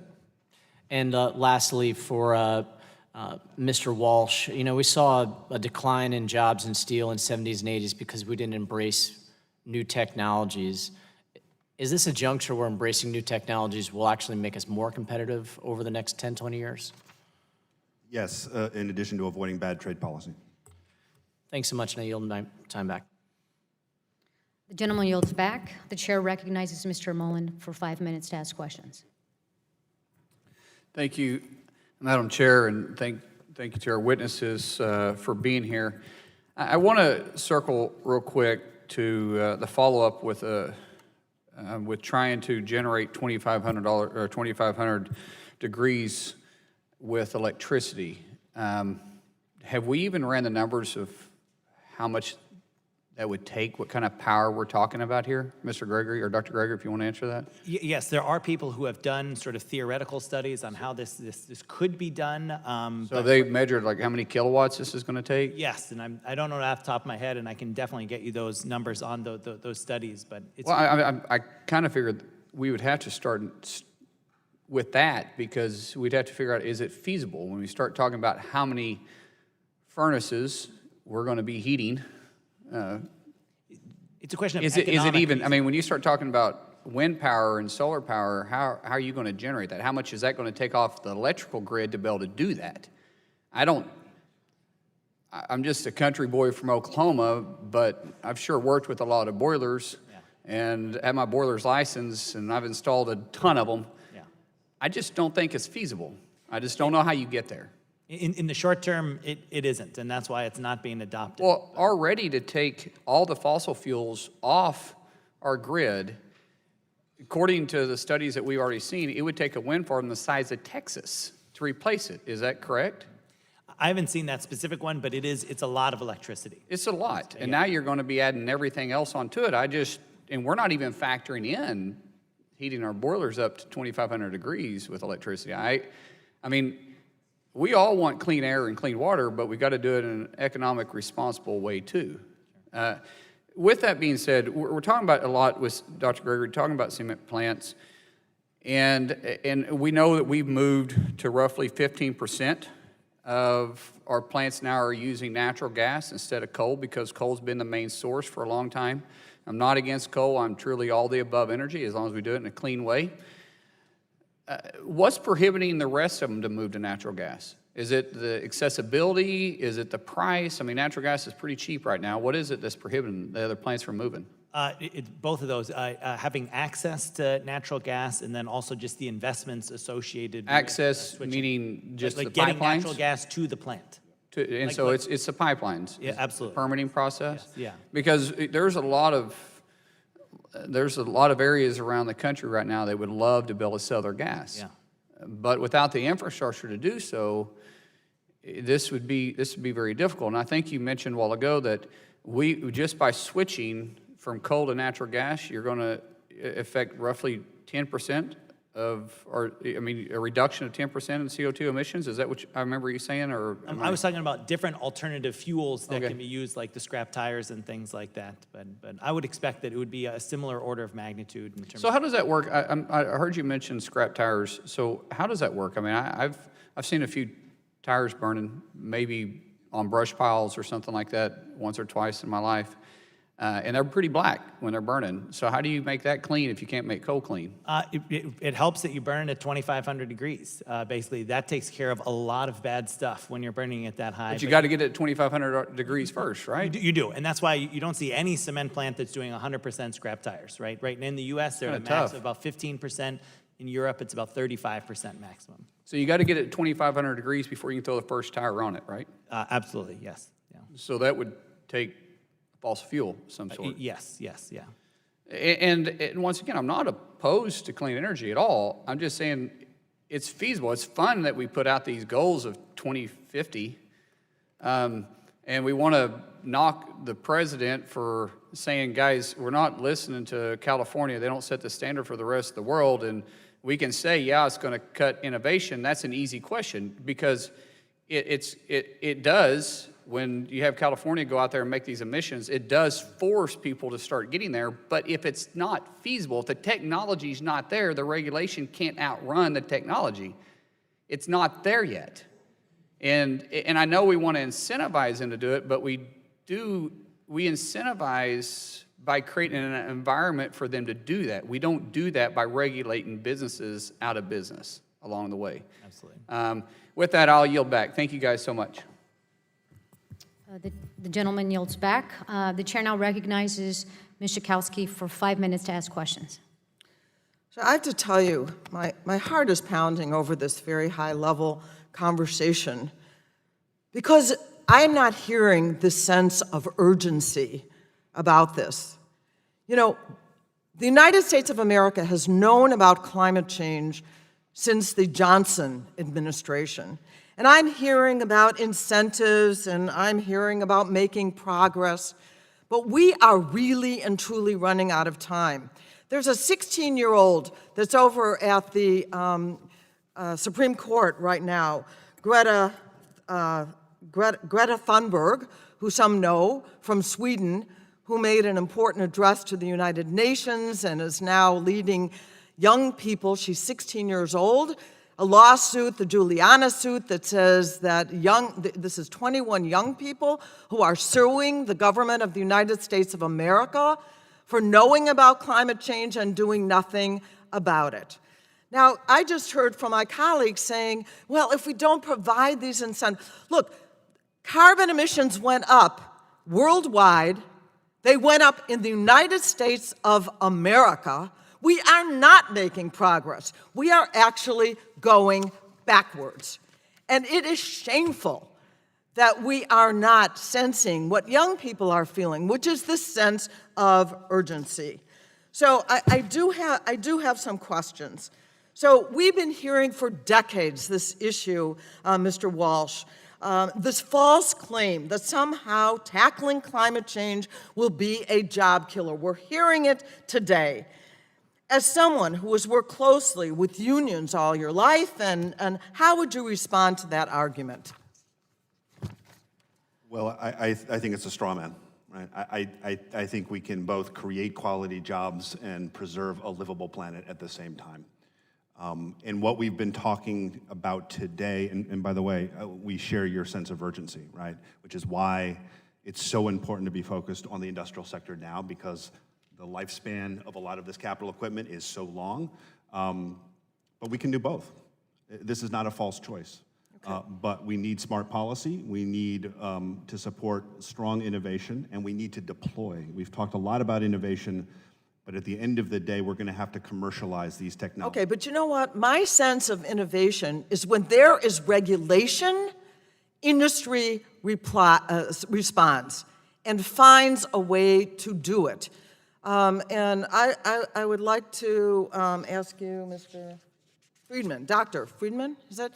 And lastly, for Mr. Walsh, you know, we saw a decline in jobs in steel in 70s and 80s because we didn't embrace new technologies. Is this a juncture where embracing new technologies will actually make us more competitive over the next 10, 20 years? Yes, in addition to avoiding bad trade policy. Thanks so much, and I yield my time back. The gentleman yields back. The chair recognizes Mr. Mullen for 5 minutes to ask questions. Thank you, Madam Chair, and thank you to our witnesses for being here. I want to circle real quick to the follow-up with trying to generate $2,500 degrees with electricity. Have we even ran the numbers of how much that would take, what kind of power we're talking about here? Mr. Gregory or Dr. Gregory, if you want to answer that. Yes, there are people who have done sort of theoretical studies on how this could be done. So they measured like how many kilowatts this is going to take? Yes, and I don't know it off the top of my head, and I can definitely get you those numbers on those studies, but it's... Well, I kind of figured we would have to start with that because we'd have to figure out, is it feasible? When we start talking about how many furnaces we're going to be heating, it's a question of is it even, I mean, when you start talking about wind power and solar power, how are you going to generate that? How much is that going to take off the electrical grid to be able to do that? I'm just a country boy from Oklahoma, but I've sure worked with a lot of boilers and have my boiler's license, and I've installed a ton of them. I just don't think it's feasible. I just don't know how you get there. In the short term, it isn't, and that's why it's not being adopted. Well, already to take all the fossil fuels off our grid, according to the studies that we've already seen, it would take a wind farm the size of Texas to replace it. Is that correct? I haven't seen that specific one, but it's a lot of electricity. It's a lot, and now you're going to be adding everything else onto it. And we're not even factoring in heating our boilers up to 2,500 degrees with electricity. I mean, we all want clean air and clean water, but we got to do it in an economic, responsible way too. With that being said, we're talking about a lot with Dr. Gregory, talking about cement plants, and we know that we've moved to roughly 15% of our plants now are using natural gas instead of coal because coal's been the main source for a long time. I'm not against coal. I'm truly all the above energy as long as we do it in a clean way. What's prohibiting the rest of them to move to natural gas? Is it the accessibility? Is it the price? I mean, natural gas is pretty cheap right now. What is it that's prohibiting the other plants from moving? Both of those, having access to natural gas and then also just the investments associated access, with meaning just like the getting pipelines? natural gas to the plant. It's the pipelines. Yeah, absolutely. Permitting process. Yes, yeah. Because there's a lot of areas around the country right now that would love to be able to sell their gas. Yeah. But without the infrastructure to do so, this would be very difficult. And I think you mentioned a while ago that we just by switching from coal to natural gas, you're going to affect roughly 10% a reduction of 10% in CO2 emissions. Is that what I remember you saying? Or I was talking about different alternative fuels that can be used, like the scrap tires and things like that. But I would expect that it would be a similar order of magnitude in terms. So how does that work? I heard you mention scrap tires. So how does that work? I mean, I've seen a few tires burning, maybe on brush piles or something like that, once or twice in my life. And they're pretty black when they're burning. So how do you make that clean if you can't make coal clean? It helps that you burn at 2,500 degrees. Basically, that takes care of a lot of bad stuff when you're burning it that high. But you got to get it at 2,500 degrees first, right? You do, and that's why you don't see any cement plant that's doing 100% scrap tires, right? Right, and in the U.S., they're at a max of about 15%. In Europe, it's about 35% maximum. So you got to get it at 2,500 degrees before you can throw the first tire on it, right? Absolutely, yes. Yeah. So that would take fossil fuel of some sort. Yes, yeah. And once again, I'm not opposed to clean energy at all. I'm just saying it's feasible. It's fun that we put out these goals of 2050, and we want to knock the president for saying, guys, we're not listening to California. They don't set the standard for the rest of the world. And we can say, yeah, it's going to cut innovation. That's an easy question because it does, when you have California go out there and make these emissions, it does force people to start getting there. But if it's not feasible, if the technology's not there, the regulation can't outrun the technology. It's not there yet. And I know we want to incentivize them to do it, but we incentivize by creating an environment for them to do that. We don't do that by regulating businesses out of business along the way. Absolutely. With that, I'll yield back. Thank you guys so much. The gentleman yields back. The chair now recognizes Ms. Schakowsky for 5 minutes to ask questions. So I have to tell you, my heart is pounding over this very high-level conversation because I'm not hearing this sense of urgency about this. You know, the United States of America has known about climate change since the Johnson administration. And I'm hearing about incentives and I'm hearing about making progress, but we are really and truly running out of time. There's a 16-year-old that's over at the Supreme Court right now, Greta Thunberg, who some know from Sweden, who made an important address to the United Nations and is now leading young people. She's 16 years old. A lawsuit, the Juliana suit, that says that this is 21 young people who are suing the government of the United States of America for knowing about climate change and doing nothing about it. Now, I just heard from my colleagues saying, well, if we don't provide these incentives, look, carbon emissions went up worldwide. They went up in the United States of America. We are not making progress. We are actually going backwards. And it is shameful that we are not sensing what young people are feeling, which is this sense of urgency. So I do have some questions. So we've been hearing for decades this issue, Mr. Walsh, this false claim that somehow tackling climate change will be a job killer. We're hearing it today. As someone who has worked closely with unions all your life, and how would you respond to that argument? Well, I think it's a straw man, right? I think we can both create quality jobs and preserve a livable planet at the same time. And what we've been talking about today, and by the way, we share your sense of urgency, right? Which is why it's so important to be focused on the industrial sector now, because the lifespan of a lot of this capital equipment is so long. But we can do both. This is not a false choice. Okay. But we need smart policy, we need to support strong innovation, and we need to deploy. We've talked a lot about innovation, but at the end of the day, we're going to have to commercialize these technologies. Okay, but you know what? My sense of innovation is when there is regulation, industry responds and finds a way to do it. And I would like to ask you, Mr. Friedman, Dr. Friedman, is that?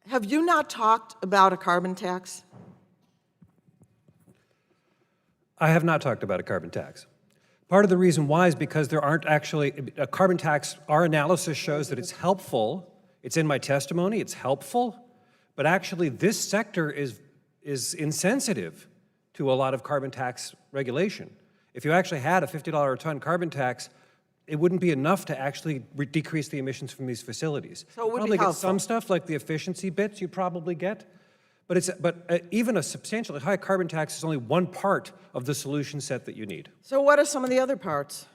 Have you not talked about a carbon tax? I have not talked about a carbon tax. Part of the reason why is because there aren't actually, a carbon tax, our analysis shows that it's helpful. It's in my testimony, it's helpful, but actually this sector is insensitive to a lot of carbon tax regulation. If you actually had a $50 a ton carbon tax, it wouldn't be enough to actually decrease the emissions from these facilities. So it would probably be get some stuff like the efficiency bits you'd probably get, but even a substantially high carbon tax is only one part of the solution set that you need. So what are some of the other parts?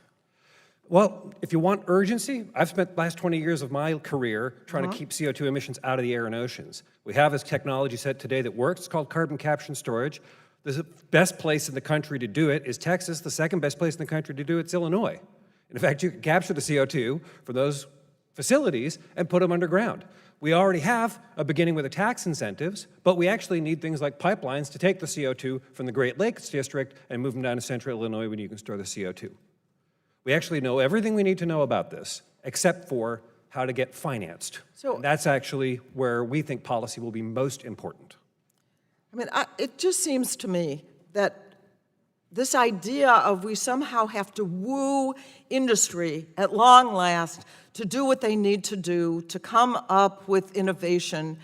Well, if you want urgency, I've spent the last 20 years of my career trying to keep CO2 emissions out of the air and oceans. We have this technology set today that works. It's called carbon capture and storage. The best place in the country to do it is Texas. The second best place in the country to do it is Illinois. In fact, you can capture the CO2 from those facilities and put them underground. We already have a beginning with the tax incentives, but we actually need things like pipelines to take the CO2 from the Great Lakes District and move them down to central Illinois when you can store the CO2. We actually know everything we need to know about this, except for how to get financed. So- And that's actually where we think policy will be most important. I mean, it just seems to me that this idea of we somehow have to woo industry at long last to do what they need to do to come up with innovation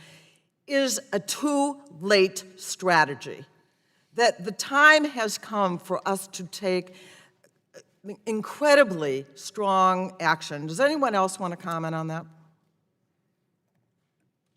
is a too late strategy. That the time has come for us to take incredibly strong action. Does anyone else want to comment on that?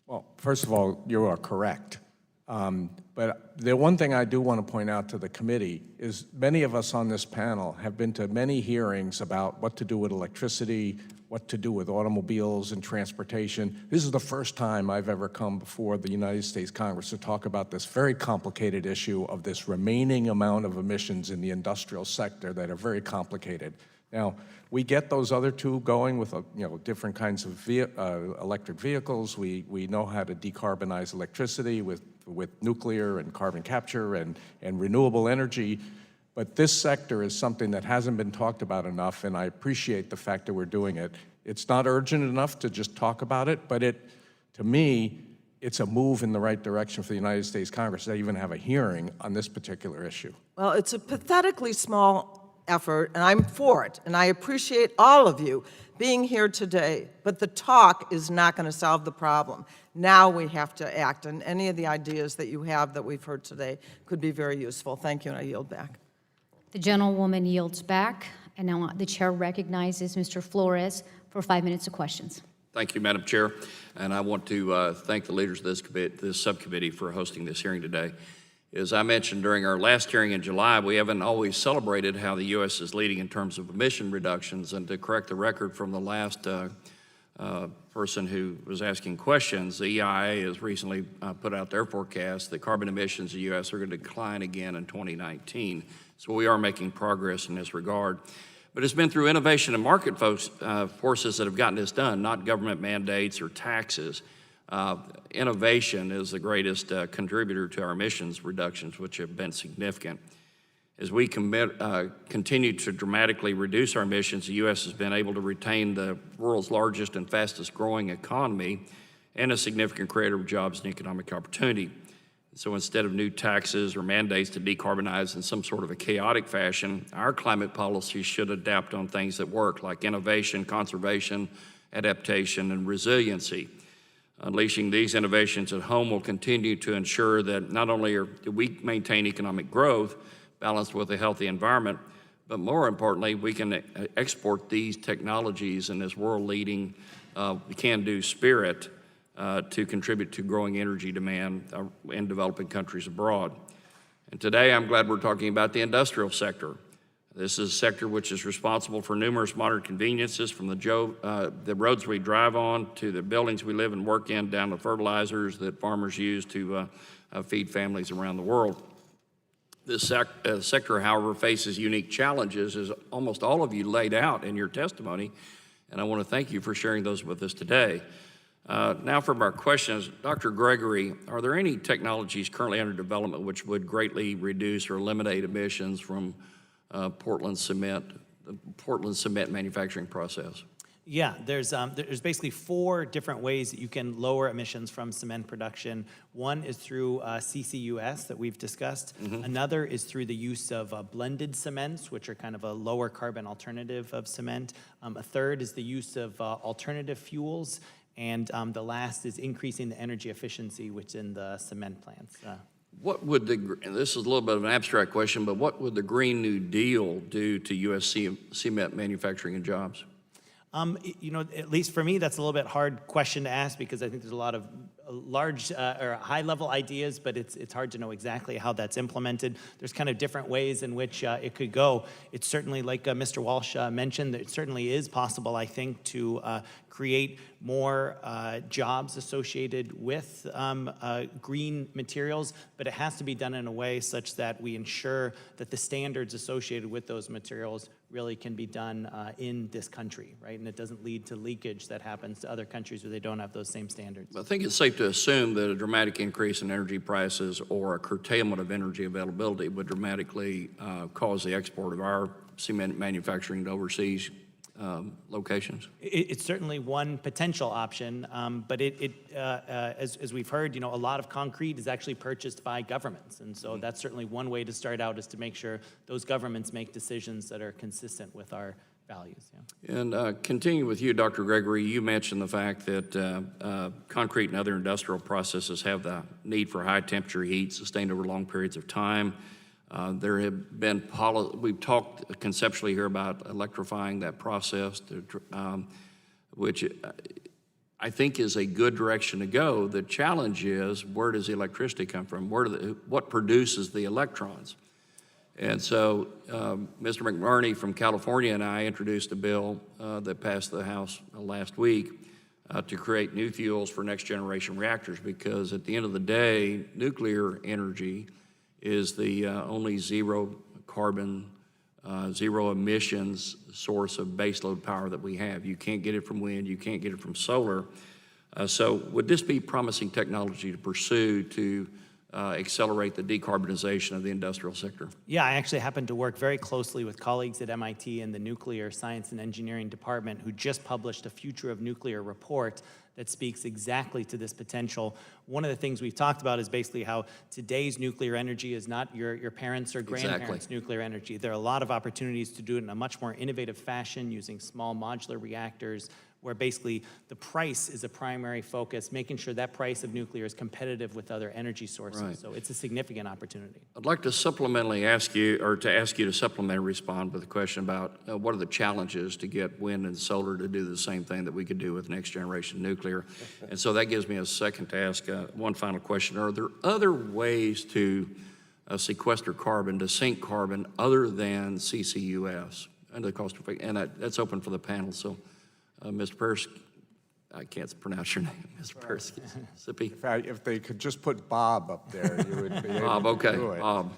Well, first of all, you are correct. But the one thing I do want to point out to the committee is many of us on this panel have been to many hearings about what to do with electricity, what to do with automobiles and transportation. This is the first time I've ever come before the United States Congress to talk about this very complicated issue of this remaining amount of emissions in the industrial sector that are very complicated. Now, we get those other two going with different kinds of electric vehicles. We know how to decarbonize electricity with nuclear and carbon capture and renewable energy. But this sector is something that hasn't been talked about enough, and I appreciate the fact that we're doing it. It's not urgent enough to just talk about it, but to me, it's a move in the right direction for the United States Congress to even have a hearing on this particular issue. Well, it's a pathetically small effort, and I'm for it, and I appreciate all of you being here today, but the talk is not going to solve the problem. Now we have to act, and any of the ideas that you have that we've heard today could be very useful. Thank you, and I yield back. The gentlewoman yields back, and now the chair recognizes Mr. Flores for 5 minutes of questions. Thank you, Madam Chair, and I want to thank the leaders of this subcommittee for hosting this hearing today. As I mentioned during our last hearing in July, we haven't always celebrated how the U.S. is leading in terms of emission reductions, and to correct the record from the last person who was asking questions, the EIA has recently put out their forecast that carbon emissions in the U.S. are going to decline again in 2019. So we are making progress in this regard. But it's been through innovation and market forces that have gotten this done, not government mandates or taxes. Innovation is the greatest contributor to our emissions reductions, which have been significant. As we continue to dramatically reduce our emissions, the U.S. has been able to retain the world's largest and fastest growing economy and a significant creator of jobs and economic opportunity. So instead of new taxes or mandates to decarbonize in some sort of a chaotic fashion, our climate policies should adapt on things that work, like innovation, conservation, adaptation, and resiliency. Unleashing these innovations at home will continue to ensure that not only do we maintain economic growth balanced with a healthy environment, but more importantly, we can export these technologies and this world-leading can-do spirit to contribute to growing energy demand in developing countries abroad. And today, I'm glad we're talking about the industrial sector. This is a sector which is responsible for numerous modern conveniences, from the roads we drive on to the buildings we live and work in, down to fertilizers that farmers use to feed families around the world. This sector, however, faces unique challenges, as almost all of you laid out in your testimony, and I want to thank you for sharing those with us today. Now for our questions. Dr. Gregory, are there any technologies currently under development which would greatly reduce or eliminate emissions from Portland cement manufacturing process? Yeah, there's basically 4 different ways that you can lower emissions from cement production. One is through CCUS that we've discussed. Another is through the use of blended cements, which are kind of a lower carbon alternative of cement. A third is the use of alternative fuels. And the last is increasing the energy efficiency within the cement plants. What would and this is a little bit of an abstract question, but what would the Green New Deal do to U.S. cement manufacturing and jobs? At least for me, that's a little bit hard question to ask, because I think there's a lot of large or high-level ideas, but it's hard to know exactly how that's implemented. There's kind of different ways in which it could go. It's certainly, like Mr. Walsh mentioned, that it certainly is possible, I think, to create more jobs associated with green materials, but it has to be done in a way such that we ensure that the standards associated with those materials really can be done in this country, right? And it doesn't lead to leakage that happens to other countries where they don't have those same standards. I think it's safe to assume that a dramatic increase in energy prices or a curtailment of energy availability would dramatically cause the export of our cement manufacturing to overseas locations? It's certainly one potential option, but as we've heard, a lot of concrete is actually purchased by governments, and so that's certainly one way to start out, is to make sure those governments make decisions that are consistent with our values. Yeah. And continue with you, Dr. Gregory. You mentioned the fact that concrete and other industrial processes have the need for high temperature heat sustained over long periods of time. There have been, we've talked conceptually here about electrifying that process, which I think is a good direction to go. The challenge is, where does the electricity come from? What produces the electrons? And so Mr. McNerney from California and I introduced a bill that passed the House last week to create new fuels for next generation reactors, because at the end of the day, nuclear energy is the only zero carbon, zero emissions source of baseload power that we have. You can't get it from wind, you can't get it from solar. So would this be promising technology to pursue to accelerate the decarbonization of the industrial sector? Yeah, I actually happen to work very closely with colleagues at MIT in the Nuclear Science and Engineering Department, who just published a Future of Nuclear report that speaks exactly to this potential. One of the things we've talked about is basically how today's nuclear energy is not your parents' or grandparents' nuclear energy. There are a lot of opportunities to do it in a much more innovative fashion, using small modular reactors, where basically the price is a primary focus, making sure that price of nuclear is competitive with other energy sources. Right. So it's a significant opportunity. I'd like to supplementally ask you, or to ask you to supplementally respond with a question about what are the challenges to get wind and solar to do the same thing that we could do with next generation nuclear. And so that gives me a second to ask one final question. Are there other ways to sequester carbon, to sink carbon, other than CCUS under the cost of, and that's open for the panel. So Mr. Persky, I can't pronounce your name, Mr. Persky. Sippy. If they could just put Bob up there, you would be able Bob, to okay, do it. Bob.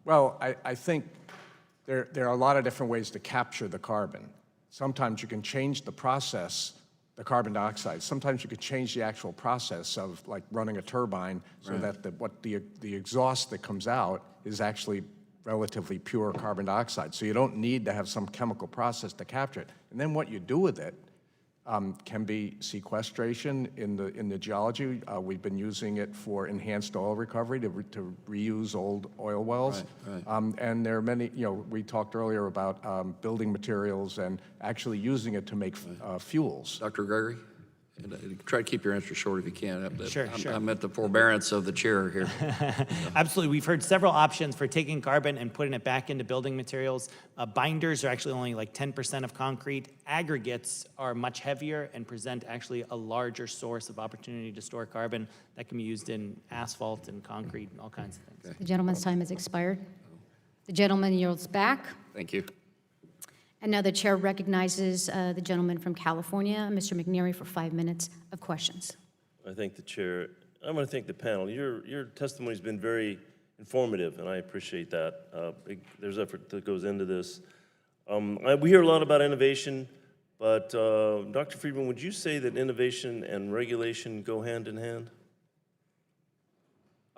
Well, I think there are a lot of different ways to capture the carbon. Sometimes you can change the process, the carbon dioxide. Sometimes you could change the actual process of like running a turbine so that the exhaust that comes out is actually relatively pure carbon dioxide. So you don't need to have some chemical process to capture it. And then what you do with it can be sequestration in the geology. We've been using it for enhanced oil recovery to reuse old oil wells. Right. And there are many, we talked earlier about building materials and actually using it to make fuels. Dr. Gregory? And try to keep your answer short if you can. Sure. I'm at the forbearance of the chair here. Absolutely. We've heard several options for taking carbon and putting it back into building materials. Binders are actually only like 10% of concrete. Aggregates are much heavier and present actually a larger source of opportunity to store carbon that can be used in asphalt and concrete and all kinds of things. The gentleman's time has expired. The gentleman yields back. Thank you. And now the chair recognizes the gentleman from California, Mr. McNerney, for 5 minutes of questions. I thank the chair. I want to thank the panel. Your testimony has been very informative, and I appreciate that. There's effort that goes into this. We hear a lot about innovation, but Dr. Friedman, would you say that innovation and regulation go hand in hand?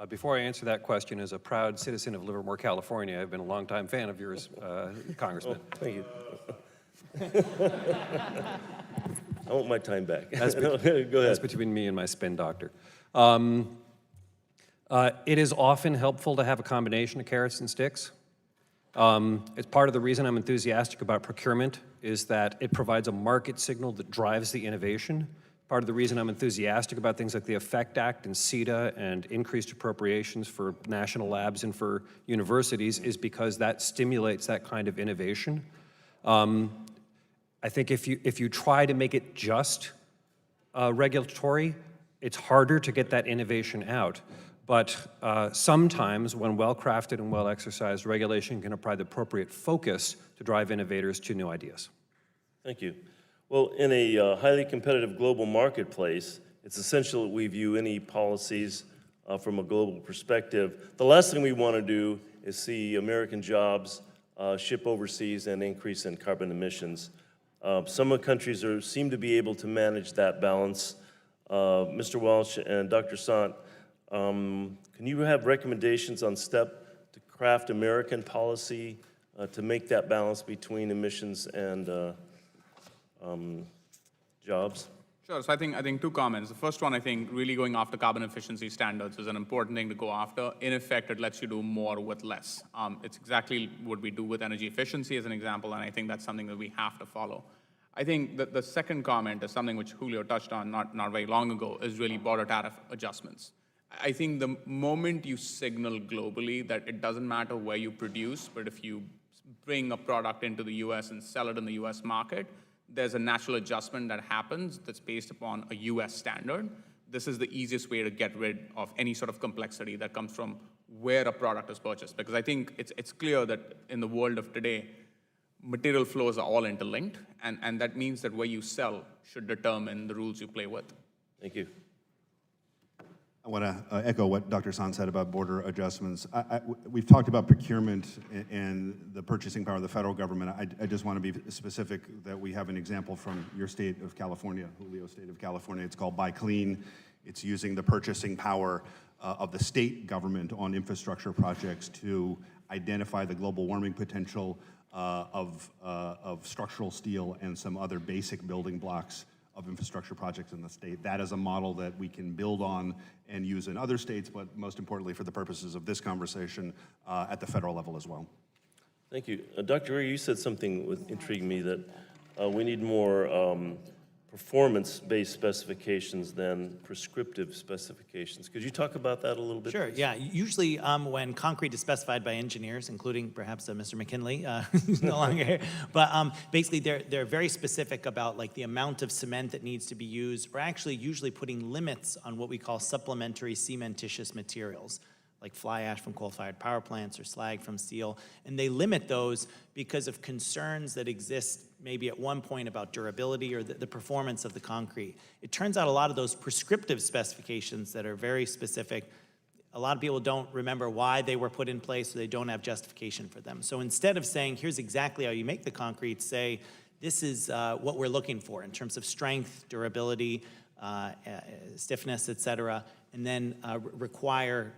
Before I answer that question, as a proud citizen of Livermore, California, I've been a longtime fan of yours, Congressman. Oh, thank you. I want my time back. Go ahead. That's between me and my spin doctor. It is often helpful to have a combination of carrots and sticks. It's part of the reason I'm enthusiastic about procurement is that it provides a market signal that drives the innovation. Part of the reason I'm enthusiastic about things like the EFFECT Act and CETA and increased appropriations for national labs and for universities is because that stimulates that kind of innovation. I think if you try to make it just regulatory, it's harder to get that innovation out. But sometimes, when well-crafted and well-exercised, regulation can apply the appropriate focus to drive innovators to new ideas. Thank you. Well, in a highly competitive global marketplace, it's essential that we view any policies from a global perspective. The last thing we want to do is see American jobs ship overseas and increase in carbon emissions. Some countries seem to be able to manage that balance. Mr. Welch and Dr. Sant, can you have recommendations on steps to craft American policy to make that balance between emissions and jobs? Sure. So I think two comments. The first one, I think really going after carbon efficiency standards is an important thing to go after. In effect, it lets you do more with less. It's exactly what we do with energy efficiency as an example, and I think that's something that we have to follow. I think that the second comment is something which Julio touched on not very long ago, is really border tariff adjustments. I think the moment you signal globally that it doesn't matter where you produce, but if you bring a product into the US and sell it in the US market, there's a natural adjustment that happens that's based upon a US standard. This is the easiest way to get rid of any sort of complexity that comes from where a product is purchased. Because I think it's clear that in the world of today, material flows are all interlinked, and that means that where you sell should determine the rules you play with. Thank you. I want to echo what Dr. San said about border adjustments. We've talked about procurement and the purchasing power of the federal government. I just want to be specific that we have an example from your state of California, Julio state of California. It's called Buy Clean. It's using the purchasing power of the state government on infrastructure projects to identify the global warming potential of structural steel and some other basic building blocks of infrastructure projects in the state. That is a model that we can build on and use in other states, but most importantly for the purposes of this conversation, at the federal level as well. Thank you. Dr. Ray, you said something that intrigued me, that we need more performance-based specifications than prescriptive specifications. Could you talk about that a little bit? Sure, yeah. Usually when concrete is specified by engineers, including perhaps Mr. McKinley, who's no longer here, but basically they're very specific about like the amount of cement that needs to be used, or actually usually putting limits on what we call supplementary cementitious materials, like fly ash from coal-fired power plants or slag from steel. And they limit those because of concerns that exist maybe at one point about durability or the performance of the concrete. It turns out a lot of those prescriptive specifications that are very specific, a lot of people don't remember why they were put in place, so they don't have justification for them. So instead of saying, here's exactly how you make the concrete, say, this is what we're looking for in terms of strength, durability, stiffness, et cetera, and then require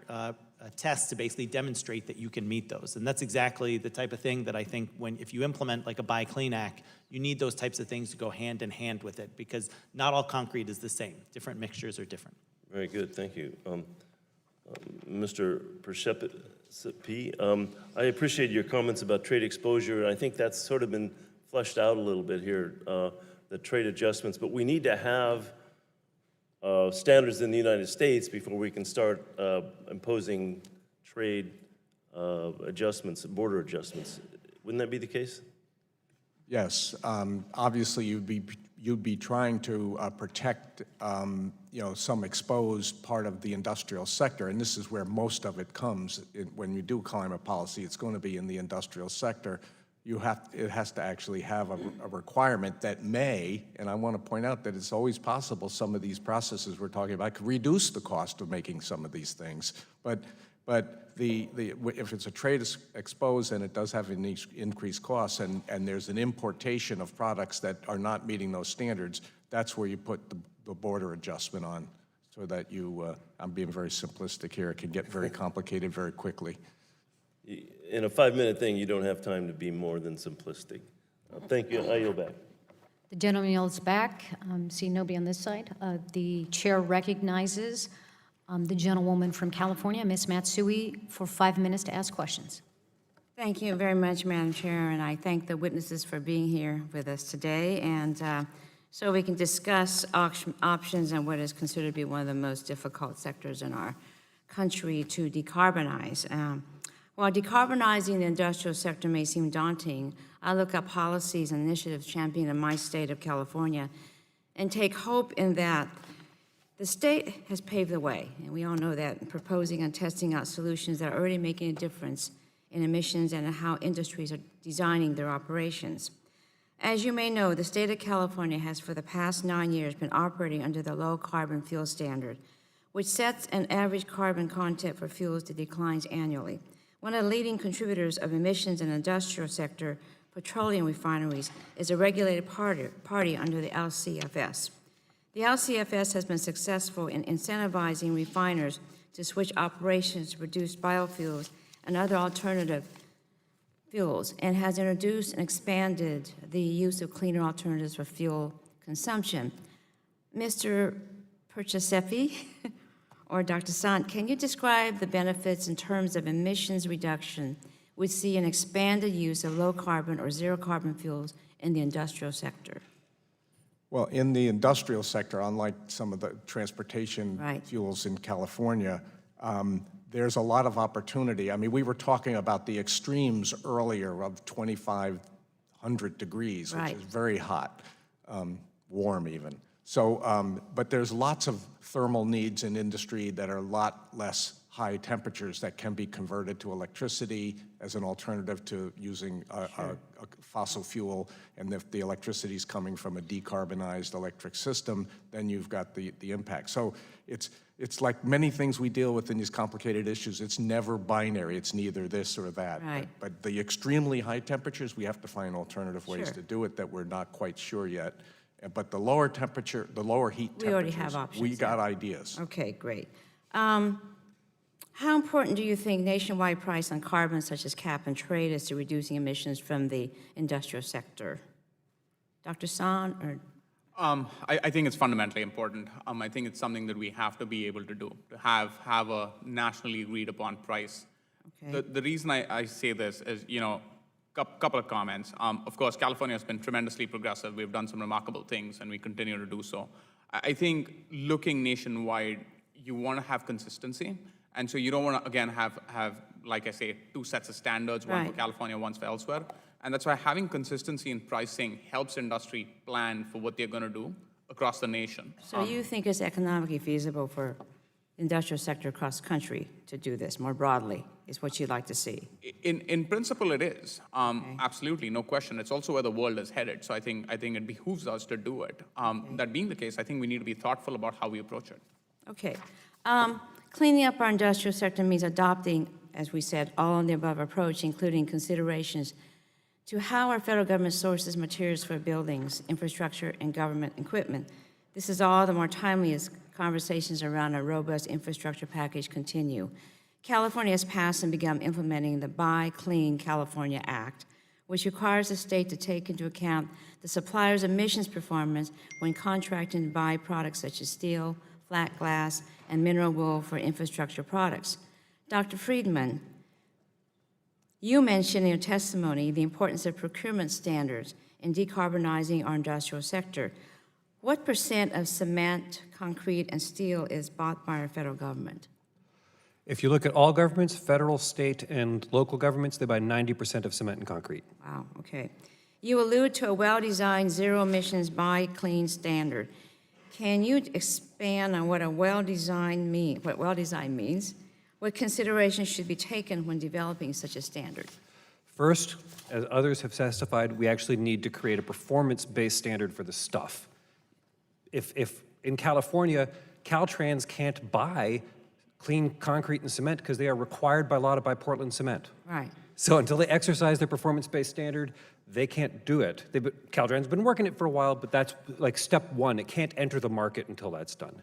a test to basically demonstrate that you can meet those. And that's exactly the type of thing that I think if you implement like a Buy Clean Act, you need those types of things to go hand in hand with it, because not all concrete is the same. Different mixtures are different. Very good, thank you. Mr. Pershepi, I appreciate your comments about trade exposure. I think that's sort of been fleshed out a little bit here, the trade adjustments, but we need to have standards in the United States before we can start imposing trade adjustments, border adjustments. Wouldn't that be the case? Yes, obviously you'd be trying to protect some exposed part of the industrial sector, and this is where most of it comes. When you do climate policy, it's going to be in the industrial sector. It has to actually have a requirement that may, and I want to point out that it's always possible some of these processes we're talking about could reduce the cost of making some of these things. But if it's a trade exposed and it does have an increased costs, and there's an importation of products that are not meeting those standards, that's where you put the border adjustment on, so that you, I'm being very simplistic here, it can get very complicated very quickly. In a 5-minute thing, you don't have time to be more than simplistic. Thank you. I yield back. The gentleman yields back. See nobody on this side. The chair recognizes the gentlewoman from California, Ms. Matsui, for 5 minutes to ask questions. Thank you very much, Madam Chair, and I thank the witnesses for being here with us today, and so we can discuss options and what is considered to be one of the most difficult sectors in our country to decarbonize. While decarbonizing the industrial sector may seem daunting, I look at policies and initiatives championed in my state of California and take hope in that the state has paved the way, and we all know that, in proposing and testing out solutions that are already making a difference in emissions and in how industries are designing their operations. As you may know, the state of California has for the past 9 years been operating under the low carbon fuel standard, which sets an average carbon content for fuels that declines annually. One of the leading contributors of emissions in the industrial sector, petroleum refineries, is a regulated party under the LCFS. The LCFS has been successful in incentivizing refiners to switch operations to produce biofuels and other alternative fuels and has introduced and expanded the use of cleaner alternatives for fuel consumption. Mr. Perchasefi or Dr. Sant, can you describe the benefits in terms of emissions reduction we see an expanded use of low carbon or zero carbon fuels in the industrial sector? Well, in the industrial sector, unlike some of the transportation fuels in California, there's a lot of opportunity. I mean, we were talking about the extremes earlier of 2,500 degrees, which is very hot, warm even. So, but there's lots of thermal needs in industry that are a lot less high temperatures that can be converted to electricity as an alternative to using a fossil fuel. And if the electricity is coming from a decarbonized electric system, then you've got the impact. So it's like many things we deal with in these complicated issues. It's never binary. It's neither this or that. Right. But the extremely high temperatures, we have to find alternative ways to do it that we're not quite sure yet. But the lower temperature, the lower heat temperatures, we already have options. We got ideas. Okay, great. How important do you think nationwide price on carbon, such as cap and trade, is to reducing emissions from the industrial sector? Dr. Sant, or? I think it's fundamentally important. I think it's something that we have to be able to do, to have a nationally agreed upon price. Okay. The reason I say this is, couple of comments. Of course, California has been tremendously progressive. We've done some remarkable things, and we continue to do so. I think looking nationwide, you want to have consistency. And so you don't want to, again, have, like I say, two sets of standards, one for California, one for elsewhere. And that's why having consistency in pricing helps industry plan for what they're going to do across the nation. So you think it's economically feasible for industrial sector across the country to do this more broadly, is what you'd like to see? In principle, it is. Absolutely, no question. It's also where the world is headed. So I think it behooves us to do it. That being the case, I think we need to be thoughtful about how we approach it. Okay. Cleaning up our industrial sector means adopting, as we said, all of the above approach, including considerations to how our federal government sources materials for buildings, infrastructure, and government equipment. This is all the more timely as conversations around a robust infrastructure package continue. California has passed and begun implementing the Buy Clean California Act, which requires the state to take into account the supplier's emissions performance when contracting to buy products such as steel, flat glass, and mineral wool for infrastructure products. Dr. Friedman, you mentioned in your testimony the importance of procurement standards in decarbonizing our industrial sector. What % of cement, concrete, and steel is bought by our federal government? If you look at all governments, federal, state, and local governments, they buy 90% of cement and concrete. Wow, okay. You allude to a well-designed zero emissions Buy Clean standard. Can you expand on what well-designed means? What considerations should be taken when developing such a standard? First, as others have testified, we actually need to create a performance-based standard for the stuff. If in California, Caltrans can't buy clean concrete and cement because they are required by law to buy Portland cement. Right. So until they exercise their performance-based standard, they can't do it. Caltrans been working it for a while, but that's like step one. It can't enter the market until that's done.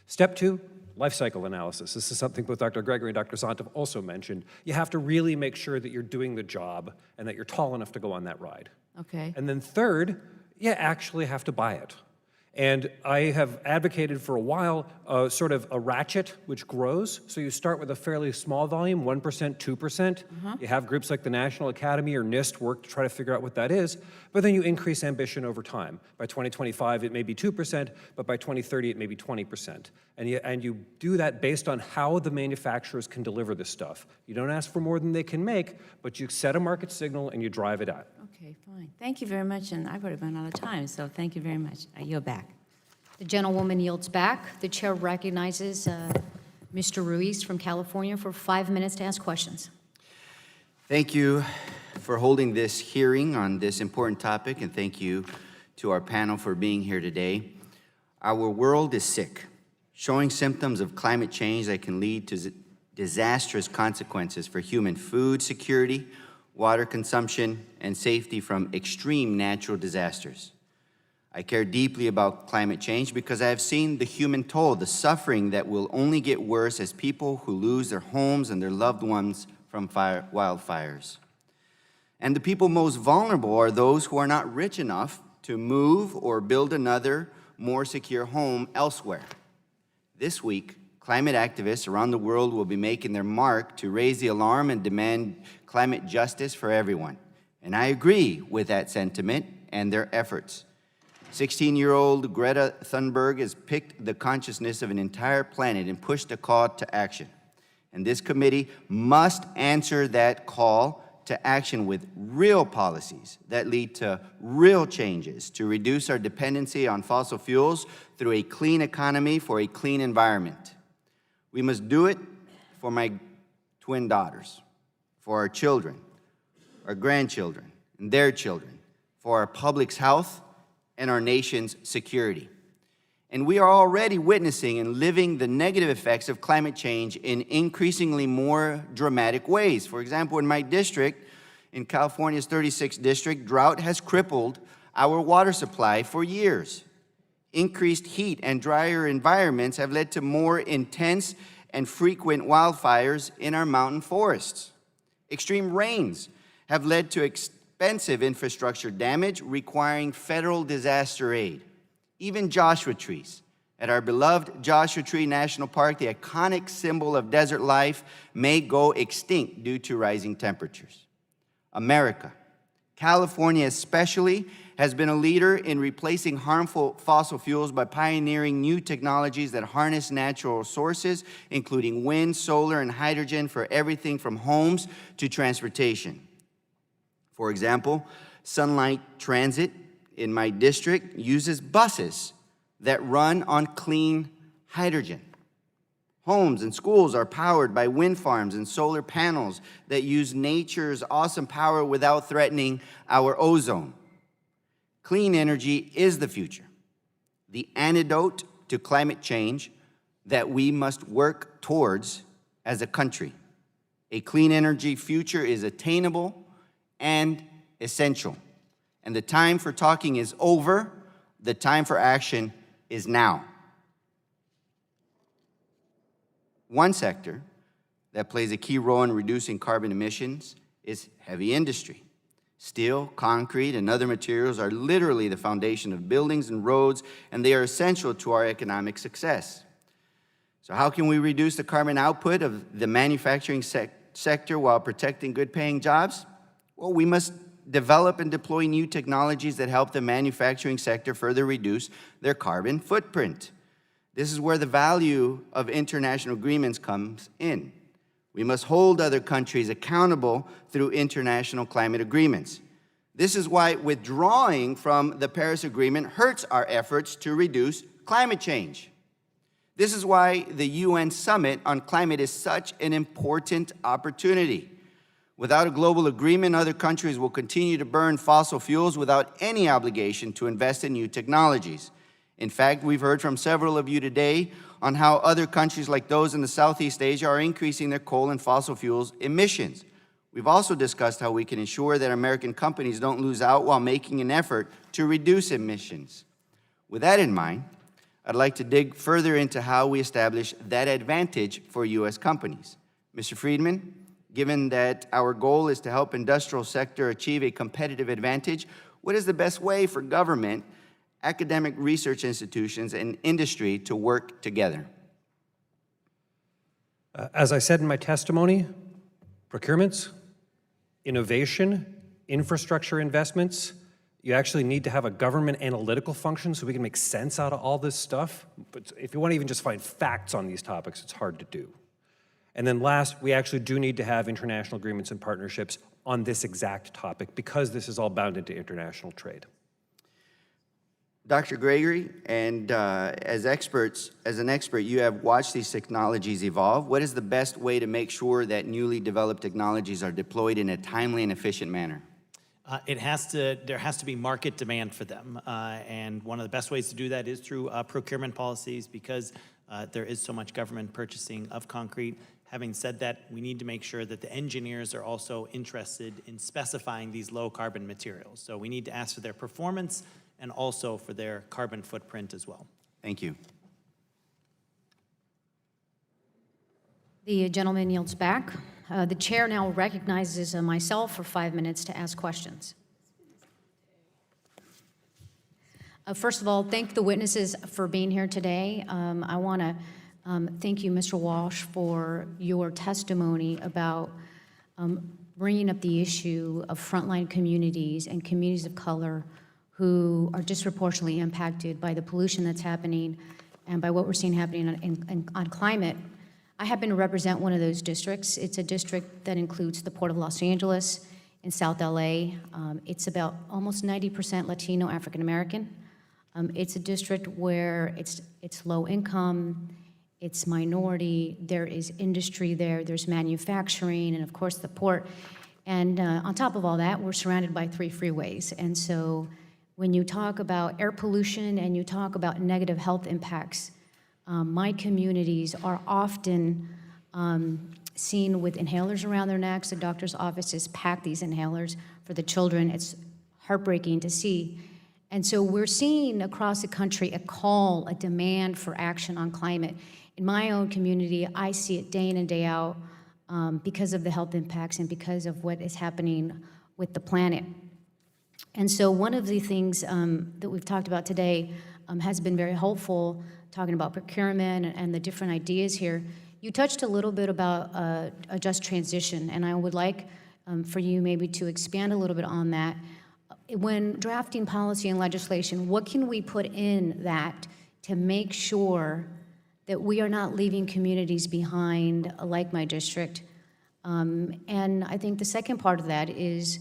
Step two, life cycle analysis. This is something both Dr. Gregory and Dr. Sant have also mentioned. You have to really make sure that you're doing the job and that you're tall enough to go on that ride. Okay. And then third, you actually have to buy it. And I have advocated for a while sort of a ratchet which grows. So you start with a fairly small volume, 1%, 2%. You have groups like the National Academy or NIST work to try to figure out what that is. But then you increase ambition over time. By 2025, it may be 2%, but by 2030, it may be 20%. And you do that based on how the manufacturers can deliver this stuff. You don't ask for more than they can make, but you set a market signal and you drive it out. Okay, fine. Thank you very much, and I've already run out of time, so thank you very much. I yield back. The gentlewoman yields back. The chair recognizes Mr. Ruiz from California for 5 minutes to ask questions. Thank you for holding this hearing on this important topic, and thank you to our panel for being here today. Our world is sick, showing symptoms of climate change that can lead to disastrous consequences for human food security, water consumption, and safety from extreme natural disasters. I care deeply about climate change because I have seen the human toll, the suffering that will only get worse as people who lose their homes and their loved ones from wildfires. And the people most vulnerable are those who are not rich enough to move or build another, more secure home elsewhere. This week, climate activists around the world will be making their mark to raise the alarm and demand climate justice for everyone. And I agree with that sentiment and their efforts. 16-year-old Greta Thunberg has picked the consciousness of an entire planet and pushed a call to action. And this committee must answer that call to action with real policies that lead to real changes to reduce our dependency on fossil fuels through a clean economy for a clean environment. We must do it for my twin daughters, for our children, our grandchildren, and their children, for our public's health and our nation's security. And we are already witnessing and living the negative effects of climate change in increasingly more dramatic ways. For example, in my district, in California's 36th district, drought has crippled our water supply for years. Increased heat and drier environments have led to more intense and frequent wildfires in our mountain forests. Extreme rains have led to expensive infrastructure damage requiring federal disaster aid. Even Joshua trees at our beloved Joshua Tree National Park, the iconic symbol of desert life, may go extinct due to rising temperatures. America, California especially, has been a leader in replacing harmful fossil fuels by pioneering new technologies that harness natural sources, including wind, solar, and hydrogen for everything from homes to transportation. For example, Sunlight Transit in my district uses buses that run on clean hydrogen. Homes and schools are powered by wind farms and solar panels that use nature's awesome power without threatening our ozone. Clean energy is the future, the antidote to climate change that we must work towards as a country. A clean energy future is attainable and essential. And the time for talking is over. The time for action is now. One sector that plays a key role in reducing carbon emissions is heavy industry. Steel, concrete, and other materials are literally the foundation of buildings and roads, and they are essential to our economic success. So how can we reduce the carbon output of the manufacturing sector while protecting good-paying jobs? Well, we must develop and deploy new technologies that help the manufacturing sector further reduce their carbon footprint. This is where the value of international agreements comes in. We must hold other countries accountable through international climate agreements. This is why withdrawing from the Paris Agreement hurts our efforts to reduce climate change. This is why the UN Summit on Climate is such an important opportunity. Without a global agreement, other countries will continue to burn fossil fuels without any obligation to invest in new technologies. In fact, we've heard from several of you today on how other countries like those in the Southeast Asia are increasing their coal and fossil fuels emissions. We've also discussed how we can ensure that American companies don't lose out while making an effort to reduce emissions. With that in mind, I'd like to dig further into how we establish that advantage for U.S. companies. Mr. Friedman, given that our goal is to help industrial sector achieve a competitive advantage, what is the best way for government, academic research institutions, and industry to work together? As I said in my testimony, procurements, innovation, infrastructure investments, you actually need to have a government analytical function so we can make sense out of all this stuff. But if you want to even just find facts on these topics, it's hard to do. And then last, we actually do need to have international agreements and partnerships on this exact topic because this is all bound into international trade. Dr. Gregory, and as an expert, you have watched these technologies evolve. What is the best way to make sure that newly developed technologies are deployed in a timely and efficient manner? There has to be market demand for them. And one of the best ways to do that is through procurement policies because there is so much government purchasing of concrete. Having said that, we need to make sure that the engineers are also interested in specifying these low carbon materials. So we need to ask for their performance and also for their carbon footprint as well. Thank you. The gentleman yields back. The chair now recognizes myself for 5 minutes to ask questions. First of all, thank the witnesses for being here today. I want to thank you, Mr. Walsh, for your testimony about bringing up the issue of frontline communities and communities of color who are disproportionately impacted by the pollution that's happening and by what we're seeing happening on climate. I happen to represent one of those districts. It's a district that includes the Port of Los Angeles in South LA. It's about almost 90% Latino African American. It's a district where it's low income, it's minority, there is industry there, there's manufacturing, and of course the port. And on top of all that, we're surrounded by 3 freeways. And so when you talk about air pollution and you talk about negative health impacts, my communities are often seen with inhalers around their necks. The doctor's offices pack these inhalers for the children. It's heartbreaking to see. And so we're seeing across the country a call, a demand for action on climate. In my own community, I see it day in and day out because of the health impacts and because of what is happening with the planet. And so one of the things that we've talked about today has been very helpful, talking about procurement and the different ideas here. You touched a little bit about a just transition, and I would like for you maybe to expand a little bit on that. When drafting policy and legislation, what can we put in that to make sure that we are not leaving communities behind like my district? And I think the second part of that is,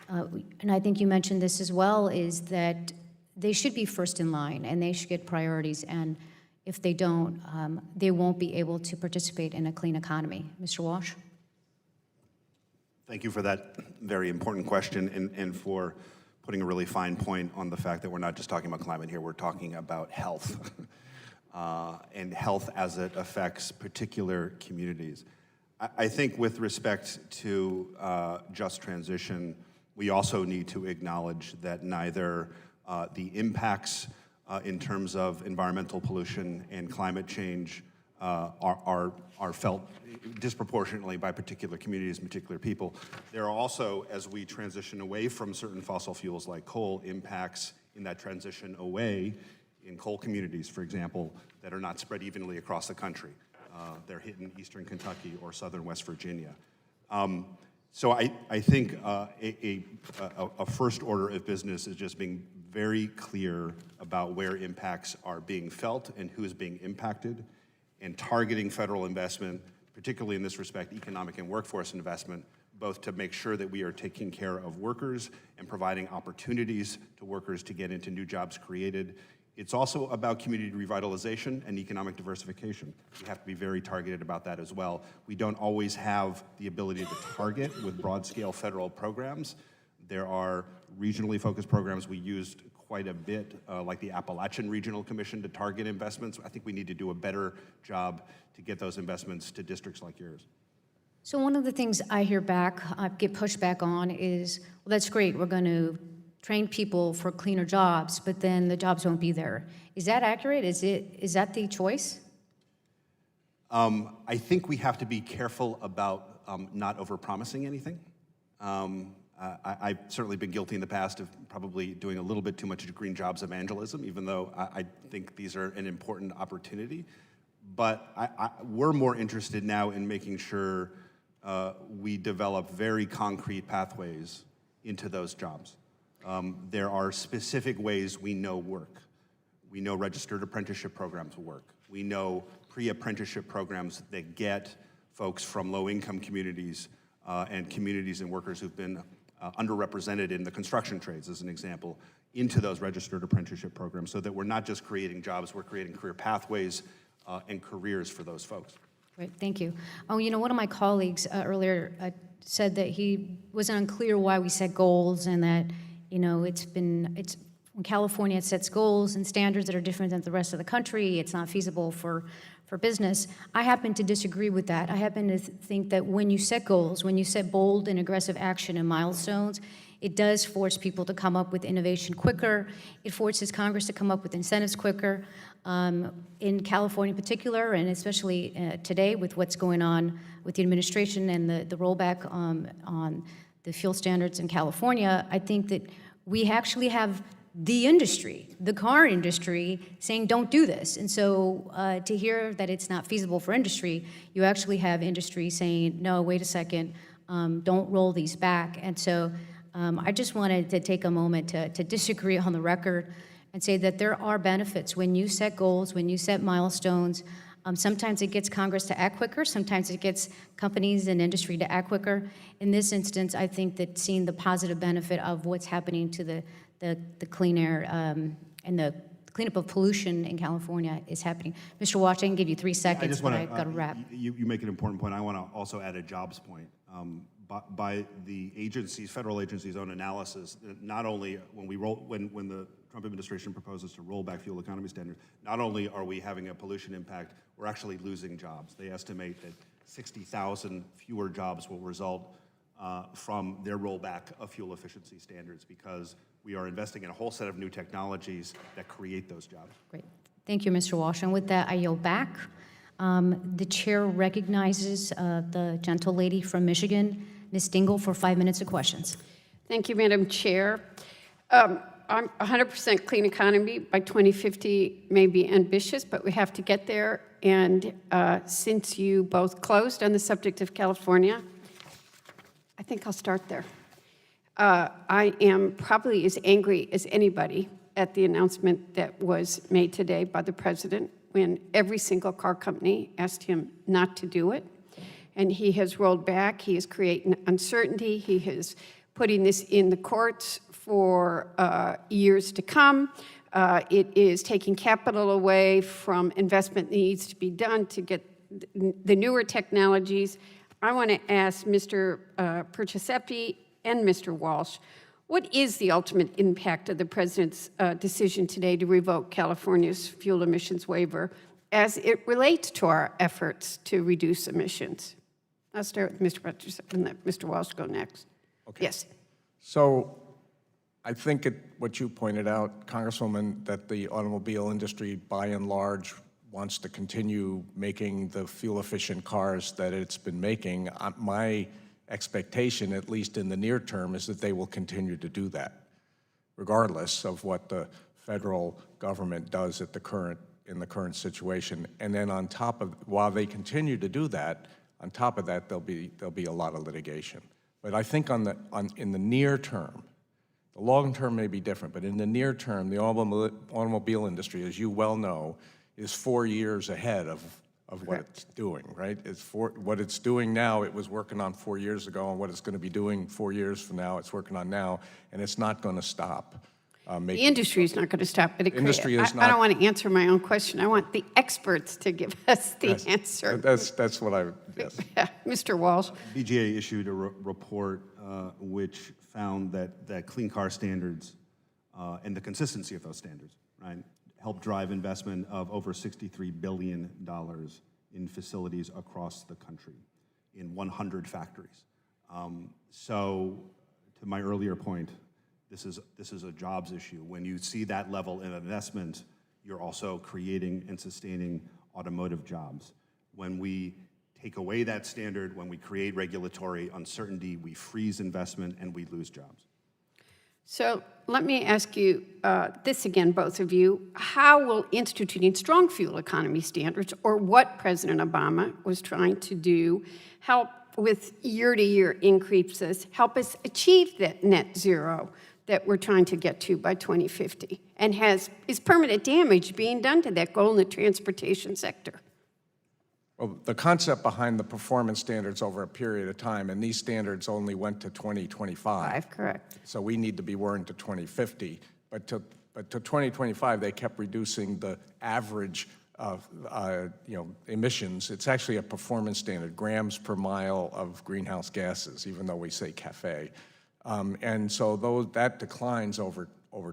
and I think you mentioned this as well, is that they should be first in line and they should get priorities, and if they don't, they won't be able to participate in a clean economy. Mr. Walsh? Thank you for that very important question and for putting a really fine point on the fact that we're not just talking about climate here, we're talking about health and health as it affects particular communities. I think with respect to just transition, we also need to acknowledge that neither the impacts in terms of environmental pollution and climate change are felt disproportionately by particular communities and particular people. There are also, as we transition away from certain fossil fuels like coal, impacts in that transition away in coal communities, for example, that are not spread evenly across the country. They're hit in eastern Kentucky or southern West Virginia. So I think a first order of business is just being very clear about where impacts are being felt and who is being impacted, and targeting federal investment, particularly in this respect, economic and workforce investment, both to make sure that we are taking care of workers and providing opportunities to workers to get into new jobs created. It's also about community revitalization and economic diversification. We have to be very targeted about that as well. We don't always have the ability to target with broad-scale federal programs. There are regionally focused programs we used quite a bit, like the Appalachian Regional Commission, to target investments. I think we need to do a better job to get those investments to districts like yours. So one of the things I hear back, I get pushed back on is, well, that's great, we're going to train people for cleaner jobs, but then the jobs won't be there. Is that accurate? Is that the choice? I think we have to be careful about not overpromising anything. I've certainly been guilty in the past of probably doing a little bit too much green jobs evangelism, even though I think these are an important opportunity. But we're more interested now in making sure we develop very concrete pathways into those jobs. There are specific ways we know work. We know registered apprenticeship programs work. We know pre-apprenticeship programs that get folks from low-income communities and communities and workers who've been underrepresented in the construction trades, as an example, into those registered apprenticeship programs, so that we're not just creating jobs, we're creating career pathways and careers for those folks. Great, thank you. Oh, you know, one of my colleagues earlier said that he was unclear why we set goals, and that, you know, when California sets goals and standards that are different than the rest of the country, it's not feasible for business. I happen to disagree with that. I happen to think that when you set goals, when you set bold and aggressive action and milestones, It does force people to come up with innovation quicker. It forces Congress to come up with incentives quicker. In California in particular, and especially today with what's going on with the administration and the rollback on the fuel standards in California, I think that we actually have the industry, the car industry, saying don't do this. And so to hear that it's not feasible for industry, you actually have industry saying, no, wait a second, don't roll these back. And so I just wanted to take a moment to disagree on the record and say that there are benefits when you set goals, when you set milestones. Sometimes it gets Congress to act quicker, sometimes it gets companies and industry to act quicker. In this instance, I think that seeing the positive benefit of what's happening to the clean air and the cleanup of pollution in California is happening. Mr. Walsh, I can give you 3 seconds, but I've got to wrap. You make an important point. I want to also add a jobs point. By the agencies, federal agencies' own analysis, not only when the Trump administration proposes to roll back fuel economy standards, not only are we having a pollution impact, we're actually losing jobs. They estimate that 60,000 fewer jobs will result from their rollback of fuel efficiency standards because we are investing in a whole set of new technologies that create those jobs. Great. Thank you, Mr. Walsh. And with that, I yield back. The chair recognizes the gentle lady from Michigan, Ms. Dingell, for 5 minutes of questions. Thank you, Madam Chair. I'm 100% clean economy by 2050 may be ambitious, but we have to get there. And since you both closed on the subject of California, I think I'll start there. I am probably as angry as anybody at the announcement that was made today by the president when every single car company asked him not to do it. And he has rolled back. He is creating uncertainty. He is putting this in the courts for years to come. It is taking capital away from investment that needs to be done to get the newer technologies. I want to ask Mr. Perciasepi and Mr. Walsh, what is the ultimate impact of the president's decision today to revoke California's fuel emissions waiver as it relates to our efforts to reduce emissions? I'll start with Mr. Perciasepi and let Mr. Walsh go next. Okay. Yes. So I think what you pointed out, Congresswoman, that the automobile industry, by and large, wants to continue making the fuel-efficient cars that it's been making. My expectation, at least in the near term, is that they will continue to do that, regardless of what the federal government does in the current situation. And then on top of, while they continue to do that, on top of that, there'll be a lot of litigation. But I think in the near term, the long term may be different, but in the near term, the automobile industry, as you well know, is 4 years ahead of what it's doing, right? What it's doing now, it was working on 4 years ago, and what it's going to be doing 4 years from now, it's working on now, and it's not going to stop. The industry is not going to stop. But industry is not. I don't want to answer my own question. I want the experts to give us the answer. That's what I, yes. Mr. Walsh. BGA issued a report which found that clean car standards and the consistency of those standards, right, helped drive investment of over $63 billion in facilities across the country, in 100 factories. So, to my earlier point, this is a jobs issue. When you see that level of investment, you're also creating and sustaining automotive jobs. When we take away that standard, when we create regulatory uncertainty, we freeze investment and we lose jobs. So let me ask you this again, both of you. How will instituting strong fuel economy standards, or what President Obama was trying to do, help with year-to-year increases, help us achieve that net zero that we're trying to get to by 2050? And is permanent damage being done to that goal in the transportation sector? Well, the concept behind the performance standards over a period of time, and these standards only went to 2025. Correct. So we need to be worrying to 2050. But to 2025, they kept reducing the average of emissions. It's actually a performance standard, grams per mile of greenhouse gases, even though we say CAFE. And so that declines over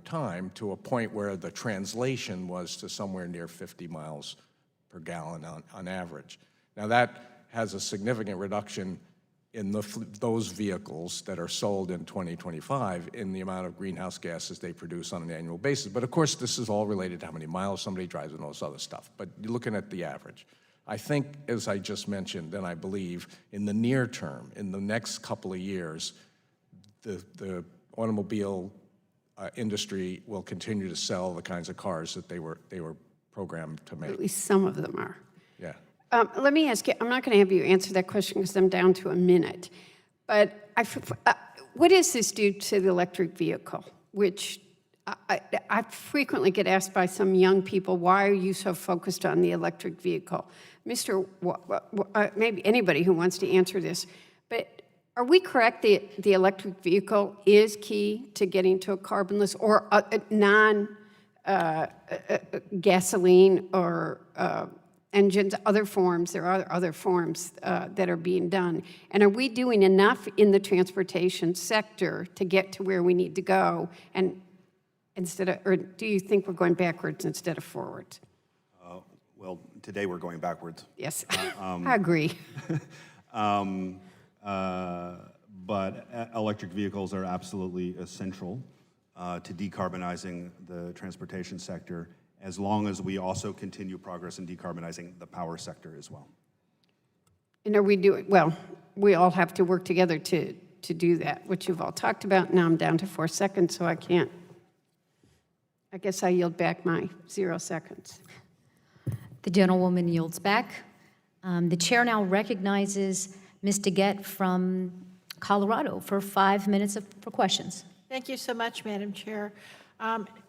time to a point where the translation was to somewhere near 50 miles per gallon on average. Now that has a significant reduction in those vehicles that are sold in 2025 in the amount of greenhouse gases they produce on an annual basis. But of course, this is all related to how many miles somebody drives and all this other stuff. But you're looking at the average. I think, as I just mentioned, and I believe in the near term, in the next couple of years, the automobile industry will continue to sell the kinds of cars that they were programmed to make. At least some of them are. Yeah. Let me ask you, I'm not going to have you answer that question because I'm down to a minute. But what does this do to the electric vehicle? Which I frequently get asked by some young people, why are you so focused on the electric vehicle? Maybe anybody who wants to answer this, but are we correct that the electric vehicle is key to getting to a carbonless or non-gasoline or engines, other forms? There are other forms that are being done. And are we doing enough in the transportation sector to get to where we need to go? And or do you think we're going backwards instead of forwards? Well, today we're going backwards. Yes, I agree. But electric vehicles are absolutely essential to decarbonizing the transportation sector, as long as we also continue progress in decarbonizing the power sector as well. And are we doing, well, we all have to work together to do that, which you've all talked about. Now I'm down to 4 seconds, so I can't. I guess I yield back my 0 seconds. The gentlewoman yields back. The chair now recognizes Ms. Dingell from Colorado for 5 minutes for questions. Thank you so much, Madam Chair.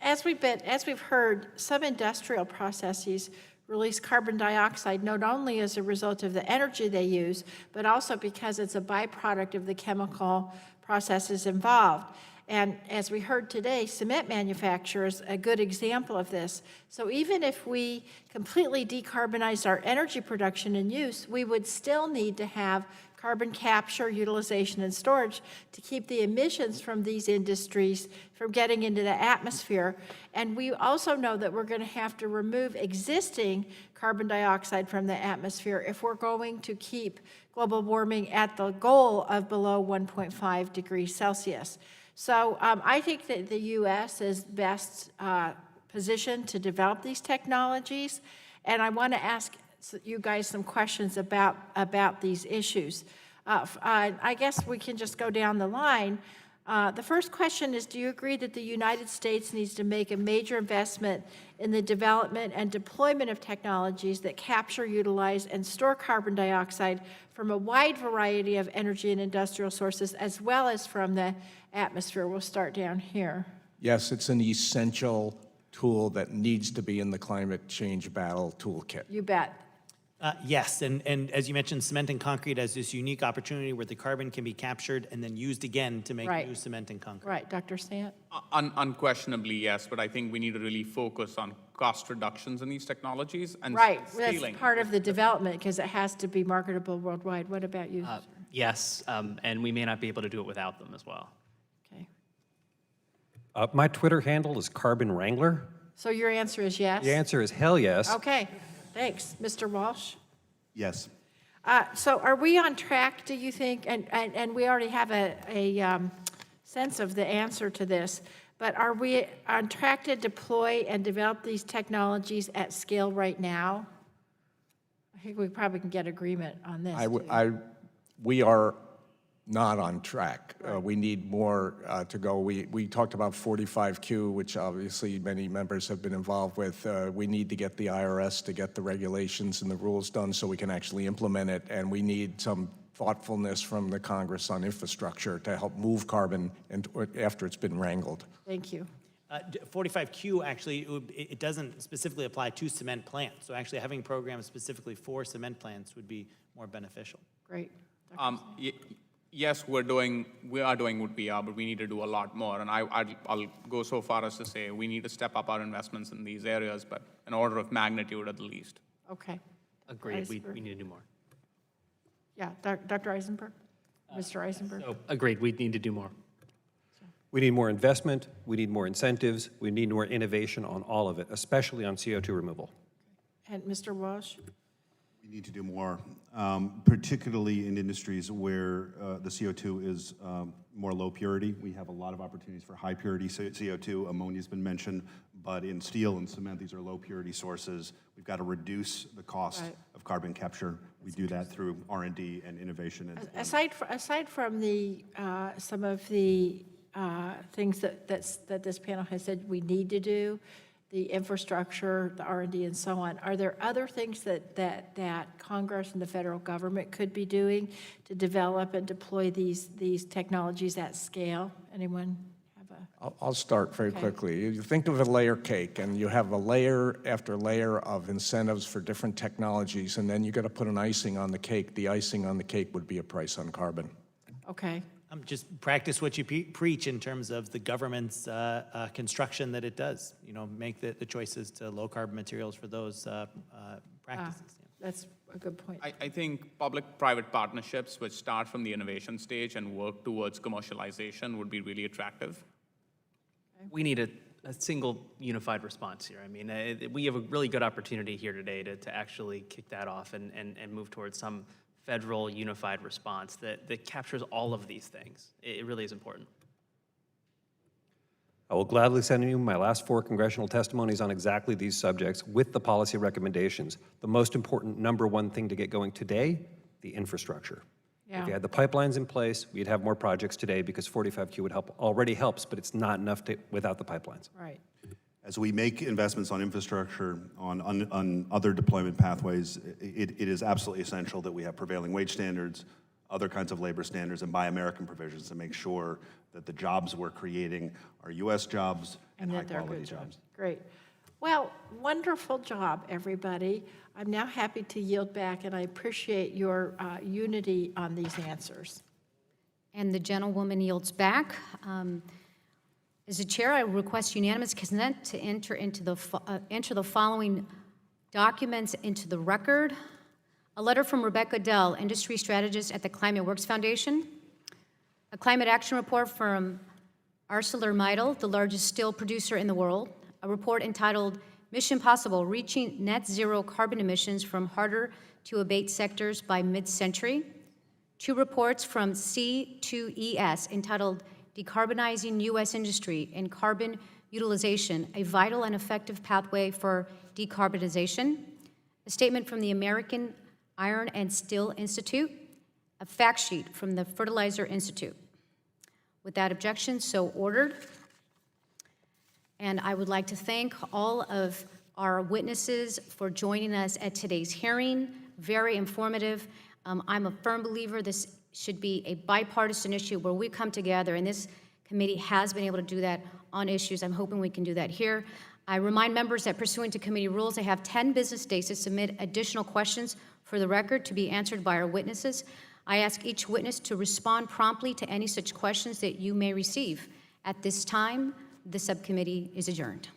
As we've heard, some industrial processes release carbon dioxide not only as a result of the energy they use, but also because it's a byproduct of the chemical processes involved. And as we heard today, cement manufacturers a good example of this. So even if we completely decarbonize our energy production and use, we would still need to have carbon capture, utilization, and storage to keep the emissions from these industries from getting into the atmosphere. And we also know that we're going to have to remove existing carbon dioxide from the atmosphere if we're going to keep global warming at the goal of below 1.5 degrees Celsius. So I think that the U.S. is best positioned to develop these technologies, and I want to ask you guys some questions about these issues. I guess we can just go down the line. The first question is, do you agree that the United States needs to make a major investment in the development and deployment of technologies that capture, utilize, and store carbon dioxide from a wide variety of energy and industrial sources, as well as from the atmosphere? We'll start down here. Yes, it's an essential tool that needs to be in the climate change battle toolkit. You bet. Yes, and as you mentioned, cement and concrete has this unique opportunity where the carbon can be captured and then used again to make new cement and concrete. Right, Dr. Sant? Unquestionably, yes, but I think we need to really focus on cost reductions in these technologies and That's scaling. part of the development because it has to be marketable worldwide. What about you? Yes, and we may not be able to do it without them as well. Okay. My Twitter handle is Carbon Wrangler. So your answer is yes? The answer is hell yes. Okay, thanks. Mr. Walsh? Yes. So are we on track, do you think? And we already have a sense of the answer to this, but are we on track to deploy and develop these technologies at scale right now? I think we probably can get agreement on this. We are not on track. We need more to go. We talked about 45Q, which obviously many members have been involved with. We need to get the IRS to get the regulations and the rules done so we can actually implement it, and we need some thoughtfulness from the Congress on infrastructure to help move carbon after it's been wrangled. Thank you. 45Q, actually, it doesn't specifically apply to cement plants. So actually having programs specifically for cement plants would be more beneficial. Great. Yes, we are doing what we are, but we need to do a lot more. And I'll go so far as to say we need to step up our investments in these areas, but an order of magnitude at the least. Okay. Agreed. We need to do more. Yeah, Dr. Eisenberg? Mr. Eisenberg? Agreed. We need to do more. We need more investment. We need more incentives. We need more innovation on all of it, especially on CO2 removal. And Mr. Walsh? We need to do more, particularly in industries where the CO2 is more low purity. We have a lot of opportunities for high purity CO2. Ammonia's been mentioned, but in steel and cement, these are low purity sources. We've got to reduce the cost of carbon capture. We do that through R&D and innovation. And Aside from the, some of the things that this panel has said we need to do, the infrastructure, the R&D, and so on, are there other things that Congress and the federal government could be doing to develop and deploy these technologies at scale? Anyone have a? I'll start very quickly. You think of a layer cake, and you have a layer after layer of incentives for different technologies, and then you got to put an icing on the cake. The icing on the cake would be a price on carbon. Okay. Just practice what you preach in terms of the government's construction that it does. You know, make the choices to low carbon materials for those practices. That's a good point. I think public-private partnerships which start from the innovation stage and work towards commercialization would be really attractive. We need a single unified response here. I mean, we have a really good opportunity here today to actually kick that off and move towards some federal unified response that captures all of these things. It really is important. I will gladly send you my last 4 congressional testimonies on exactly these subjects with the policy recommendations. The most important #1 thing to get going today, the infrastructure. Yeah. If you had the pipelines in place, we'd have more projects today because 45Q would help, already helps, but it's not enough without the pipelines. Right. As we make investments on infrastructure, on other deployment pathways, it is absolutely essential that we have prevailing wage standards, other kinds of labor standards, and Buy American provisions to make sure that the jobs we're creating are U.S. jobs and that they're high-quality good jobs. Great. Well, wonderful job, everybody. I'm now happy to yield back, and I appreciate your unity on these answers. And the gentlewoman yields back. As the chair, I request unanimous consent to enter the following documents into the record. A letter from Rebecca Dell, industry strategist at the Climate Works Foundation. A climate action report from ArcelorMittal, the largest steel producer in the world. A report entitled Mission Possible, Reaching Net Zero Carbon Emissions from Harder to Abate Sectors by Mid-Century. 2 reports from C2ES entitled Decarbonizing U.S. Industry and Carbon Utilization, a Vital and Effective Pathway for Decarbonization. A statement from the American Iron and Steel Institute. A fact sheet from the Fertilizer Institute. Without objection, so ordered. And I would like to thank all of our witnesses for joining us at today's hearing. Very informative. I'm a firm believer this should be a bipartisan issue where we come together, and this committee has been able to do that on issues. I'm hoping we can do that here. I remind members that pursuant to committee rules, they have 10 business days to submit additional questions for the record to be answered by our witnesses. I ask each witness to respond promptly to any such questions that you may receive. At this time, the subcommittee is adjourned.